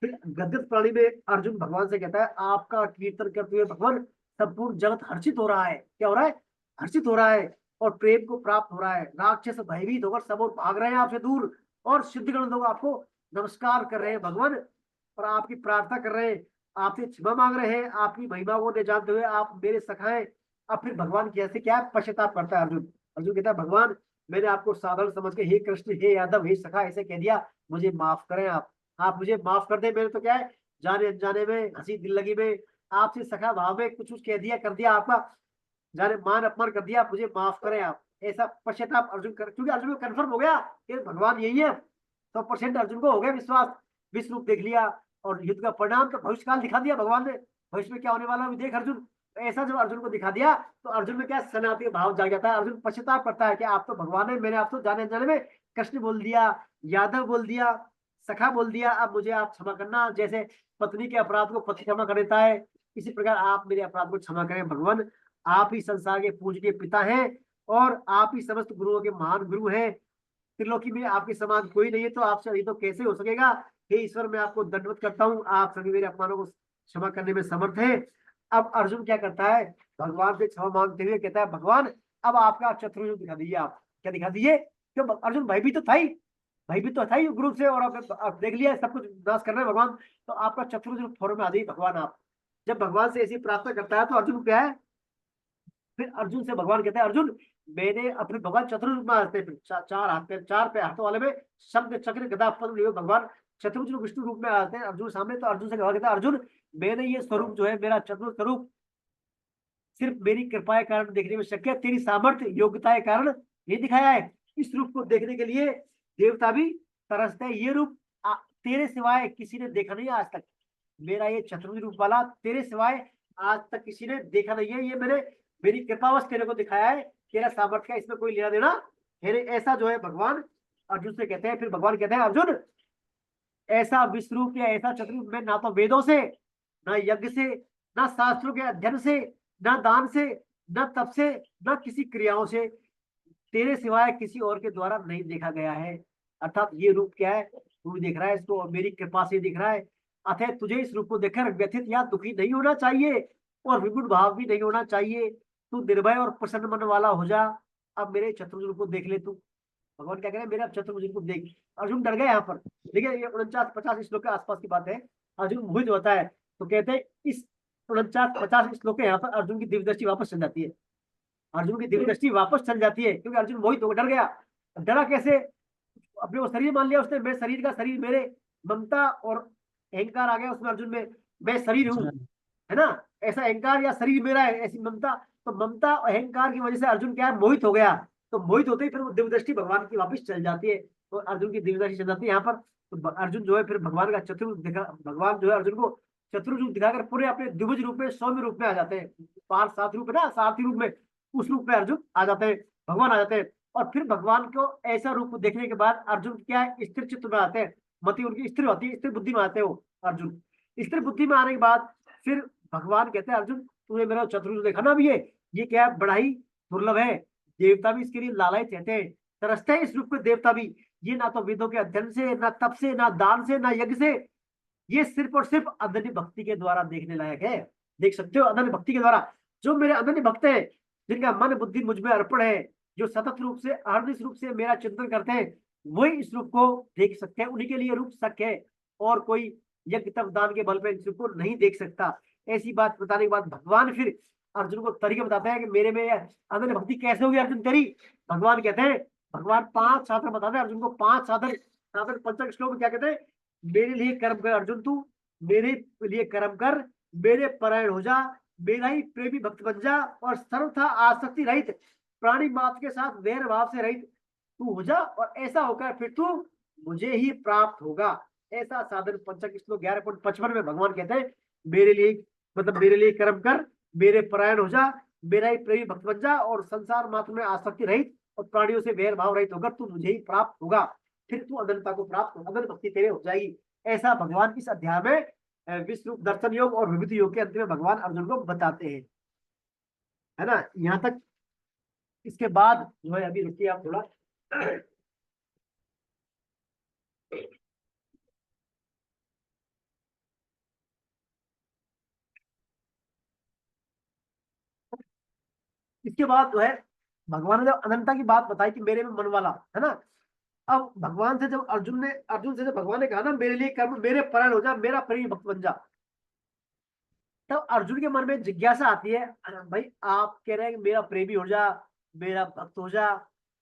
फिर गदगद प्राणी में अर्जुन भगवान से कहता है, आपका कीर्तन करते हुए भगवान संपूर्ण जगत हर्षित हो रहा है। क्या हो रहा है? हर्षित हो रहा है और प्रेम को प्राप्त हो रहा है। राक्षस भयभीत होकर सब और भाग रहे हैं आपसे दूर, और सिद्धगण लोग आपको नमस्कार कर रहे हैं भगवान, और आपकी प्रार्थना कर रहे हैं, आपसे क्षमा मांग रहे हैं, आपकी महिमा को नहीं जानते हुए आप मेरे सखा हैं। अब फिर भगवान कैसे क्या पश्चाताप करता है अर्जुन। अर्जुन कहता है, भगवान मैंने आपको साधारण समझ के हे कृष्ण, हे यादव, हे सखा ऐसे कह दिया, मुझे माफ करें आप मुझे माफ कर दे। मैंने तो क्या है, जाने अनजाने में, हंसी दिल लगी में, आपसे सखा भाव में कुछ कह दिया, कर दिया, आपका जाने मान अपमान कर दिया, मुझे माफ करें आप। ऐसा पश्चाताप अर्जुन कर, क्योंकि अर्जुन को कन्फर्म हो गया कि भगवान यही है। 100% अर्जुन को हो गया विश्वास, विश्व रूप देख लिया, और युद्ध का परिणाम तो भविष्य काल दिखा दिया भगवान ने, भविष्य में क्या होने वाला है देख अर्जुन। ऐसा जब अर्जुन को दिखा दिया तो अर्जुन में क्या सनातन भाव जाग जाता है। अर्जुन पश्चाताप करता है कि आप तो भगवान है, मैंने आप तो जाने जाने में कृष्ण बोल दिया, यादव बोल दिया, सखा बोल दिया, अब मुझे आप क्षमा करना। जैसे पत्नी के अपराध को पति क्षमा कर देता है, इसी प्रकार आप मेरे अपराध को क्षमा करें भगवान। आप ही संसार के पूजनीय पिता हैं, और आप ही समस्त गुरुओं के महान गुरु हैं। त्रिलोकी में आपके समान कोई नहीं है, तो आपसे नहीं तो कैसे हो सकेगा। हे ईश्वर, मैं आपको दंडवत करता हूँ, आप सभी मेरे अपमानों को क्षमा करने में समर्थ है। अब अर्जुन क्या करता है, भगवान से क्षमा मांगते हुए कहता है, भगवान अब आपका चतुर्युग दिखा दीजिए। आप क्या दिखा दीजिए, क्यों अर्जुन भयभीत तो था ही, भयभीत तो था ही गुरु से, और आप देख लिया सब कुछ नाश कर रहे हैं भगवान, तो आपका चतुर्युग फौरन में आ जाइए भगवान आप। जब भगवान से ऐसी प्रार्थना करता है तो अर्जुन क्या है, फिर अर्जुन से भगवान कहते हैं, अर्जुन मैंने अपने भगवान चतुर्युग में आते हैं, चार हाथ पे, चार पे हाथों वाले में शंख चक्र गदा पद्म लिए भगवान चतुर्भुज विष्णु रूप में आते हैं अर्जुन सामने। तो अर्जुन से कहता है, अर्जुन मैंने ये स्वरूप जो है मेरा चतुर्थ स्वरूप सिर्फ मेरी कृपा के कारण देखने में शक्य है, तेरी सामर्थ्य योग्यता के कारण ये दिखाया है। इस रूप को देखने के लिए देवता भी तरसते हैं। ये रूप तेरे सिवाय किसी ने देखा नहीं आज तक, मेरा ये चतुर्भुज रूप वाला तेरे सिवाय आज तक किसी ने देखा नहीं है। ये मैंने मेरी कृपावश तेरे को दिखाया है, तेरा सामर्थ्य का इसमें कोई लेना देना है। ऐसा जो है भगवान अर्जुन से कहते हैं। फिर भगवान कहते हैं, अर्जुन ऐसा विश्वरूप या ऐसा चतुर्भुज में ना तो वेदों से, ना यज्ञ से, ना शास्त्रों के अध्ययन से, ना दान से, ना तप से, ना किसी क्रियाओं से तेरे सिवाय किसी और के द्वारा नहीं देखा गया है। अर्थात ये रूप क्या है, तू देख रहा है इसको और मेरी कृपा से दिख रहा है। अतः तुझे इस रूप को देखकर व्यथित या दुखी नहीं होना चाहिए, और विगुण भाव भी नहीं होना चाहिए। तू निर्भय और प्रसन्न मन वाला हो जा। अब मेरे चतुर्भुज रूप को देख ले तू। भगवान क्या कह रहे हैं, मेरा चतुर्भुज रूप को देख। अर्जुन डर गया यहाँ पर। देखिए ये 49-50 श्लोक के आसपास की बात है। अर्जुन मोहित होता है, तो कहते हैं इस 49-50 श्लोक के यहाँ पर अर्जुन की दिव्य दृष्टि वापस चल जाती है। अर्जुन की दिव्य दृष्टि वापस चल जाती है, क्योंकि अर्जुन मोहित होकर डर गया। डरा कैसे, अपने वो शरीर मान लिया उसने, मैं शरीर का शरीर, मेरे ममता और अहंकार आ गया उसमें अर्जुन में, मैं शरीर हूँ, है ना, ऐसा अहंकार या शरीर मेरा है, ऐसी ममता। तो ममता और अहंकार की वजह से अर्जुन क्या है, मोहित हो गया। तो मोहित होते ही फिर वो दिव्य दृष्टि भगवान की वापस चल जाती है। तो अर्जुन की दिव्य दृष्टि चल जाती है यहाँ पर। तो अर्जुन जो है फिर भगवान का चतुर्भुज दिखा, भगवान जो है अर्जुन को चतुर्भुज दिखाकर पूरे अपने द्विभुज रूप में, सौम्य रूप में आ जाते हैं। 5-7 रूप है ना, सारथी रूप में, उस रूप में अर्जुन आ जाते हैं, भगवान आ जाते हैं। और फिर भगवान को ऐसा रूप देखने के बाद अर्जुन क्या है, स्थिर चित्त में आते हैं, मति उनकी स्थिर होती है, स्थिर बुद्धि में आते हैं वो अर्जुन। स्थिर बुद्धि में आने के बाद फिर भगवान कहते हैं, अर्जुन तूने मेरा चतुर्भुज देखा ना, भी ये क्या है, बड़ा ही दुर्लभ है। देवता भी इसके लिए लालायित रहते हैं, तरसते हैं इस रूप के देवता भी। ये ना तो वेदों के अध्ययन से, ना तप से, ना दान से, ना यज्ञ से, ये सिर्फ और सिर्फ अनन्य भक्ति के द्वारा देखने लायक है। देख सकते हो, अनन्य भक्ति के द्वारा। जो मेरे अनन्य भक्त हैं, जिनका मन बुद्धि मुझ में अर्पण है, जो सतत रूप से, अहर्निश रूप से मेरा चिंतन करते हैं, वही इस रूप को देख सकते हैं। उन्हीं के लिए रूप शक्य है, और कोई यज्ञ तप दान के बल पर इस रूप को नहीं देख सकता। ऐसी बात बताने के बाद भगवान फिर अर्जुन को तरीका बताते हैं कि मेरे में अनन्य भक्ति कैसे होगी अर्जुन तेरी। भगवान कहते हैं, भगवान 5 साधन बताते हैं अर्जुन को, 5 साधन। पंचम श्लोक में क्या कहते हैं, मेरे लिए कर्म कर अर्जुन, तू मेरे लिए कर्म कर, मेरे परायण हो जा, मेरा ही प्रेमी भक्त बन जा, और सर्वथा आसक्ति रहित, प्राणी मात्र के साथ वैर भाव से रहित तू हो जा। और ऐसा होकर फिर तू मुझे ही प्राप्त होगा। ऐसा साधन पंचक श्लोक 11.55 में भगवान कहते हैं मेरे लिए, मतलब मेरे लिए कर्म कर, मेरे परायण हो जा, मेरा ही प्रेमी भक्त बन जा और संसार मात्र में आसक्ति रहित और प्राणियों से वैर भाव रहित होकर तू मुझे ही प्राप्त होगा, फिर तू अनंतता को प्राप्त हो, अनंत भक्ति तेरे हो जाएगी। ऐसा भगवान इस अध्याय में विश्व रूप दर्शन योग और विभूति योग के अंत में भगवान अर्जुन को बताते हैं, है ना। यहाँ तक। इसके बाद जो है, अभी रुकिए आप थोड़ा। इसके बाद जो है भगवान ने जब अनंतता की बात बताई कि मेरे में मन वाला, है ना। अब भगवान से जब अर्जुन से जब भगवान ने कहा ना मेरे लिए कर्म, मेरे परायण हो जा, मेरा प्रेमी भक्त बन जा, तब अर्जुन के मन में जिज्ञासा आती है, भाई आप कह रहे हैं कि मेरा प्रेमी हो जा, मेरा भक्त हो जा,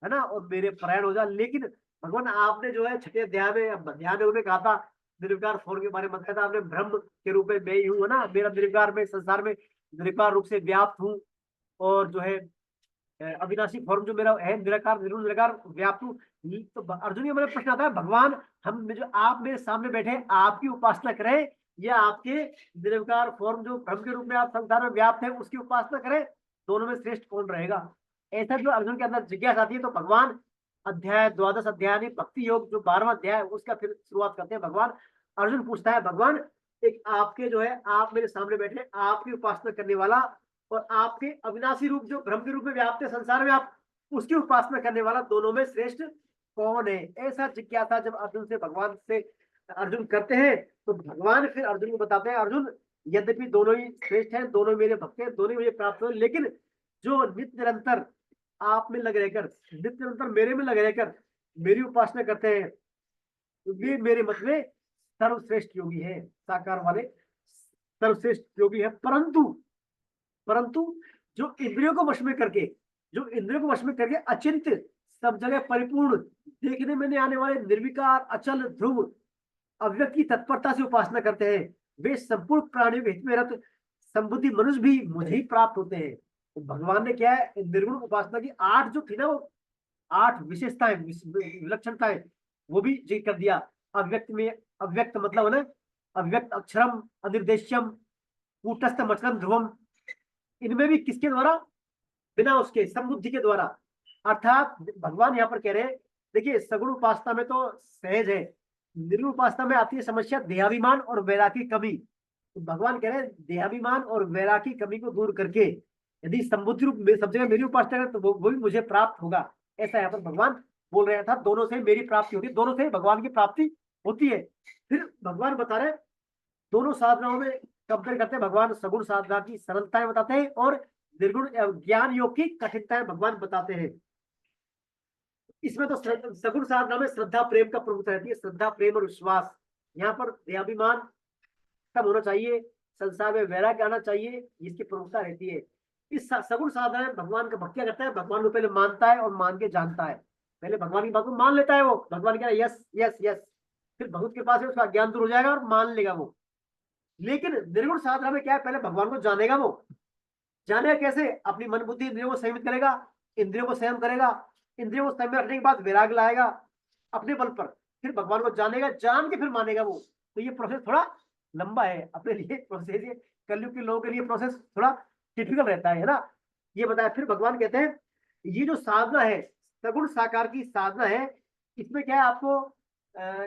है ना, और मेरे परायण हो जा, लेकिन भगवान आपने जो है छठे अध्याय में ध्यान योग में कहा था, निर्विकार फॉर्म के बारे में बताया था आपने, ब्रह्म के रूप में मैं ही हूँ, है ना, मेरा निर्विकार में संसार में निर्विकार रूप से व्याप्त हूँ, और जो है अविनाशी फॉर्म जो मेरा है निराकार निर्गुण निराकार व्याप्त हूँ। तो अर्जुन के मन में प्रश्न आता है, भगवान हम जो आप मेरे सामने बैठे आपकी उपासना करें या आपके निर्विकार फॉर्म जो ब्रह्म के रूप में आप संसार में व्याप्त है उसकी उपासना करें, दोनों में श्रेष्ठ कौन रहेगा। ऐसा जो अर्जुन के अंदर जिज्ञासा आती है, तो भगवान अध्याय 12 अध्याय भक्ति योग जो 12वां अध्याय है उसका फिर शुरुआत करते हैं। भगवान अर्जुन पूछता है, भगवान एक आपके जो है आप मेरे सामने बैठे आपकी उपासना करने वाला और आपके अविनाशी रूप जो ब्रह्म के रूप में व्याप्त है संसार में आप उसकी उपासना करने वाला, दोनों में श्रेष्ठ कौन है। ऐसा जिज्ञासा जब अर्जुन से भगवान से अर्जुन करते हैं, तो भगवान फिर अर्जुन को बताते हैं, अर्जुन यद्यपि दोनों ही श्रेष्ठ हैं, दोनों मेरे भक्त हैं, दोनों मुझे प्राप्त हुए, लेकिन जो नित्य निरंतर आप में लग रहकर, नित्य निरंतर मेरे में लग रहकर मेरी उपासना करते हैं, वे मेरे मत में सर्वश्रेष्ठ योगी है, साकार वाले सर्वश्रेष्ठ योगी है। परंतु जो इंद्रियों को वश में करके अचिंत्य सब जगह परिपूर्ण देखने में नहीं आने वाले निर्विकार अचल ध्रुव अव्यक्त की तत्परता से उपासना करते हैं, वे संपूर्ण प्राणियों के हित में रत संबुद्धि मनुष्य भी मुझे ही प्राप्त होते हैं। तो भगवान ने क्या है, निर्गुण उपासना की 8 जो थी ना, वो 8 विशेषताएं विलक्षणताएं वो भी जिक्र कर दिया। अव्यक्त में अव्यक्त मतलब है ना, अव्यक्त अक्षरम अनिर्देश्यम कूटस्थ मचलम ध्रुवम, इनमें भी किसके द्वारा, बिना उसके संबुद्धि के द्वारा। अर्थात भगवान यहाँ पर कह रहे हैं, देखिए सगुण उपासना में तो सहज है, निर्गुण उपासना में आती है समस्या देहाभिमान और वैरागी की कमी। तो भगवान कह रहे हैं देहाभिमान और वैरागी की कमी को दूर करके यदि संबुद्धि रूप में सब जगह मेरी उपासना करें तो वो भी मुझे प्राप्त होगा। ऐसा यहाँ पर भगवान बोल रहे था, दोनों से मेरी प्राप्ति होती है, दोनों से भगवान की प्राप्ति होती है। फिर भगवान बता रहे दोनों साधनाओं में कंपेयर करते हैं, भगवान सगुण साधना की सरलताएं बताते हैं और निर्गुण ज्ञान योग की कठिनताएं भगवान बताते हैं। इसमें तो सगुण साधना में श्रद्धा प्रेम का प्रमुख रहती है, श्रद्धा प्रेम और विश्वास। यहाँ पर देहाभिमान कम होना चाहिए, संसार में वैराग्य आना चाहिए, इसकी प्रमुखता रहती है। इस सगुण साधना में भगवान का भक्त क्या करता है, भगवान को पहले मानता है और मान के जानता है, पहले भगवान की बात को मान लेता है, वो भगवान कह रहा है यस यस यस, फिर भगवत के पास है उसका ज्ञान दूर हो जाएगा और मान लेगा वो। लेकिन निर्गुण साधना में क्या है, पहले भगवान को जानेगा, वो जानेगा कैसे, अपनी मन बुद्धि इंद्रियों को संयमित करेगा, इंद्रियों को संयम करेगा, इंद्रियों को संयम रखने के बाद वैराग लाएगा अपने बल पर, फिर भगवान को जानेगा, जान के फिर मानेगा वो। तो ये प्रोसेस थोड़ा लंबा है अपने लिए, प्रोसेस ये कलयुग के लोगों के लिए प्रोसेस थोड़ा टिपिकल रहता है ना। ये बताया। फिर भगवान कहते हैं ये जो साधना है सगुण साकार की साधना है, इसमें क्या है, आपको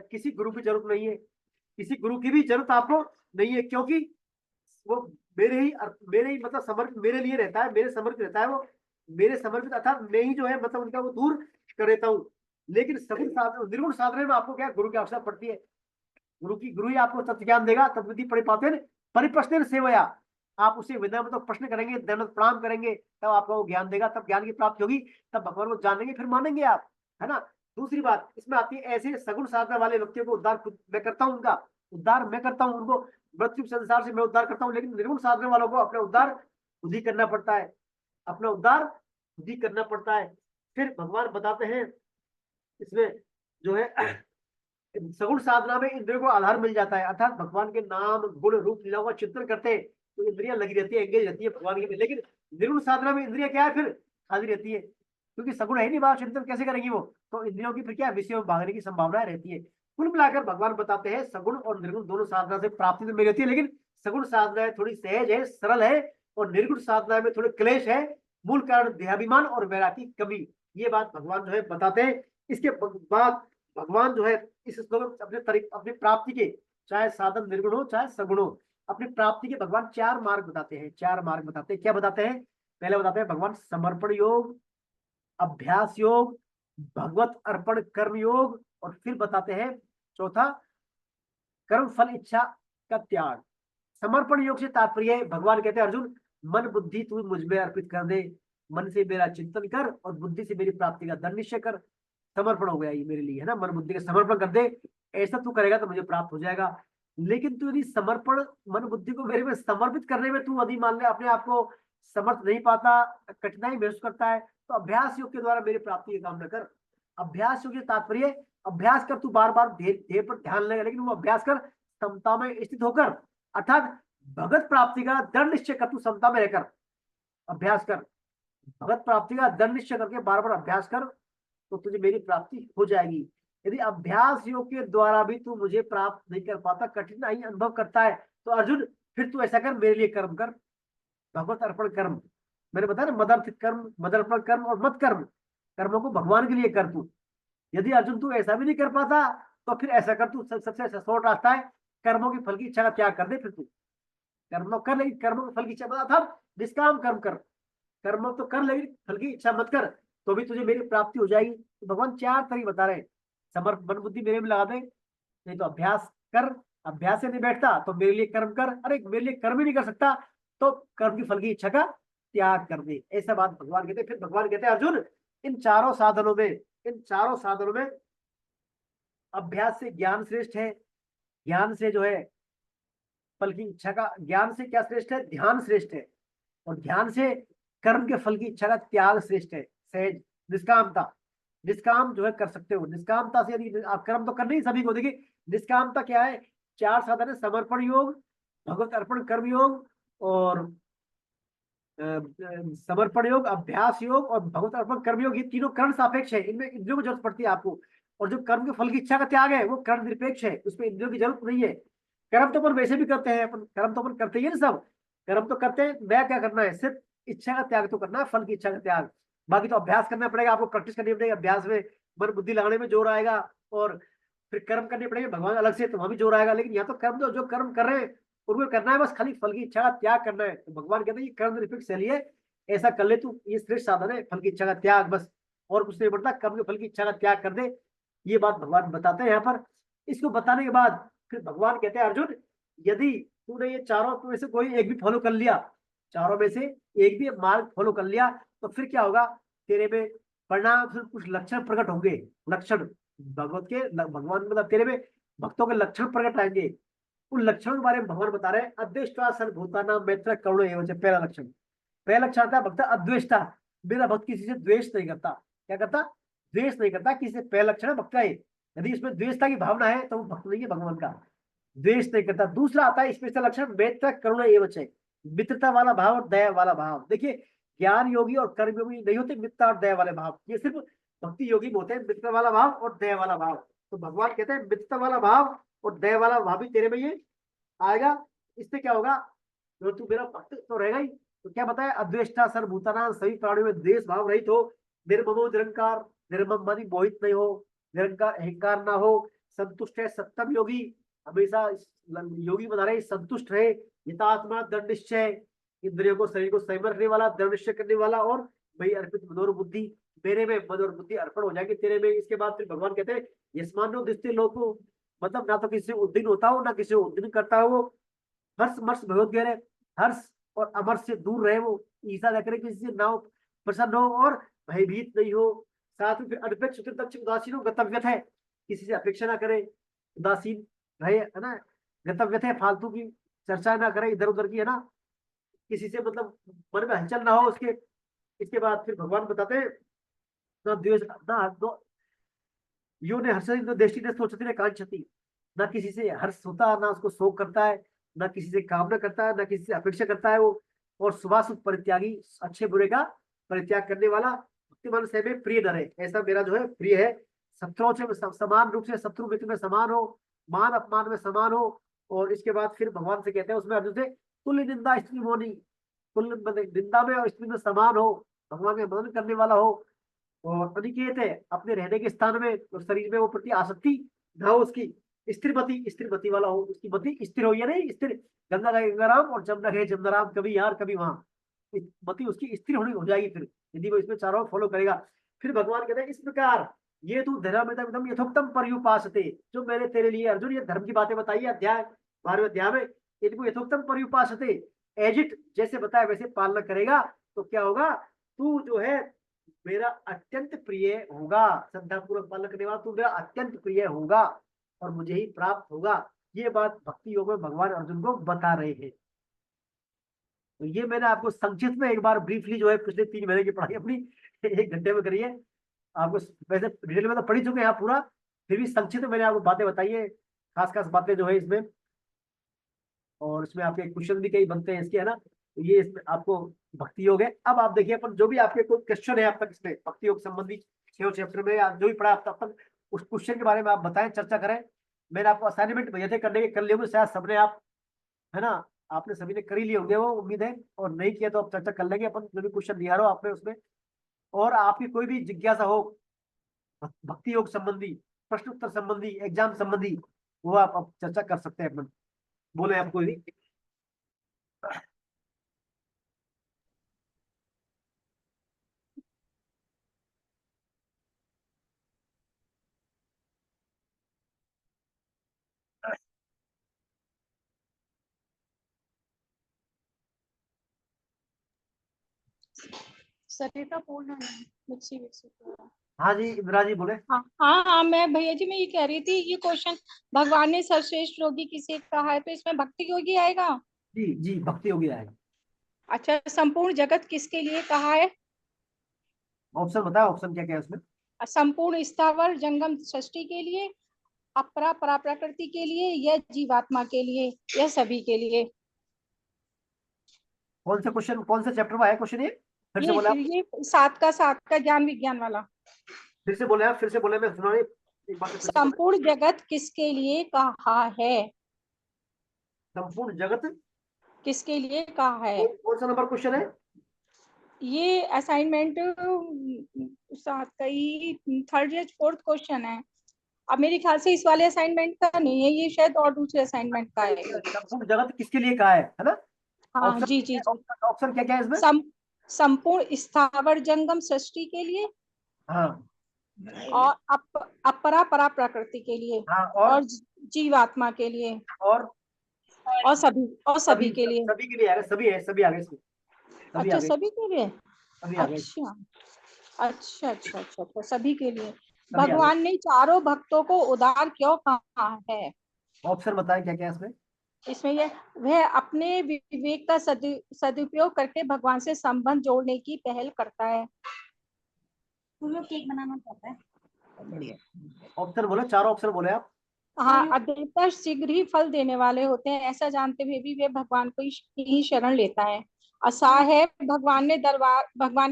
किसी गुरु की जरूरत नहीं है, किसी गुरु की भी जरूरत आपको नहीं है, क्योंकि वो मेरे ही मतलब समर्पित मेरे लिए रहता है, मेरे समर्पित रहता है, वो मेरे समर्पित अर्थात मैं ही जो है मतलब उनका वो दूर कर देता हूँ। लेकिन सगुण साधना निर्गुण साधना में आपको क्या गुरु की आवश्यकता पड़ती है, गुरु ही आपको तत्व ज्ञान देगा, तत्विधि परिपाते परिप्रश्न सेवया, आप उसे विनम्र तो प्रश्न करेंगे, दंडवत प्रणाम करेंगे, तब आपको वो ज्ञान देगा, तब ज्ञान की प्राप्ति होगी, तब भगवान को जानेंगे फिर मानेंगे आप, है ना। दूसरी बात इसमें आती है, ऐसे सगुण साधना वाले व्यक्तियों को उद्धार मैं करता हूँ, उनका उद्धार मैं करता हूँ, उनको मृत्यु संसार से मैं उद्धार करता हूँ। लेकिन निर्गुण साधना वालों को अपना उद्धार खुद ही करना पड़ता है, अपना उद्धार खुद ही करना पड़ता है। फिर भगवान बताते हैं इसमें जो है सगुण साधना में इंद्रियों को आधार मिल जाता है, अर्थात भगवान के नाम गुण रूप लीलाओं का चिंतन करते हैं तो इंद्रियां लगी रहती है, एंगेज रहती है भगवान के। लेकिन निर्गुण साधना में इंद्रियां क्या है, फिर खाली रहती है, क्योंकि सगुण है ही नहीं, भाव चिंतन कैसे करेंगी वो, तो इंद्रियों की फिर क्या विषय में भागने की संभावना रहती है। कुल मिलाकर भगवान बताते हैं सगुण और निर्गुण दोनों साधना से प्राप्ति तो मेरी होती है, लेकिन सगुण साधना थोड़ी सहज है, सरल है, और निर्गुण साधना में थोड़े क्लेश है। मूल कारण देहाभिमान और वैराग्य की कमी, ये बात भगवान जो है बताते हैं। इसके बाद भगवान जो है इस श्लोक में अपने प्राप्ति के, चाहे साधन निर्गुण हो चाहे सगुण हो, अपनी प्राप्ति के भगवान 4 मार्ग बताते हैं। 4 मार्ग बताते हैं। क्या बताते हैं? पहले बताते हैं भगवान समर्पण योग, अभ्यास योग, भगवत अर्पण कर्म योग, और फिर बताते हैं चौथा कर्म फल इच्छा का त्याग। समर्पण योग से तात्पर्य है, भगवान कहते हैं अर्जुन मन बुद्धि तू मुझ में अर्पित कर दे, मन से मेरा चिंतन कर और बुद्धि से मेरी प्राप्ति का दृढ़ निश्चय कर। समर्पण हो गया ये मेरे लिए, है ना, मन बुद्धि का समर्पण कर दे, ऐसा तू करेगा तो मुझे प्राप्त हो जाएगा। लेकिन तू यदि समर्पण मन बुद्धि को मेरे में समर्पित करने में तू यदि मान ले अपने आप को समर्थ नहीं पाता, कठिनाई महसूस करता है, तो अभ्यास योग के द्वारा मेरी प्राप्ति की कामना कर। अभ्यास योग के तात्पर्य, अभ्यास कर, तू बार बार ध्येय पर ध्यान लगेगा, लेकिन वो अभ्यास कर समता में स्थित होकर, अर्थात भगत प्राप्ति का दृढ़ निश्चय कर, तू समता में रहकर अभ्यास कर, भगत प्राप्ति का दृढ़ निश्चय करके बार बार अभ्यास कर, तो तुझे मेरी प्राप्ति हो जाएगी। यदि अभ्यास योग के द्वारा भी तू मुझे प्राप्त नहीं कर पाता, कठिनाई अनुभव करता है, तो अर्जुन फिर तू ऐसा कर, मेरे लिए कर्म कर, भगवत अर्पण कर्म। मैंने बताया ना, मदर्थ कर्म, मदर्पण कर्म और मत कर्म, कर्मों को भगवान के लिए कर तू। यदि अर्जुन तू ऐसा भी नहीं कर पाता, तो फिर ऐसा कर, तू सबसे शॉर्ट रास्ता है, कर्मों की फल की इच्छा का त्याग कर दे। फिर तू कर्म कर, लेकिन कर्मों की फल की इच्छा बता था, निष्काम कर्म कर, कर्म तो कर लेकिन फल की इच्छा मत कर, तो भी तुझे मेरी प्राप्ति हो जाएगी। तो भगवान 4 तरीके बता रहे हैं। मन बुद्धि मेरे में लगा दे, नहीं तो अभ्यास कर, अभ्यास से नहीं बैठता तो मेरे लिए कर्म कर, अरे मेरे लिए कर्म ही नहीं कर सकता तो कर्म की फल की इच्छा का त्याग कर दे, ऐसा बात भगवान कहते हैं। फिर भगवान कहते हैं अर्जुन इन चारों साधनों में अभ्यास से ज्ञान श्रेष्ठ है, ज्ञान से जो है फल की इच्छा का, ज्ञान से क्या श्रेष्ठ है? ध्यान श्रेष्ठ है, और ध्यान से कर्म के फल की इच्छा का त्याग श्रेष्ठ है। सहज निष्कामता, निष्काम जो है कर सकते हो, निष्कामता से यदि आप कर्म तो कर नहीं सभी को, देखिए निष्कामता क्या है? 4 साधन है, समर्पण योग, भगवत अर्पण कर्म योग, और समर्पण योग, अभ्यास योग और भगवत अर्पण कर्म योग, ये तीनों कर्ण सापेक्ष है, इनमें इंद्रियों की जरूरत पड़ती है आपको। और जो कर्म के फल की इच्छा का त्याग है वो कर्ण निरपेक्ष है, उसमें इंद्रियों की जरूरत नहीं है। कर्म तो अपन वैसे भी करते हैं, अपन कर्म तो अपन करते ही है ना, सब कर्म तो करते हैं। मैं क्या करना है? सिर्फ इच्छा का त्याग तो करना है, फल की इच्छा का त्याग। बाकी तो अभ्यास करना पड़ेगा आपको, प्रैक्टिस करनी पड़ेगी, अभ्यास में मन बुद्धि लगाने में जोर आएगा, और फिर कर्म करने पड़ेंगे भगवान अलग से, तो वहां भी जोर आएगा। लेकिन यहाँ तो कर्म, तो जो कर्म कर रहे हैं उनको करना है, बस खाली फल की इच्छा का त्याग करना है। तो भगवान कहते हैं कर्म निरपेक्ष शैली है, ऐसा कर ले तू, ये श्रेष्ठ साधन है, फल की इच्छा का त्याग, बस और कुछ नहीं बढ़ता, कर्म के फल की इच्छा का त्याग कर दे। ये बात भगवान बताते हैं यहाँ पर। इसको बताने के बाद फिर भगवान कहते हैं अर्जुन यदि तूने ये चारों में से कोई एक भी फॉलो कर लिया, चारों में से एक भी मार्ग फॉलो कर लिया, तो फिर क्या होगा? तेरे में परिणाम, फिर कुछ लक्षण प्रकट होंगे। लक्षण भगवत के, भगवान मतलब तेरे में भक्तों के लक्षण प्रकट आएंगे। उन लक्षणों के बारे में भगवान बता रहे हैं, अद्वेष्टा सर्वभूतानां मैत्र करुणो एव च। पहला लक्षण, पहला लक्षण आता है भक्त अद्वेष्टा, मेरा भक्त किसी से द्वेष नहीं करता। क्या करता? द्वेष नहीं करता किसी से, पहला लक्षण है भक्त का। यदि इसमें द्वेषता की भावना है तो वो भक्त नहीं है भगवान का, द्वेष नहीं करता। दूसरा आता है स्पेशल लक्षण मैत्र करुणा एव च, मित्रता वाला भाव और दया वाला भाव। देखिए ज्ञान योगी और कर्म योगी नहीं होते मित्रता और दया वाले भाव, ये सिर्फ भक्ति योगी में होते हैं, मित्रता वाला भाव और दया वाला भाव। तो भगवान कहते हैं मित्रता वाला भाव और दया वाला भाव भी तेरे में ये आएगा। इससे क्या होगा? जो तू मेरा भक्त तो रहेगा ही। तो क्या बताया? अद्वेष्टा सर्वभूतानां, सभी प्राणियों में द्वेष भाव रहित हो, निर्ममो निरंकार, निर्मम मानी मोहित नहीं हो, निरंकार अहंकार ना हो, संतुष्ट है सत्तम योगी, हमेशा योगी बता रहे संतुष्ट रहे, हितात्मा दृढ़ निश्चय, इंद्रियों को शरीर को संयम रखने वाला, दृढ़ निश्चय करने वाला, और वही अर्पित मनोर बुद्धि, मेरे में मन और बुद्धि अर्पण हो जाएगी तेरे में। इसके बाद फिर भगवान कहते हैं यस्मानो दृष्टि लोको, मतलब ना तो किसी से उद्दीन होता हो ना किसी से उद्दीन करता हो, हर्ष मर्ष भगवत कह रहे, हर्ष और अमर से दूर रहे, वो ईसा न करे, किसी से ना हो प्रसन्न हो और भयभीत नहीं हो। साथ में फिर अनपेक्ष उदासीन हो, गतव्यत है, किसी से अपेक्षा ना करे, उदासीन रहे, है ना, गतव्यत है, फालतू की चर्चा ना करे इधर उधर की, है ना, किसी से मतलब मन में हलचल ना हो उसके। इसके बाद फिर भगवान बताते हैं ना द्वेष ना यो ने हर्ष दृष्टि ने सोचती ने कांक्षति, ना किसी से हर्ष होता ना उसको शोक करता है, ना किसी से कामना करता है, ना किसी से अपेक्षा करता है वो। और शुभाशुभ परित्यागी, अच्छे बुरे का परित्याग करने वाला, शक्तिमान से में प्रिय डरे, ऐसा मेरा जो है प्रिय है। शत्रुओं से समान रूप से, शत्रु मित्र में समान हो, मान अपमान में समान हो। और इसके बाद फिर भगवान से कहते हैं उसमें अर्जुन से, तुल्य निंदा स्त्री मोनी, तुल्य निंदा में और स्त्री में समान हो, भगवान के मदद करने वाला हो। और अनिकेत है, अपने रहने के स्थान में और शरीर में वो प्रति आसक्ति ना हो उसकी। स्त्रीमती वाला हो, उसकी मति स्थिर हो, या नहीं स्थिर, गंगा गए गंगाराम और जमुना गए जमुनाराम, कभी यहाँ कभी वहां, मति उसकी स्थिर होनी हो जाएगी फिर, यदि वो इसमें चारों फॉलो करेगा। फिर भगवान कहते हैं इस प्रकार ये तू धर्म यथोक्तम पर्युपासते, जो मैंने तेरे लिए अर्जुन ये धर्म की बातें बताई है अध्याय 12वें अध्याय में, इनको यथोक्तम पर्युपासते, एज इट जैसे बताया वैसे पालना करेगा तो क्या होगा, तू जो है मेरा अत्यंत प्रिय होगा। श्रद्धा पूर्वक पालन करने वाला तू मेरा अत्यंत प्रिय होगा और मुझे ही प्राप्त होगा। ये बात भक्ति योग में भगवान अर्जुन को बता रहे हैं। तो ये मैंने आपको संक्षिप्त में एक बार ब्रीफली जो है पिछले 3 महीने की पढ़ाई अपनी 1 घंटे में करी है। आपको वैसे डिटेल में तो पढ़ी चुके हैं आप पूरा, फिर भी संक्षिप्त में मैंने आपको बातें बताई है, खास खास बातें जो है इसमें। और इसमें आपके क्वेश्चन भी कई बनते हैं इसके, है ना। तो ये इसमें आपको भक्ति योग है। अब आप देखिए अपन जो भी आपके कोई क्वेश्चन है अब तक इसमें भक्ति योग संबंधी 6 चैप्टर में या जो भी पढ़ा अब तक उस क्वेश्चन के बारे में आप बताएं, चर्चा करें। मैंने आपको असाइनमेंट भेजे थे करने के, कर लिए होंगे शायद सबने आप, है ना, आपने सभी ने कर ही लिए होंगे वो, उम्मीद है। और नहीं किया तो आप चर्चा कर लेंगे अपन, जो भी क्वेश्चन दिया रहो आपने उसमें। और आपकी कोई भी जिज्ञासा हो भक्ति योग संबंधी, प्रश्न उत्तर संबंधी, एग्जाम संबंधी, वो आप चर्चा कर सकते हैं अपन, बोले आप कोई भी। सरिता बोल रहा है मिक्सी विक्सी पूरा। हाँ जी इंदिरा जी बोले। हाँ हाँ हाँ, मैं भैया जी मैं ये कह रही थी, ये क्वेश्चन भगवान ने सर्वश्रेष्ठ योगी किसे कहा है, तो इसमें भक्ति योगी आएगा। जी जी भक्ति योगी आएगा। अच्छा, संपूर्ण जगत किसके लिए कहा है। ऑप्शन बताया, ऑप्शन क्या क्या है उसमें। संपूर्ण स्थावर जंगम सृष्टि के लिए, अपरा परा प्रकृति के लिए, या जीवात्मा के लिए, या सभी के लिए। कौन सा क्वेश्चन, कौन सा चैप्टर में है क्वेश्चन ये, फिर से बोले आप। ये 7 का ज्ञान विज्ञान वाला। फिर से बोले आप, फिर से बोले, मैं सुना नहीं, एक बार फिर से बोले। संपूर्ण जगत किसके लिए कहा है, संपूर्ण जगत किसके लिए कहा है। कौन सा नंबर क्वेश्चन है। ये असाइनमेंट 7 का ही 3rd या 4th क्वेश्चन है। अब मेरे ख्याल से इस वाले असाइनमेंट का नहीं है, ये शायद और दूसरे असाइनमेंट का है। संपूर्ण जगत किसके लिए कहा है ना। हाँ ऑप्शन जी जी जी। ऑप्शन क्या क्या है इसमें। संपूर्ण स्थावर जंगम सृष्टि के लिए, हाँ और अपरा परा प्रकृति के लिए, हाँ और जीवात्मा के लिए, और सभी के लिए। सभी के लिए आ गए, सभी है, सभी आ गए इसमें, सभी आ अच्छा गए, सभी के लिए। सभी आ गए, अच्छा अच्छा अच्छा अच्छा, तो सभी के लिए सभी आ गए। भगवान ने चारों भक्तों को उदार क्यों कहा है। ऑप्शन बताएं क्या क्या है इसमें। इसमें ये, वह अपने विवेक का सदुपयोग करके भगवान से संबंध जोड़ने की पहल करता है। वो लोग केक बनाना चाहता है। ऑप्शन बोले, 4 ऑप्शन बोले आप। हाँ, अधिकतर शीघ्र ही फल देने वाले होते हैं, ऐसा जानते हुए भी वे भगवान को ही शरण लेता है। असाह है, भगवान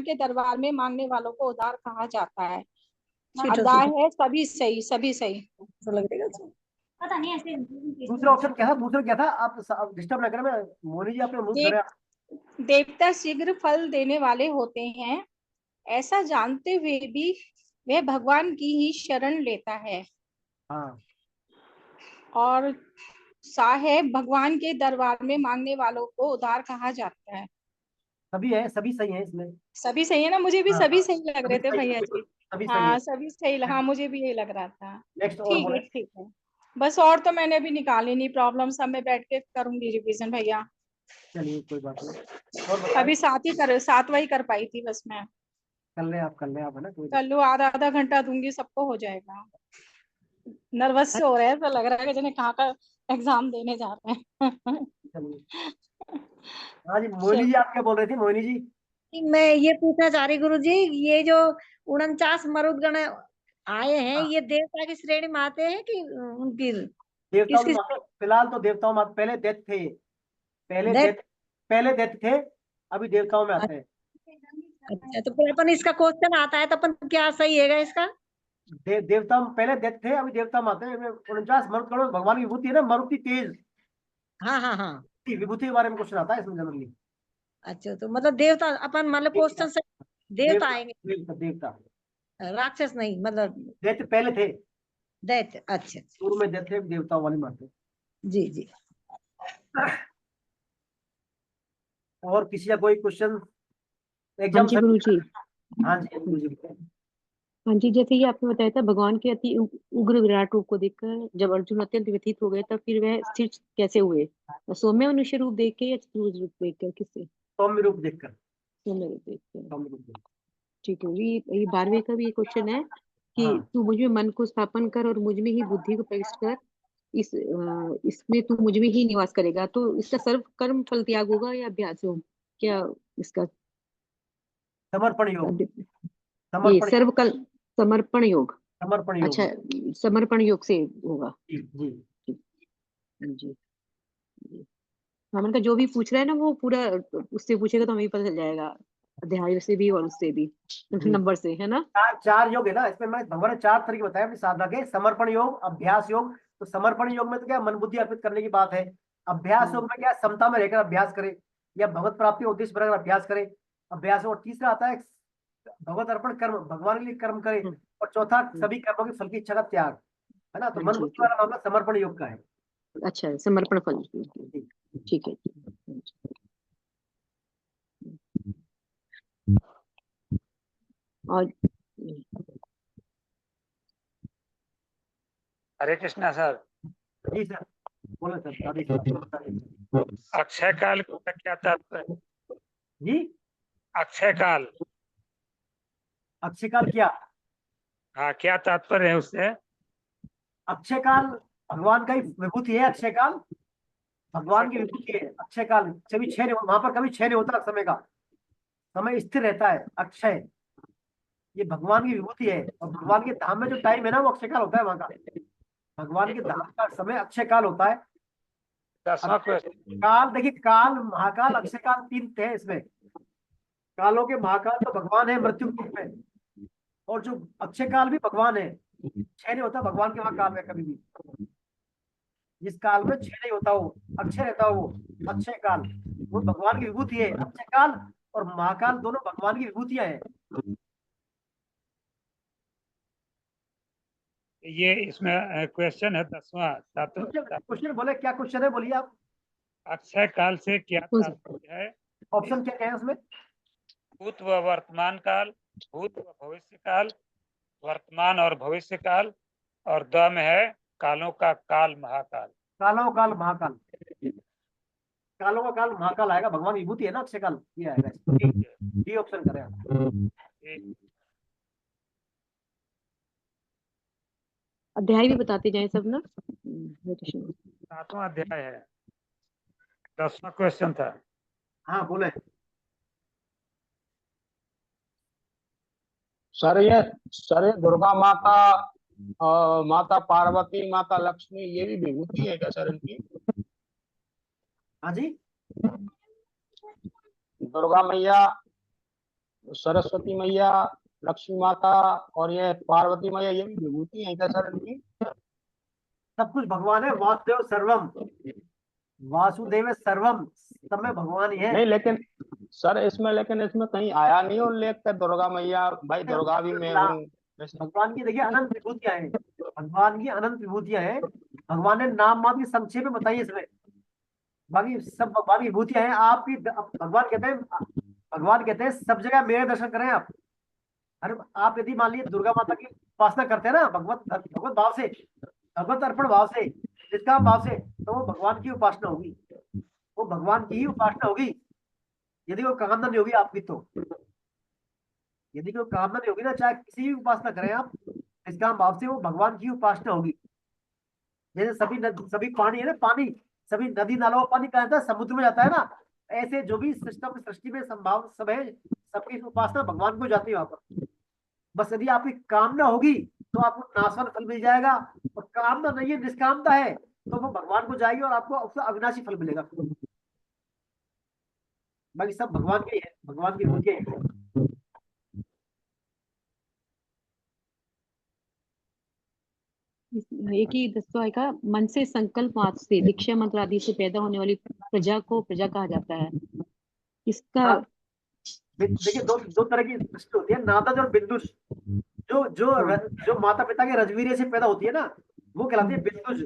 के दरबार में मांगने वालों को उदार कहा जाता है। अदा है, सभी सही, सभी सही। पता नहीं ऐसे। दूसरा ऑप्शन क्या था, दूसरा क्या था, आप डिस्टर्ब ना करें, मैं मोनी जी आपने मूव करें। देवता शीघ्र फल देने वाले होते हैं, ऐसा जानते हुए भी वह भगवान की ही शरण लेता है। हाँ और साहेब, भगवान के दरबार में मांगने वालों को उदार कहा जाता है। सभी है, सभी सही है इसमें। सभी सही है ना, मुझे भी हाँ सभी हाँ सही लग सभी रहे थे सही भैया है, जी। सभी सही है। हाँ सभी सही, हाँ मुझे भी यही लग रहा था। नेक्स्ट और बोले। ठीक है, बस और तो मैंने अभी निकाली नहीं प्रॉब्लम, सब मैं बैठ के करूंगी रिवीजन भैया। चलिए कोई बात नहीं, और बताएं। अभी 7वां ही कर पाई थी बस मैं। कर ले आप, कर ले आप, है ना, कोई कर लो, आधा घंटा दूंगी, सबको हो जाएगा। नर्वस से हो रहा है, तो लग रहा है कि जने कहाँ का एग्जाम देने जा रहे हैं। चलिए। हाँ जी मोहिनी जी, आप क्या बोल रहे थे मोहिनी जी। मैं ये पूछना चाह रही गुरु जी, ये जो 49 मरुदगण आए हैं, हाँ। ये देवता की श्रेणी में आते हैं कि उनकी देवताओं किसकी में फिलहाल तो देवताओं में पहले दैत्य थे, पहले दैत? दैत्य, पहले दैत्य थे, अभी देवताओं में आते हैं। अच्छा, तो फिर अपन इसका क्वेश्चन आता है तो अपन क्या सही है इसका? देवता में पहले दैत्य थे, अभी देवता में आते हैं। 49 मरुत करोड़ भगवान की विभूति है ना, मारुति तेज हाँ हाँ हाँ। की विभूति के बारे में क्वेश्चन आता है इसमें जनरली। अच्छा, तो मतलब देवता अपन मतलब क्वेश्चन से देवता आएंगे, देवता देवता राक्षस नहीं, मतलब दैत्य पहले थे, दैत्य। अच्छा अच्छा, शुरू में दैत्य देवताओं वाली बात जी जी। है। और किसी का कोई क्वेश्चन हाँ एग्जाम? जी गुरुजी। हाँ जी गुरुजी। हाँ जी, जैसे ये आपने बताया था भगवान के अति उग्र विराट रूप को देखकर जब अर्जुन अत्यंत व्यथित हो गए तब फिर वह स्थिर कैसे हुए? सौम्य मनुष्य रूप देख के या चतुर्भुज रूप देख कर? किससे? सौम्य रूप देखकर। सौम्य रूप देख कर। सौम्य रूप देखकर। ठीक है, ये 12वें का भी क्वेश्चन है कि हाँ। तू मुझ में मन को स्थापन कर और मुझ में ही बुद्धि को प्रविष्ट कर, इसमें तू मुझ में ही निवास करेगा। तो इसका सर्व कर्म फल त्याग होगा या अभ्यास योग? क्या इसका? समर्पण योग। ये समर्पण सर्व कल समर्पण योग। समर्पण योग। अच्छा, समर्पण योग से होगा। जी जी। जी जी। हमन का जो भी पूछ रहा है ना वो पूरा उससे पूछेगा तो हमें पता चल जाएगा, अध्याय से भी और उससे भी, नंबर से, है ना? चार योग है ना इसमें, मैं भगवान ने 4 तरीके बताए अपनी साधना के। समर्पण योग, अभ्यास योग। तो समर्पण योग में तो क्या मन बुद्धि अर्पित करने की बात है। अभ्यास योग में क्या समता में रहकर अभ्यास करे या भगवत प्राप्ति उद्देश्य बनाकर अभ्यास करे। अभ्यास। और तीसरा आता है भगवत अर्पण कर्म, भगवान के लिए कर्म करे। और चौथा सभी कर्मों के फल की इच्छा का त्याग, है ना। तो मन बुद्धि वाला मामला समर्पण योग का है। अच्छा, समर्पण फल। ठीक है। और हरे कृष्णा सर। जी सर, बोलो सर। अक्षय काल का क्या तात्पर्य? जी, अक्षय काल। अक्षय काल क्या? हाँ, क्या तात्पर्य है उससे? अक्षय काल भगवान का ही विभूति है। अक्षय काल भगवान की विभूति है। अक्षय काल कभी क्षय नहीं, वहां पर कभी क्षय नहीं होता। समय का समय स्थिर रहता है। अक्षय ये भगवान की विभूति है। और भगवान के धाम में जो टाइम है ना वो अक्षय काल होता है वहां का। भगवान के धाम का समय अक्षय काल होता है। 10वां क्वेश्चन। काल देखिए, काल महाकाल अक्षय काल 3 थे इसमें। कालों के महाकाल तो भगवान है मृत्यु के रूप में, और जो अक्षय काल भी भगवान है। क्षय नहीं होता भगवान के वहां काल में कभी भी। जिस काल में क्षय नहीं होता वो अक्षय रहता वो अक्षय काल, वो भगवान की विभूति है। अक्षय काल और महाकाल दोनों भगवान की विभूतियां हैं। ये इसमें क्वेश्चन है 10वां। क्वेश्चन बोले, क्या क्वेश्चन है बोलिए आप। अक्षय काल से क्या तात्पर्य है? ऑप्शन क्या है उसमें? भूत व वर्तमान काल, भूत व भविष्य काल, वर्तमान और भविष्य काल, और द में है कालों का काल महाकाल। कालों काल महाकाल। कालों का काल महाकाल आएगा। भगवान की विभूति है ना अक्षय काल, ये आएगा। ये ऑप्शन करें आप। अध्याय भी बताते जाएं सब ना। 7वां अध्याय है। 10वां क्वेश्चन था। हाँ बोले। सर ये दुर्गा माता, माता पार्वती, माता लक्ष्मी, ये भी विभूति है क्या सर इनकी? हाँ जी, दुर्गा मैया, सरस्वती मैया, लक्ष्मी माता और ये पार्वती मैया, ये भी विभूति है क्या सर इनकी? सब कुछ भगवान है। वासुदेव सर्वम, वासुदेव सर्वम, सब में भगवान ही है। नहीं लेकिन सर इसमें कहीं आया नहीं उल्लेख के दुर्गा मैया, भाई दुर्गा भी मैं हूँ। भगवान की देखिए अनंत विभूतियां हैं। भगवान की अनंत विभूतियां हैं। भगवान ने नाम मात्र की संक्षेप में बताई इसमें। बाकी सब भगवान की विभूतियां हैं। आपकी भगवान कहते हैं सब जगह मेरे दर्शन करें आप। अरे आप यदि मान लीजिए दुर्गा माता की उपासना करते हैं ना भगवत भाव से, भगवत अर्पण भाव से, निष्काम भाव से, तो वो भगवान की उपासना होगी। वो भगवान की ही उपासना होगी। यदि वो कामना नहीं होगी आपकी, तो यदि कोई कामना नहीं होगी ना, चाहे किसी भी उपासना करें आप निष्काम भाव से, वो भगवान की उपासना होगी। जैसे सभी पानी है ना, पानी सभी नदी नालों का पानी कहाँ जाता है? समुद्र में जाता है ना। ऐसे जो भी सिस्टम सृष्टि में संभाव सब है, सबकी उपासना भगवान को जाती है वहां पर। बस यदि आपकी कामना होगी तो आपको नाशवान फल मिल जाएगा। और कामना नहीं है, निष्कामता है, तो वो भगवान को जाएगी और आपको उसका अविनाशी फल मिलेगा। बाकी सब भगवान के ही है, भगवान की विभूति है। एक ही दस्तों आएगा, मन से संकल्प मात्र से दीक्षा मंत्र आदि से पैदा होने वाली प्रजा को प्रजा कहा जाता है। इसका हाँ, देखिए दो तरह की दृष्टि होती है, नादज और बिंदुज। जो माता पिता के रजवीरे से पैदा होती है ना, वो कहलाती है बिंदुज।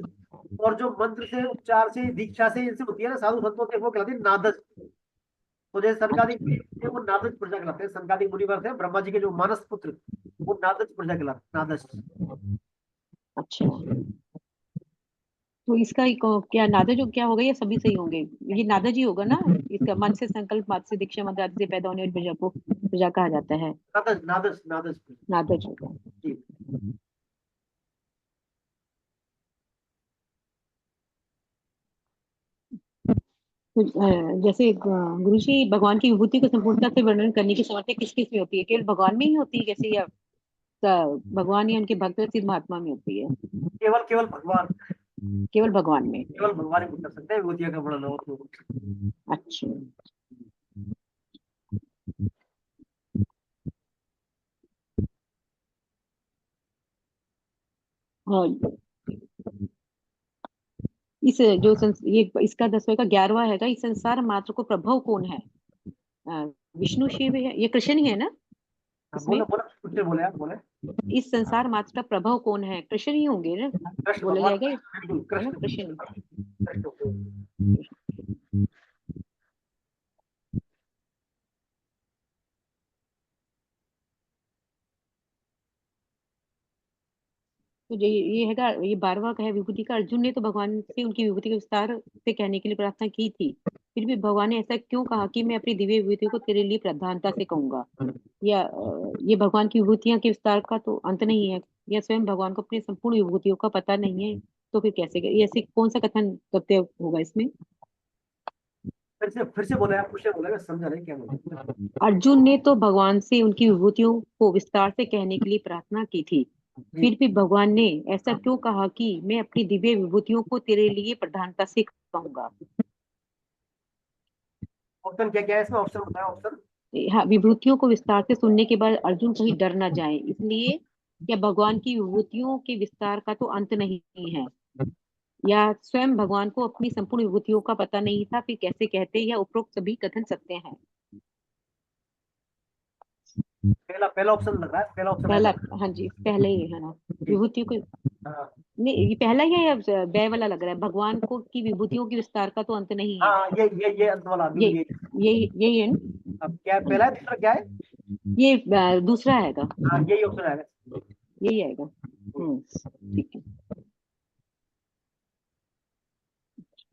और जो मंत्र से, उपचार से, दीक्षा से, इनसे होती है ना, साधु संतों से, वो कहलाती है नादज। तो जैसे सनकादिक मुनि थे, वो नादज प्रजा कहलाते हैं। सनकादिक मुनिवर थे, ब्रह्मा जी के जो मानस पुत्र, वो नादज प्रजा कहलाते, नादज। अच्छा, तो इसका क्या नादज जो क्या होगा, ये सभी सही होंगे? ये नादज ही होगा ना? इसका मन से संकल्प मात्र से दीक्षा मंत्र आदि से पैदा होने वाली प्रजा को प्रजा कहा जाता है, नादज नादज नादज नादज होगा। जी। तो, जैसे गुरु जी, भगवान की विभूति को संपूर्णता से वर्णन करने की समर्थ किस किस में होती है? केवल भगवान में ही होती है कैसे, या भगवान या उनके भक्त सिद्ध महात्मा में होती है? केवल केवल भगवान, केवल भगवान में। केवल भगवान ही कर सकते हैं विभूतियों का वर्णन, और कोई नहीं कर सकता। अच्छा, और इस जो ये इसका 10वां का 11वां हैगा, इस संसार मात्र को प्रभव कौन है? विष्णु शिव है, ये कृष्ण ही है ना हाँ, इसमें? बोले बोले कुछ नहीं बोले, आप बोले। इस संसार मात्र का प्रभव कौन है? कृष्ण ही होंगे ना, कृष्ण बोला भगवान, जाएगा, बिल्कुल है ना? कृष्ण, कृष्ण। कृष्ण। तो ये हैगा, ये 12वां का है विभूति का। अर्जुन ने तो भगवान से उनकी विभूति के विस्तार से कहने के लिए प्रार्थना की थी, फिर भी भगवान ने ऐसा क्यों कहा कि मैं अपनी दिव्य विभूति को तेरे लिए प्रधानता से कहूंगा? या ये भगवान की विभूतियां के विस्तार का तो अंत नहीं है, या स्वयं भगवान को अपनी संपूर्ण विभूतियों का पता नहीं है? तो फिर कैसे, ये ऐसे कौन सा कथन तथ्य होगा इसमें? फिर से बोले, आप कुछ नहीं बोले, मैं समझा नहीं क्या बोले। अर्जुन ने तो भगवान से उनकी विभूतियों को विस्तार से कहने के लिए प्रार्थना की थी, फिर भी भगवान ने ऐसा क्यों कहा कि मैं अपनी दिव्य विभूतियों को तेरे लिए प्रधानता से कहूंगा? ऑप्शन क्या क्या है इसमें, ऑप्शन बताया, ऑप्शन। हाँ, विभूतियों को विस्तार से सुनने के बाद अर्जुन कहीं डर ना जाए इसलिए, या भगवान की विभूतियों के विस्तार का तो अंत नहीं है, या स्वयं भगवान को अपनी संपूर्ण विभूतियों का पता नहीं था, फिर कैसे कहते, या उपरोक्त सभी कथन सत्य हैं? पहला पहला ऑप्शन लग रहा है, पहला ऑप्शन है। पहला, हाँ जी, पहले ही है ना, विभूतियों को। हाँ नहीं, ये पहला ही है या बै वाला लग रहा है? भगवान को की विभूतियों के विस्तार का तो अंत नहीं है, हाँ, ये अंत वाला ये ये। यही है ना? अब क्या है, पहला है, दूसरा क्या है? ये दूसरा हैगा, हाँ, यही ऑप्शन है। यही आएगा। ठीक है।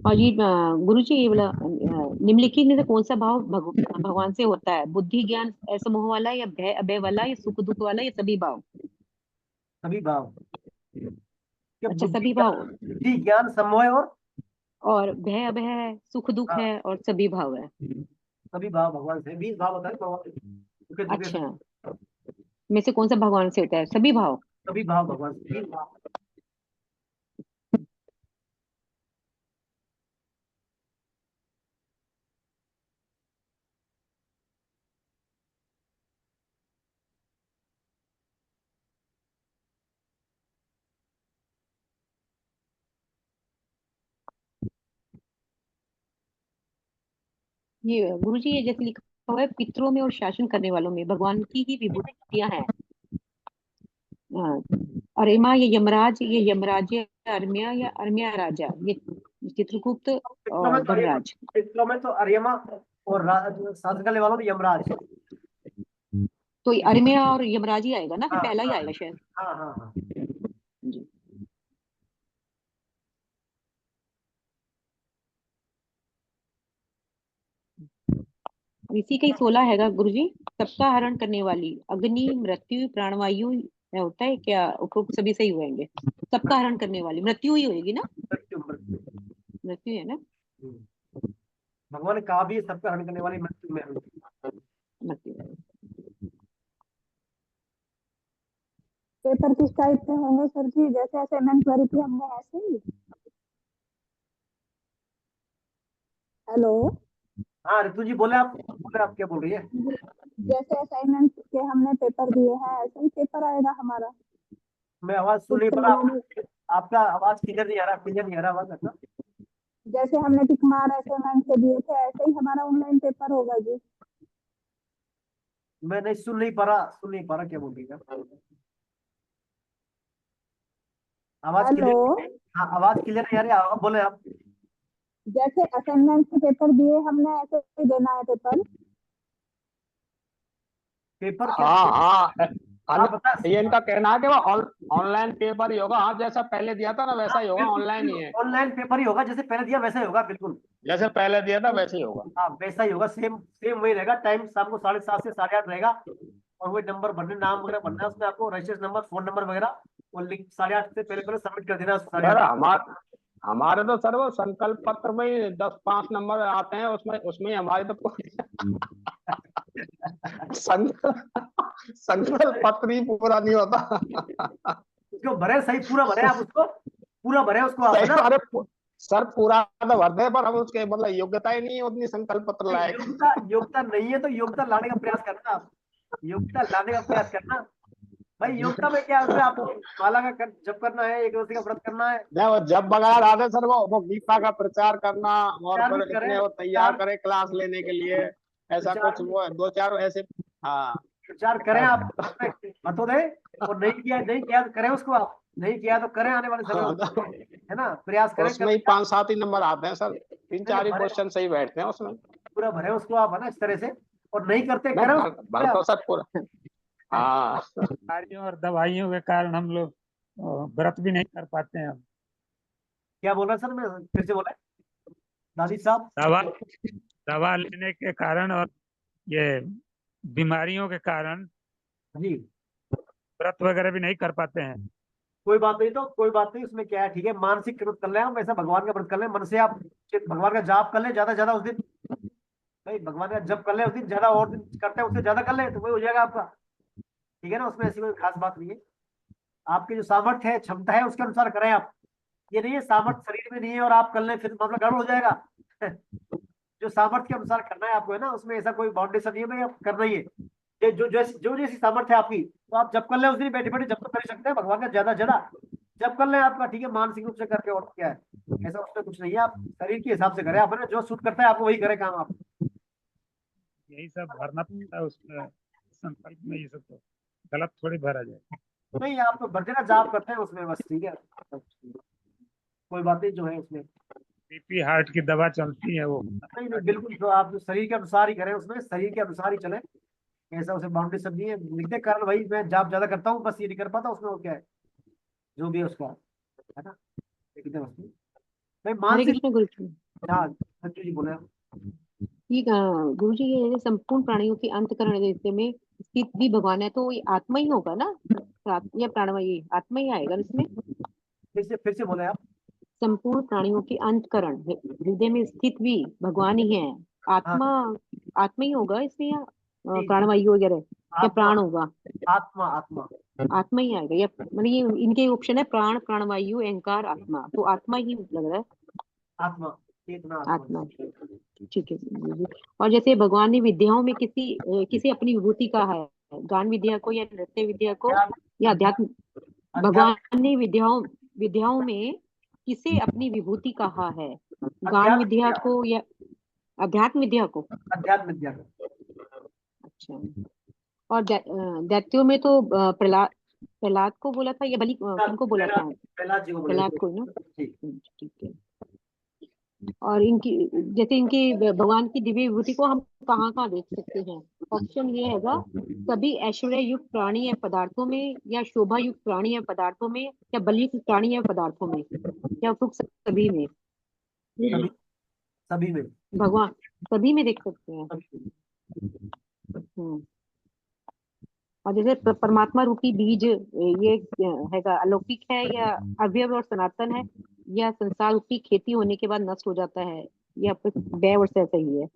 और ये गुरु जी, ये वाला निम्नलिखित में से कौन सा भाव भगवान से होता है? बुद्धि ज्ञान समूह वाला, या भय अभय वाला, या सुख दुख वाला, या सभी भाव? सभी भाव। क्या अच्छा, सभी भाव। बुद्धि ज्ञान सम्मोह और भय अभय है, सुख दुख हाँ, है, और सभी भाव है। सभी भाव भगवान से, 20 भाव होता है भगवान से। दुखे दुखे अच्छा, में से कौन सा भगवान से होता है? सभी भाव। सभी भाव भगवान से, 20 भाव। ये गुरु जी, ये जैसे लिखा हुआ है, पितरों में और शासन करने वालों में भगवान की ही विभूतियां हैं। अरेमा, ये यमराज, ये यमराज, या अरम्या, या अरम्या राजा, ये चित्रगुप्त और धनराज। पितरों में तो अर्यमा, और शासन करने वालों में यमराज। तो ये अरम्या और यमराज ही आएगा ना, फिर हाँ पहला ही हाँ आएगा शायद। हाँ हाँ हाँ। जी। इसी का ही 16 हैगा गुरु जी, सबका हरण करने वाली, अग्नि, मृत्यु, प्राणवायु है, होता है क्या? उपरोक्त सभी सही होंगे। सबका हरण करने वाली मृत्यु ही होगी ना? मृत्यु मृत्यु। मृत्यु है ना? भगवान ने कहा भी है, सबका हरण करने वाली मृत्यु में हरण। मृत्यु है। पेपर किस टाइप के होंगे सर जी? जैसे असाइनमेंट वाली थी हमने ऐसे ही? हेलो, हाँ ऋतु जी बोले, आप बोले, आप क्या बोल रही है? जैसे असाइनमेंट के हमने पेपर दिए हैं ऐसे ही पेपर आएगा हमारा? मैं आवाज सुन कुछ नहीं पा रहा, करने में आपका आवाज क्लियर नहीं आ रहा, क्लियर नहीं आ रहा आवाज आपका। जैसे हमने टिक मार असाइनमेंट से दिए थे ऐसे ही हमारा ऑनलाइन पेपर होगा जी। मैं नहीं सुन नहीं पा रहा क्या बोल रही है आप? आवाज हेलो, क्लियर, हाँ आवाज क्लियर नहीं आ रही, आप बोले आप। जैसे असाइनमेंट के पेपर दिए हमने ऐसे ही देना है पेपर। पेपर क्या? हाँ हाँ आप बता। ये इनका कहना है कि वो ऑनलाइन पेपर ही होगा। हाँ, जैसा पहले दिया था ना वैसा ही होगा, ऑनलाइन ही है। ऑनलाइन पेपर ही होगा, जैसे पहले दिया वैसा ही होगा, बिल्कुल। जैसे पहले दिया था वैसे ही होगा। हाँ वैसा ही होगा, सेम सेम वही रहेगा। टाइम शाम को 7:30 से 8:30 रहेगा। और वही नंबर भरने, नाम वगैरह भरना है उसमें आपको, रजिस्ट्रेशन नंबर, फोन नंबर वगैरह। वो लिंक 8:30 से पहले पहले सबमिट कर देना है उसको, सर 8:30। हमारे तो सर वो संकल्प पत्र में ही 10-5 नंबर आते हैं, उसमें उसमें ही हमारी तो संकल्प पत्र ही पूरा नहीं होता। उसको भरे सही, पूरा भरे आप उसको, पूरा भरे उसको आप, है सही, ना। अरे सर पूरा तो भर दे, पर हम उसके मतलब योग्यता ही नहीं है उतनी संकल्प पत्र लायक। योग्यता योग्यता नहीं है तो योग्यता लाने का प्रयास करना आप, योग्यता लाने का प्रयास करना। भाई योग्यता में क्या है, उसमें आपको माला का जप करना है, एकादशी का व्रत करना है। नहीं, वो जब वगैरह डाले सर, वो गीता का प्रचार करना, और प्रचार फिर भी करें, इतने वो तैयार प्रचार करे क्लास लेने के लिए, ऐसा प्रचार कुछ वो है, 2-4 ऐसे। हाँ प्रचार करें आप उसमें, मत हो दे। और नहीं किया तो करें उसको आप, नहीं किया तो करें आने वाले समय हाँ, में, है ना, प्रयास करें उसमें ही करने का। 5-7 ही नंबर आते हैं सर, तीन नहीं, चार ही भरे, क्वेश्चन सही बैठते हैं उसमें। पूरा भरे उसको आप, है ना, इस तरह से। और नहीं करते नहीं, करें भर भर उसको तो आप। सर पूरा। हाँ बीमारियों और दवाइयों के कारण हम लोग व्रत भी नहीं कर पाते हैं। क्या बोल रहा सर, मैं फिर से बोला दादी साहब। दवा दवा लेने के कारण और ये बीमारियों के कारण जी, व्रत वगैरह भी नहीं कर पाते हैं। कोई बात नहीं, तो कोई बात नहीं, उसमें क्या है, ठीक है, मानसिक व्रत कर ले हम, ऐसा भगवान का व्रत कर ले, मन से आप भगवान का जाप कर ले ज्यादा से ज्यादा उस दिन। भाई भगवान का जप कर ले उस दिन ज्यादा, और दिन करते हैं उससे ज्यादा कर ले तो वही हो जाएगा आपका। ठीक है ना, उसमें ऐसी कोई खास बात नहीं है। आपकी जो सामर्थ्य है, क्षमता है, उसके अनुसार करें आप। ये नहीं है सामर्थ्य शरीर में नहीं है और आप कर लें, फिर मामला गड़बड़ हो जाएगा। जो सामर्थ्य के अनुसार करना है आपको, है ना, उसमें ऐसा कोई बाउंडेशन नहीं है, भाई आप करना ही है। जो जैसी सामर्थ्य है आपकी, तो आप जब कर ले उस दिन बैठे बैठे जब तो कर ही सकते हैं भगवान का ज्यादा ज्यादा। जब कर ले आपका, ठीक है, मानसिक रूप से करके, और क्या है, ऐसा उसमें कुछ नहीं है। आप शरीर के हिसाब से करें, आप, है ना, जो सूट करता है आपको वही करें काम आप। यही सब भरना पड़ता है उसमें, संकल्प में ये सब तो गलत थोड़ी भरा जाए। नहीं, आप तो बर्देना जाप करते हैं उसमें बस, ठीक है, कोई बात नहीं जो है उसमें। बीपी हार्ट की दवा चलती है वो। नहीं नहीं, बिल्कुल, जो आप जो शरीर के अनुसार ही करें, उसमें शरीर के अनुसार ही चले, ऐसा उसे बाउंडेशन नहीं है। लिखते कारण भाई मैं जाप ज्यादा करता हूँ, बस ये नहीं कर पाता, उसमें और क्या है, जो भी है उसका, है ना, एकदम उसमें भाई हरे मानसिक। कृष्ण गुरु जी। हाँ संजू जी बोले। ये गुरु जी, ये संपूर्ण प्राणियों की अंतकरण देते में स्थित भी भगवान है, तो ये आत्मा ही होगा ना, या प्राणमय, आत्मा ही आएगा इसमें। फिर से बोले आप। संपूर्ण प्राणियों की अंतकरण हृदय में स्थित भी भगवान ही है, हाँ आत्मा, आत्मा ही होगा इसमें, या जी, प्राणवायु वगैरह, या आत्मा, प्राण होगा। आत्मा, आत्मा, आत्मा ही आएगा, या मतलब ये इनके ऑप्शन है, प्राण, प्राणवायु, अहंकार, आत्मा, तो आत्मा ही लग रहा है। आत्मा, चेतना, आत्मा। आत्मा, ठीक है जी। और जैसे भगवान ने विद्याओं में किसी अपनी विभूति कहा है, गान विद्या को या नृत्य विद्या को या अध्यात्म, भगवान ने विद्याओं में किसे अपनी विभूति कहा है, गान विद्या को या अध्यात्म विद्या को? अध्यात्म विद्या का। अच्छा। और दैत्यों में तो प्रहलाद को बोला था, या बलि किनको बोला था? प्रहलाद जी को बोले प्रहलाद थे। को ना। जी। ठीक है। और इनकी, जैसे इनकी भगवान की दिव्य विभूति को हम कहाँ कहाँ देख सकते हैं? ऑप्शन ये हैगा, सभी ऐश्वर्य युक्त प्राणी या पदार्थों में, या शोभा युक्त प्राणी या पदार्थों में, या बलयुक्त प्राणी या पदार्थों में, या उपयुक्त सभी में। सभी, सभी में, भगवान सभी में देख सकते हैं। सभी। हम्म। और जैसे परमात्मा रूपी बीज, ये हैगा, अलौकिक है या अवयव और सनातन है, या संसार रूपी खेती होने के बाद नष्ट हो जाता है, या फिर व्यय और सह सही है?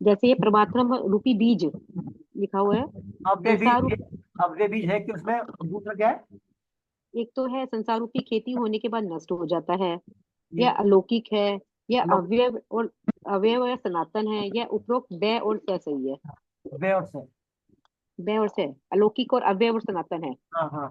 जैसे ये परमात्मा रूपी बीज लिखा हुआ है, अव्यय संसार बीज, अव्यय बीज है कि उसमें, दूसरा क्या है? एक तो है संसार रूपी खेती होने के बाद नष्ट हो जाता है, जी, या अलौकिक है, या अलौकिक, अवयव या सनातन है, या उपरोक्त व्यय और सह सही है? वे और से। व्यय और सह, अलौकिक और अवयव और सनातन है। हाँ हाँ।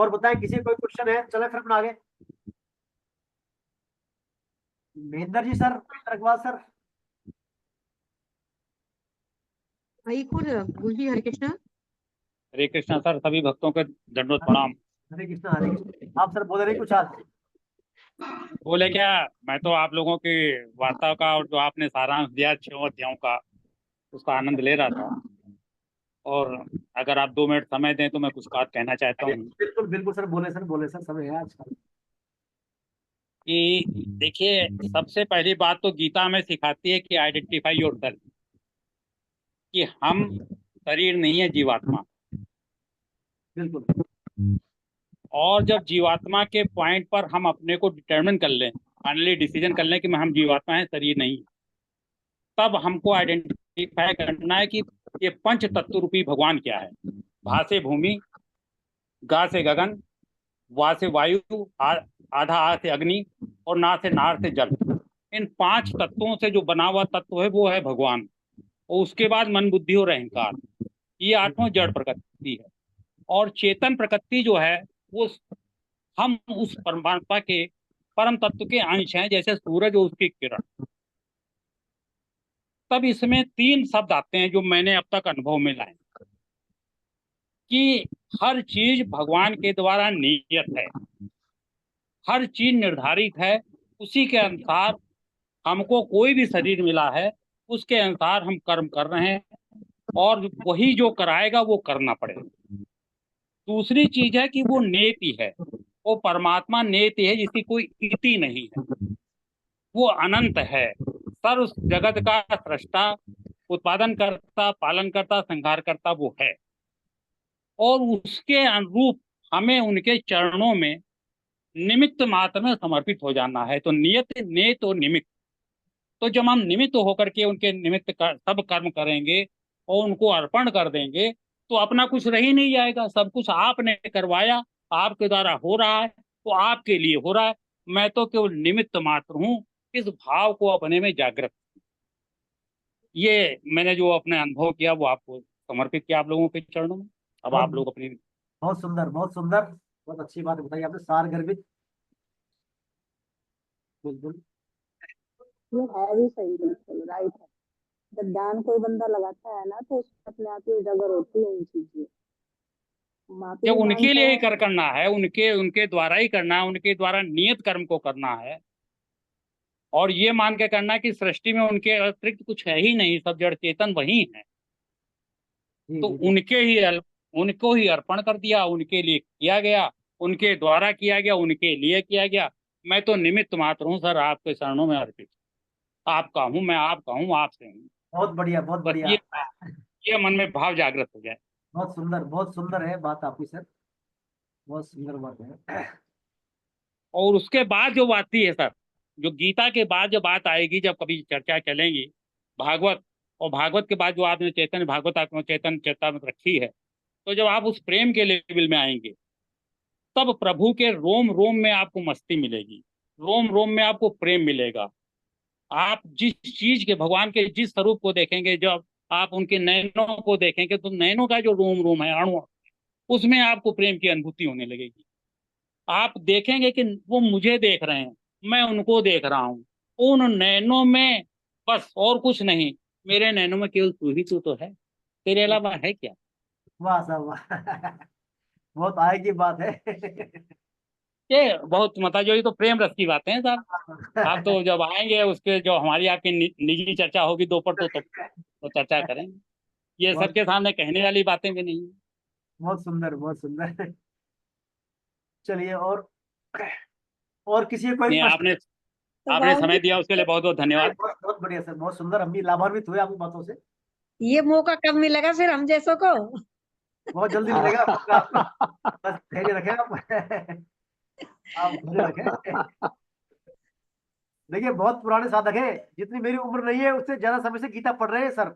और बताएं, किसी कोई क्वेश्चन है? चले फिर अपन आगे। Mahendra ji sir, Mahendra Agarwal sir. भाई कौन गुरु जी हरे कृष्णा। हरे कृष्णा सर, सभी भक्तों के दंडवत प्रणाम। हरे कृष्णा हरे कृष्णा। आप सर बोल रहे कुछ आज? बोले क्या, मैं तो आप लोगों की वार्ता का और जो आपने सारांश दिया 6 अध्यायों का, उसका आनंद ले रहा था। और अगर आप 2 मिनट समय दें तो मैं कुछ बात कहना चाहता हूँ बिल्कुल बिल्कुल सर, बोले सर, समय है आजकल। कि देखिए, सबसे पहली बात तो गीता में सिखाती है कि आइडेंटिफाई योरसेल्फ, कि हम शरीर नहीं है, जीवात्मा। बिल्कुल और जब जीवात्मा के पॉइंट पर हम अपने को डिटरमिन कर लें, फाइनली डिसीजन कर लें कि हम जीवात्मा है, शरीर नहीं, तब हमको आइडेंटिफाई करना है कि ये पंच तत्व रूपी भगवान क्या है। भा से भूमि, गा से गगन, वा से वायु, आधा आ से अग्नि, और ना से नार से जल। इन 5 तत्वों से जो बना हुआ तत्व है वो है भगवान। और उसके बाद मन, बुद्धि और अहंकार, ये 8वां जड़ प्रकृति है। और चेतन प्रकृति जो है वो हम उस परमात्मा के परम तत्व के अंश हैं, जैसे सूरज और उसकी किरण। तब इसमें 3 शब्द आते हैं जो मैंने अब तक अनुभव में लाए, कि हर चीज भगवान के द्वारा नियत है, हर चीज निर्धारित है, उसी के अनुसार हमको कोई भी शरीर मिला है, उसके अनुसार हम कर्म कर रहे हैं, और वही जो कराएगा वो करना पड़ेगा। दूसरी चीज है कि वो नेति है, वो परमात्मा नेति है, जिसकी कोई इति नहीं है। वो अनंत है, सर्व जगत का सृष्टा, उत्पादन करता, पालन करता, संहार करता वो है। और उसके अनुरूप हमें उनके चरणों में निमित्त मात्र में समर्पित हो जाना है। तो नियत, नेत और निमित्त। तो जब हम निमित्त होकर के उनके निमित्त सब कर्म करेंगे और उनको अर्पण कर देंगे, तो अपना कुछ रह ही नहीं जाएगा। सब कुछ आपने करवाया, आपके द्वारा हो रहा है, तो आपके लिए हो रहा है, मैं तो केवल निमित्त मात्र हूँ। इस भाव को अपने में जागृत, ये मैंने जो अपने अनुभव किया वो आपको समर्पित किया, आप लोगों के चरणों में। अब बहुत आप लोग अपनी। बहुत सुंदर, बहुत सुंदर, बहुत अच्छी बात बताई आपने, सार गर्भित। बिल्कुल ये है भी सही, बिल्कुल राइट है। जब ध्यान कोई बंदा लगाता है ना तो उसको अपने आप ही उजागर होती है ये चीजें। माफी जब भी उनके मांगता लिए ही है। करना है, उनके उनके द्वारा ही करना है, उनके द्वारा नियत कर्म को करना है, और ये मान के करना है कि सृष्टि में उनके अतिरिक्त कुछ है ही नहीं, सब जड़ चेतन वही है। जी तो जी जी। उनको ही अर्पण कर दिया, उनके लिए किया गया, उनके द्वारा किया गया, उनके लिए किया गया। मैं तो निमित्त मात्र हूँ सर, आपके चरणों में अर्पित। आपका हूँ मैं, आपका हूँ, आपसे हूँ। बहुत बढ़िया, बहुत बस बढ़िया। ये मन में भाव जागृत हो जाए। बहुत सुंदर है बात आपकी सर, बहुत सुंदर बात है। और उसके बाद जो आती है सर, जो गीता के बाद जो बात आएगी, जब कभी चर्चा चलेंगी भागवत, और भागवत के बाद जो आपने चैतन्य भागवत आत्मा चैतन्य चेता में रखी है, तो जब आप उस प्रेम के लेवल में आएंगे, तब प्रभु के रोम रोम में आपको मस्ती मिलेगी, रोम रोम में आपको प्रेम मिलेगा। आप जिस चीज के, भगवान के जिस स्वरूप को देखेंगे, जब आप उनके नयनों को देखेंगे, तो नयनों का जो रोम रोम है, अणु, उसमें आपको प्रेम की अनुभूति होने लगेगी। आप देखेंगे कि वो मुझे देख रहे हैं, मैं उनको देख रहा हूँ, उन नैनों में, बस और कुछ नहीं, मेरे नैनों में केवल तू ही तू तो है, तेरे अलावा है क्या। वाह साहब वाह। बहुत आय की बात है। ये बहुत मतलब, जो ये तो प्रेम रस की बातें हैं साहब। आप तो जब आएंगे, उसके जो हमारी आपकी निजी चर्चा होगी दो पर, तो चर्चा करेंगे। ये बहुत सबके सामने कहने वाली बातें भी नहीं है। बहुत सुंदर, बहुत सुंदर। चलिए, और किसी को कोई नहीं, प्रश्न? आपने तो आपने बाबू समय जी, दिया, उसके लिए बहुत बहुत धन्यवाद। बहुत बढ़िया सर, बहुत सुंदर, हम भी लाभान्वित हुए आपकी बातों से। ये मौका कब मिलेगा फिर हम जैसों को? बहुत जल्दी मिलेगा मौका आपको, बस धैर्य रखें आप। आप धैर्य रखें। देखिए, बहुत पुराने साधक है, जितनी मेरी उम्र नहीं है उससे ज्यादा समय से गीता पढ़ रहे हैं सर।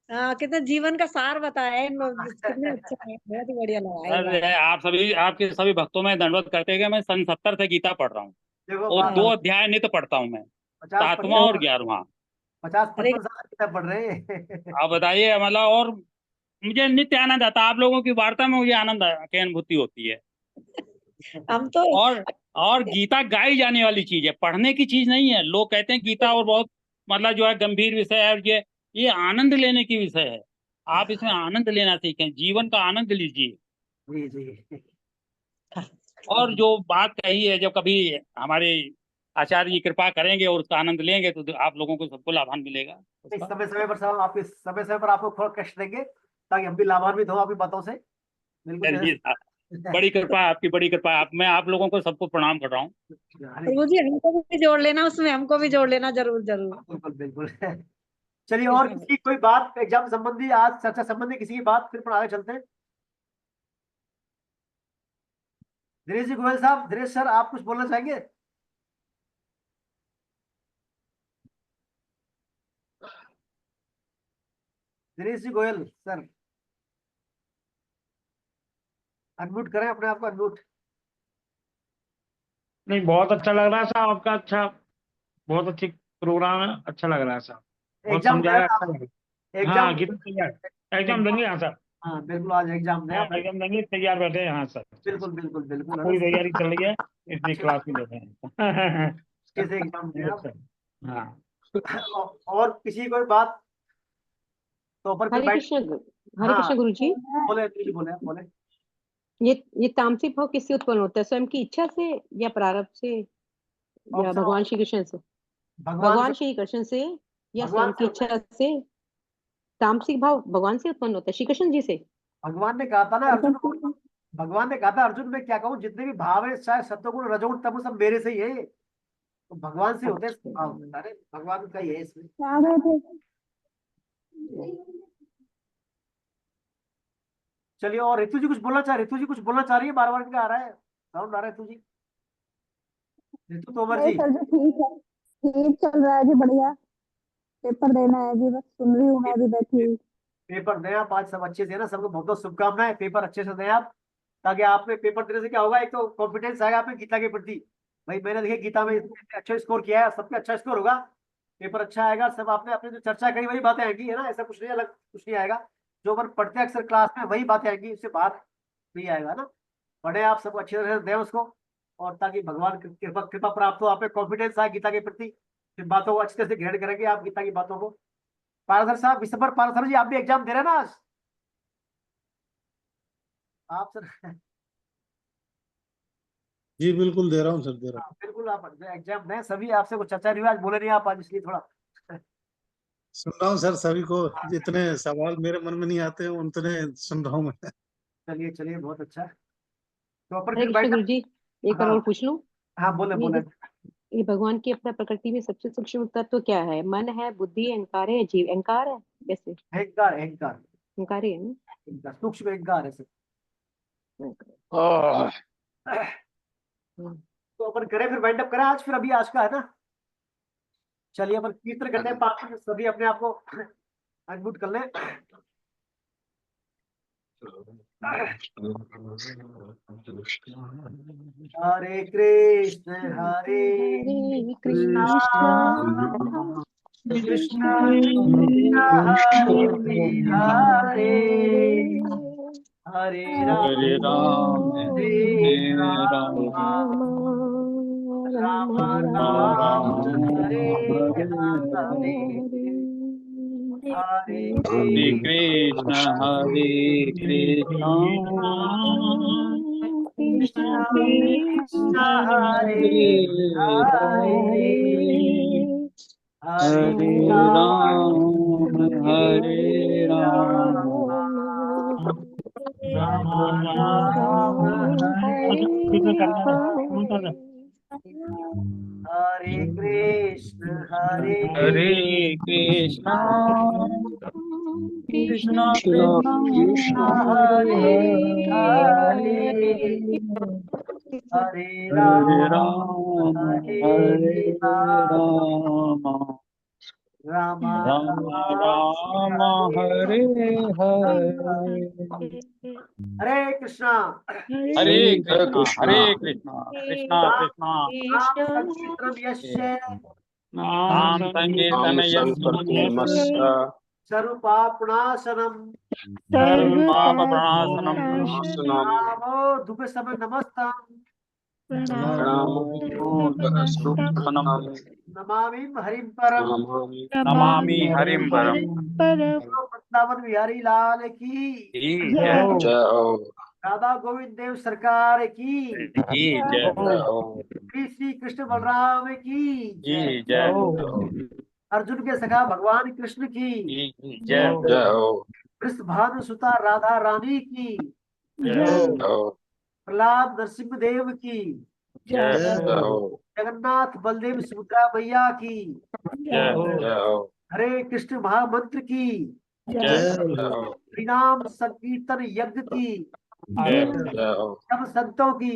हाँ, कितने जीवन का सार बताया है, कितने अच्छा है, बहुत ही बढ़िया लगा ये बात। सर, आप सभी, आपके सभी भक्तों में दंडवत करते हुए, मैं सन 70 से गीता पढ़ रहा हूँ, देखो और बात, 2 हाँ, अध्याय नित्य पढ़ता हूँ मैं, 7वां और पचपन 11वां। अरे 50-55 साल गीता पढ़ रहे हैं। आप बताइए, मतलब, और मुझे नित्य आनंद आता है, आप लोगों की वार्ता में मुझे आनंद की अनुभूति होती है। हम तो और गीता गाई जाने वाली चीज है, पढ़ने की चीज नहीं है। लोग कहते हैं गीता और बहुत मतलब जो है गंभीर विषय है, और ये आनंद लेने की विषय है। आप इसमें आनंद लेना सीखें, जीवन का आनंद लीजिए। जी जी। और जो बात कही है, जब कभी हमारे आचार्य जी कृपा करेंगे और उसका आनंद लेंगे तो आप लोगों को सबको लाभान्वित मिलेगा उसका। समय समय पर सब आपके समय समय पर आपको थोड़ा कष्ट देंगे ताकि हम भी लाभान्वित हो आपकी बातों से। बिल्कुल चलिए साहब, बड़ी कृपा है आपकी, बड़ी कृपा है। मैं आप लोगों को सबको प्रणाम कर रहा हूँ। प्रभु जी हमको भी जोड़ लेना, उसमें हमको भी जोड़ लेना, जरूर जरूर। बिल्कुल बिल्कुल। चलिए, और किसी कोई बात एग्जाम संबंधी, आज चर्चा संबंधी किसी की बात, फिर आगे चलते हैं। दिनेश जी गोयल साहब, दिनेश सर, आप कुछ बोलना चाहेंगे? दिनेश जी गोयल सर, अनम्यूट करें अपने आप को, अनम्यूट। नहीं, बहुत अच्छा लग रहा है साहब आपका, अच्छा, बहुत अच्छी प्रोग्राम है, अच्छा लग रहा है साहब, बहुत एग्जाम समझाया, दें अच्छा आप? लग रहा है। एग्जाम, हाँ, गीता तैयार, एग्जाम देंगे यहाँ सर। हाँ बिल्कुल, आज एग्जाम दें हाँ, आप। एग्जाम देंगे, तैयार बैठे हैं यहाँ सर। बिल्कुल बिल्कुल बिल्कुल, पूरी तैयारी चल रही है, इसलिए अच्छे क्लास में बैठे हैं। से एग्जाम दें आप। हाँ, और किसी की कोई बात तो ऊपर फिर हरे बैठ। कृष्ण हरे हाँ, कृष्ण गुरु जी। बोले जी, बोले बोले। ये तामसिक भाव किससे उत्पन्न होता है, स्वयं की इच्छा से या प्रारब्ध से या ऑप्शन भगवान श्री कृष्ण से? भगवान भगवान से, श्री कृष्ण से या भगवान स्वयं से की होता है। इच्छा से? तामसिक भाव भगवान से उत्पन्न होता है, श्री कृष्ण जी से? भगवान ने कहा था ना अर्जुन को, भगवान ने कहा था अर्जुन, मैं क्या कहूँ, जितने भी भाव है, चाहे सत्वगुण रजोगुण तमोगुण, सब मेरे से ही है। तो भगवान से होते हैं भाव, सारे भगवान का ही है इसमें। चलिए, और ऋतु जी कुछ बोलना चाह, ऋतु जी कुछ बोलना चाह रही है? बार बार क्या आ रहा है, साउंड आ रहा है ऋतु जी, ऋतु तोमर जी। सर जी ठीक है, ठीक चल रहा है जी, बढ़िया। पेपर देना है जी, बस सुन रही हूँ मैं भी बैठी हुई। पेपर दें आप आज, सब अच्छे से, ना सबको बहुत बहुत शुभकामनाएं। पेपर अच्छे से दें आप, ताकि आप में पेपर देने से क्या होगा, एक तो कॉन्फिडेंस आएगा आप में गीता के प्रति। भाई मैंने देखिए गीता में अच्छा स्कोर किया है, सबके अच्छा स्कोर होगा, पेपर अच्छा आएगा। सब आपने अपने जो चर्चा करी वही बातें आएंगी, है ना, ऐसा कुछ नहीं, अलग कुछ नहीं आएगा। जो अपन पढ़ते हैं अक्सर क्लास में वही बातें आएंगी, उससे बाहर नहीं आएगा ना। पढ़े आप, सब अच्छी तरह से दें उसको, और ताकि भगवान की कृपा कृपा प्राप्त हो, आप में कॉन्फिडेंस आए गीता के प्रति, फिर बातों को अच्छी तरह से ग्रहण करेंगे आप, गीता की बातों को। पारसर साहब, विशंबर पारसर जी, आप भी एग्जाम दे रहे हैं ना आज? आप सर? जी बिल्कुल दे रहा हूँ सर, दे रहा हाँ, बिल्कुल आप एग्जाम दें। सभी आपसे कुछ चर्चा नहीं हुई आज, बोले नहीं आप आज, इसलिए थोड़ा। हूँ। सुन रहा हूँ सर, सभी को जितने सवाल मेरे मन में नहीं आते हैं उतने सुन रहा हूँ मैं। चलिए चलिए, बहुत अच्छा। तो अपन हरे फिर कृष्ण बैठ। गुरु जी, एक बार हाँ और पूछ लूं? हाँ, बोले ये बोले। ये भगवान की अपना प्रकृति में सबसे सूक्ष्म तत्व क्या है? मन है, बुद्धि, अहंकार है, जीव अहंकार है? कैसे? अहंकार, अहंकार, अहंकार ही है ना? अहंकार, सूक्ष्म अहंकार है सर। ओह, हम्म। तो अपन करें फिर, वाइंड अप करें आज, फिर अभी आज का है ना। चलिए अपन कीर्तन करते हैं 5 मिनट, सभी अपने आप को अनम्यूट कर लें। हरे कृष्ण हरे हरे कृष्णा, कृष्ण कृष्ण कृष्ण हरे कृष्ण हरे, हरे हरे हरे राम राम हरे राम राम, राम राम राम राम राम हरे हरे हरे, हरे हरे कृष्ण कृष्ण हरे कृष्ण कृष्ण कृष्ण कृष्ण हरे हरे हरे, हरे हरे हरे राम राम हरे राम राम राम हरे हरे, हरे कृष्ण हरे हरे कृष्णा कृष्णा कृष्ण कृष्णा कृष्ण हरे हरे हरे, हरे हरे राम राम हरे हरे राम, राम राम राम राम राम हरे हरे हरे। हरे हरे कृष्णा। हरे हरे कृष्णा कृष्णा हरे कृष्णा कृष्णा राम कृष्णा राम संकीर्तनम यस्य नाम नाम संकीर्तन यस्य संकीर्तनमस्य सर्वपापनाशनम सर्वपापप्रणाशनम नमो दुख समय नमस्तम नमामि हरिम परम नमामि हरिम परम। वृंदावन बिहारी लाल की जी जय हो राधा गोविंद देव सरकार की जी जय जय हो श्री श्री कृष्ण बलराम की जी जय अर्जुन के सखा भगवान कृष्ण की जी जय जय हो वृषभानु सुता राधा रानी की जय हो प्रहलाद नरसिंह देव की जय जय हो जगन्नाथ बलदेव सुभद्रा मैया की जय जय हो हरे कृष्ण महामंत्र की जय जय हो हरिनाम संकीर्तन यज्ञ की जय जय हो सब संतों की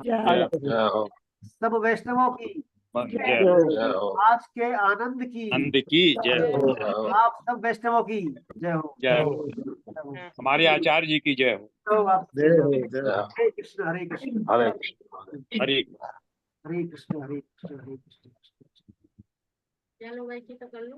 जय जय हो सब वैष्णवों की जय जय हो आज के आनंद की नंद की जय जय हो आप सब वैष्णवों की जय हो जय हमारे आचार्य जी की जय हो। तो आप जय हो जय हो हरे कृष्ण हरे कृष्ण हरे कृष्ण हरे हरे कृष्ण हरे कृष्ण हरे कृष्ण चलो भाई की तो कर लो।